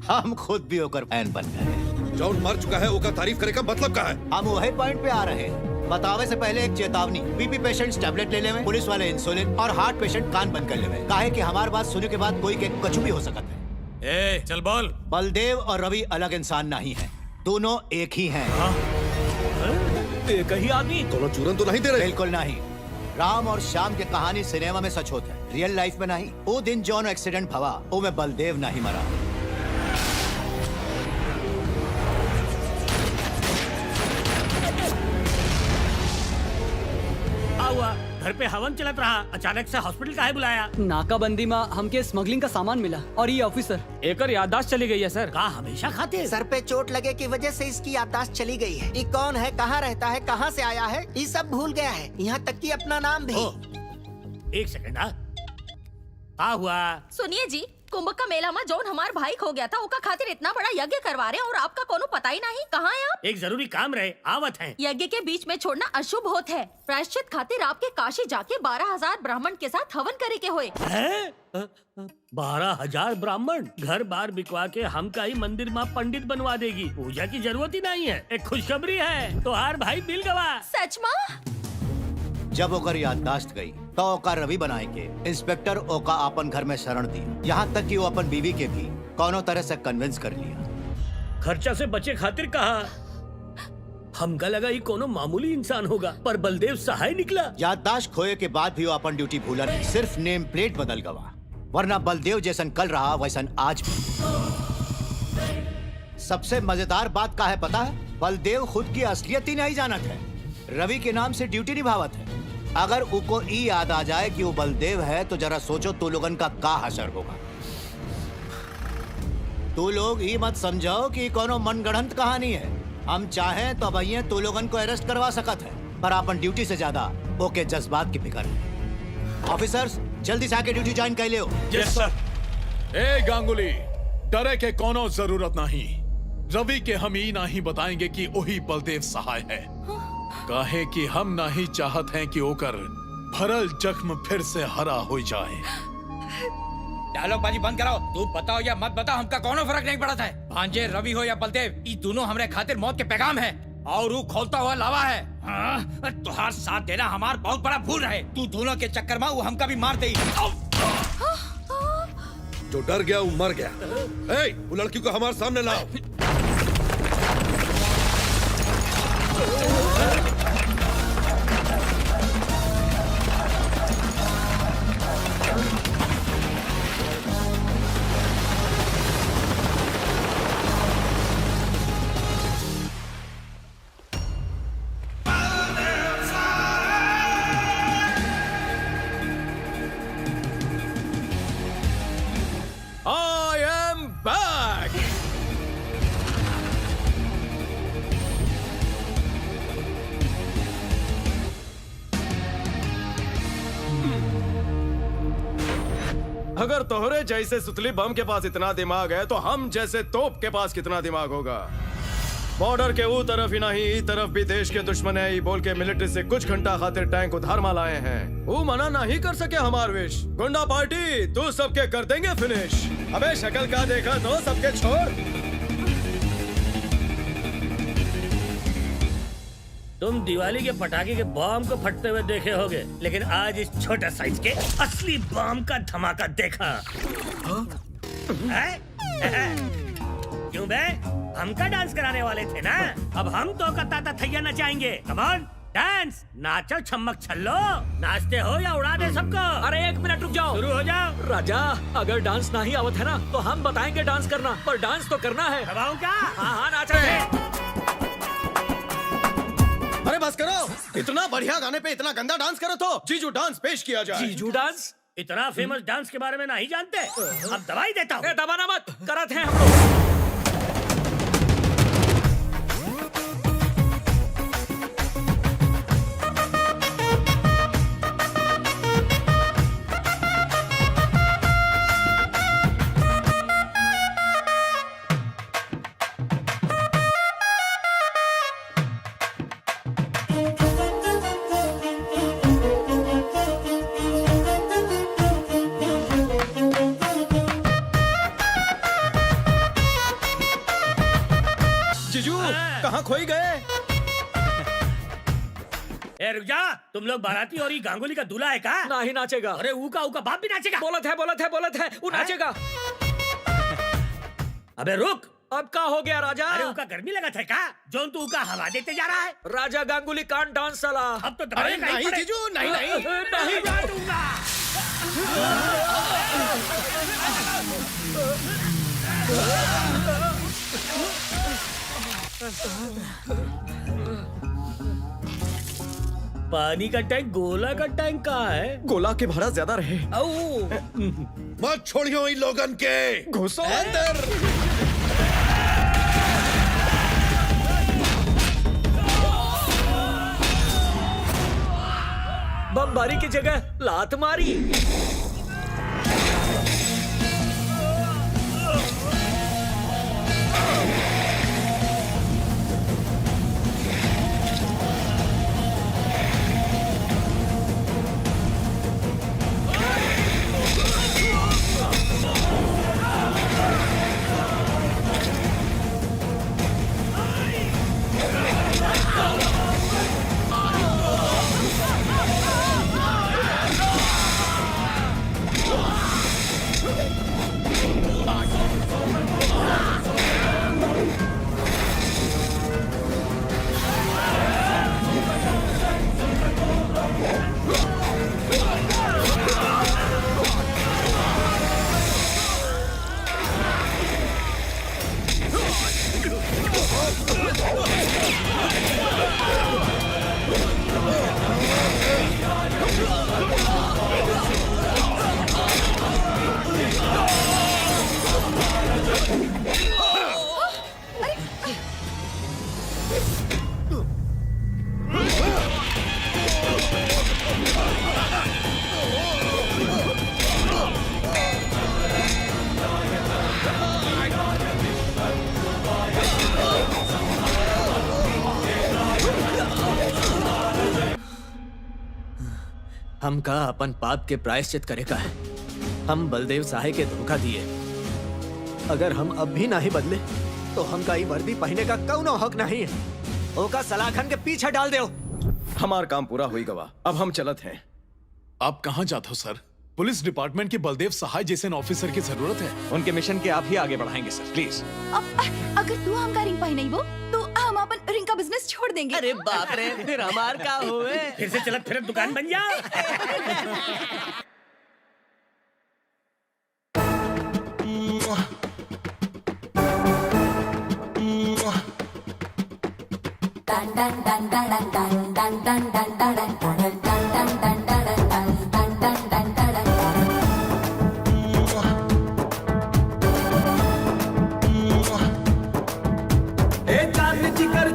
हम खुद भी ओकर फैन बन गए। जॉन मर चुका है, ओका तारीफ करे का मतलब क्या है? हम वही पॉइंट पे आ रहे हैं। बतावे से पहले एक चेतावनी, बीपी पेशेंट्स टैबलेट ले लेवे, पुलिस वाले इंसुलिन और हार्ट पेशेंट कान बंद कर लेवे। काहे कि हमारी बात सुनने के बाद कोई के कछु भी हो सकता है। ए, चल बोल। बलदेव और रवि अलग इंसान नहीं हैं, दोनों एक ही हैं। एक ही आदमी? दोनों चूरन तो नहीं दे रहे? बिल्कुल नहीं। राम और श्याम की कहानी सिनेमा में सच होता है, रियल लाइफ में नहीं। वो दिन जॉन एक्सीडेंट भवा, वो में बलदेव नहीं मरा। हुआ घर पे हवन चलत रहा, अचानक से हॉस्पिटल काहे बुलाया? नाकाबंदी में हमके स्मगलिंग का सामान मिला और ये ऑफिसर एकर याददाश्त चली गई है सर। का हमेशा खाते? सर पे चोट लगे की वजह से इसकी याददाश्त चली गई है। ये कौन है, कहाँ रहता है, कहाँ से आया है, ये सब भूल गया है। यहाँ तक कि अपना नाम भी। एक सेकंड। का हुआ? सुनिए जी, कुंभ का मेला में जौन हमार भाई खो गया था, उका खातिर इतना बड़ा यज्ञ करवा रहे हैं और आपका कोनो पता ही नहीं। कहाँ है आप? एक जरूरी काम रहे, आवत हैं। यज्ञ के बीच में छोड़ना अशुभ होत है। प्रायश्चित खातिर आपके काशी जाके 12,000 ब्राह्मण के साथ हवन करे के होए। 12,000 ब्राह्मण? घर बार बिकवा के हम का ही मंदिर में पंडित बनवा देगी। पूजा की जरूरत ही नहीं है। एक खुशखबरी है, तो हर भाई मिल गवा। सच में? जब ओकर याददाश्त गई तो ओका रवि बनाए के इंस्पेक्टर ओका अपन घर में शरण दी। यहाँ तक कि वो अपन बीवी के भी कोनो तरह से कन्विंस कर लिया। खर्चा से बचे खातिर कहा। हमका लगा ये कोनो मामूली इंसान होगा, पर बलदेव सहाय निकला। याददाश्त खोए के बाद भी वो अपन ड्यूटी भूला नहीं, सिर्फ नेम प्लेट बदल गवा। वरना बलदेव जैसन कल रहा वैसन आज भी। सबसे मजेदार बात का है पता है? बलदेव खुद की असलियत ही नहीं जानत है, रवि के नाम से ड्यूटी निभावत है। अगर उको ई याद आ जाए कि वो बलदेव है तो जरा सोचो तू लोगन का क्या असर होगा। तू लोग ये मत समझो कि कोनो मनगढ़ंत कहानी है। हम चाहें तो भैया तू लोगन को अरेस्ट करवा सकत है, पर अपन ड्यूटी से ज्यादा ओके जज्बात की फिक्र है। ऑफिसर्स जल्दी से आके ड्यूटी ज्वाइन कर लियो। Yes sir. ए गांगुली, डरे के कोनो जरूरत नहीं। रवि के हम ही नहीं बताएंगे कि वही बलदेव सहाय है। काहे कि हम नहीं चाहत हैं कि ओकर भरल जख्म फिर से हरा हो जाए। डायलॉग बाजी बंद कराओ। तू बताओ या मत बताओ, हमका कोनो फर्क नहीं पड़ता है। भांजे रवि हो या बलदेव, ये दोनों हमरे खातिर मौत के पैगाम है और वो खोलता हुआ लावा है। हाँ, तुहार साथ देना हमार बहुत बड़ा भूल रहे। तू दोनों के चक्कर में वो हमका भी मार दे। जो डर गया वो मर गया। ए, वो लड़की को हमारे सामने लाओ। I am back! अगर तोहरे जैसे सुतली बम के पास इतना दिमाग है तो हम जैसे तोप के पास कितना दिमाग होगा। बॉर्डर के वो तरफ ही नहीं ई तरफ भी देश के दुश्मन है, बोल के मिलिट्री से कुछ घंटा खातिर टैंक उधार में लाए हैं। वो मना नहीं कर सके हमार विश। गुंडा पार्टी तू सबके कर देंगे फिनिश। अबे शक्ल का देखा तो सबके छोड़। तुम दिवाली के पटाखे के बम को फटते हुए देखे होगे, लेकिन आज इस छोटे साइज के असली बम का धमाका देखा। क्यों बे? हमका डांस कराने वाले थे ना, अब हम तो का ताता थैया नचाएंगे। कम ऑन डांस, नाचो छम्मक छल्लो। नाचते हो या उड़ा दे सबको? अरे 1 मिनट रुक जाओ, शुरू हो जाओ। राजा अगर डांस नहीं आवत है ना तो हम बताएंगे डांस करना, पर डांस तो करना है। दबाऊं क्या? हाँ नाच रहे। अरे बस करो, इतना बढ़िया गाने पे इतना गंदा डांस करो तो जीजू डांस पेश किया जाए। जीजू डांस? इतना फेमस डांस के बारे में नहीं जानते? अब दवाई देता हूँ। दबाना मत, करत हैं हम लोग। कहाँ खोई गए? ए रुक जा, तुम लोग बाराती और ये गांगुली का दूल्हा है का? नहीं नाचेगा। अरे ऊका बाप भी नाचेगा। बोलत है वो नाचेगा। अबे रुक, अब क्या हो गया राजा? अरे ऊका गर्मी लगा था का? जोन तू ऊका हवा देते जा रहा है। राजा गांगुली कान डांस साला। अब तो अरे नहीं जीजू, नहीं नहीं दूंगा। पानी का टैंक गोला का टैंक कहाँ है? गोला के भाड़ा ज्यादा रहे। मत छोड़ियो इन लोगन के। घुसो अंदर। बमबारी की जगह लात मारी। हमका अपन पाप के प्रायश्चित करेगा है। हम बलदेव सहाय के धोखा दिए। अगर हम अब भी नहीं बदले तो हमका ये वर्दी पहने का कौनो हक नहीं है। ओका सलाखन के पीछे डाल दो। हमार काम पूरा हुई गवा, अब हम चलत हैं। आप कहाँ जाते हो सर? पुलिस डिपार्टमेंट के बलदेव सहाय जैसे ऑफिसर की जरूरत है। उनके मिशन के आप ही आगे बढ़ाएंगे सर, प्लीज। अगर तू हमका रिंग पहनाई वो तो हम अपन रिंग का बिजनेस छोड़ देंगे। अरे बाप रे, फिर हमार का हुए? फिर से चलत फिरत दुकान बन जा।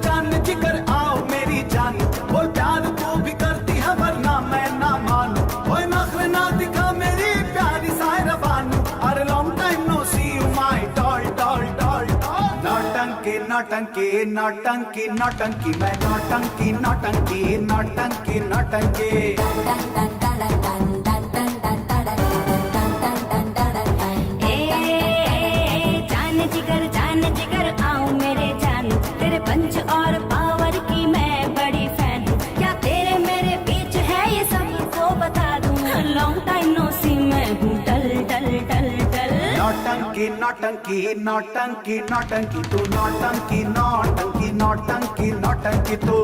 जान जिगर आओ मेरी जान, बोल प्यार तू भी करती है वरना मैं ना मानू। ओए नखरे ना दिखा मेरी प्यारी सायरा बानू। अरे long time no see you my doll doll doll. नौटंकी नौटंकी नौटंकी नौटंकी, मैं नौटंकी नौटंकी नौटंकी नौटंकी। पंच और पावर की मैं बड़ी फैन हूँ। क्या तेरे मेरे बीच है ये सबको बता दूँ। लॉन्ग टाइम नो सी मैं हूँ डल डल डल डल। नौटंकी नौटंकी नौटंकी नौटंकी तू, नौटंकी नौटंकी नौटंकी नौटंकी तू।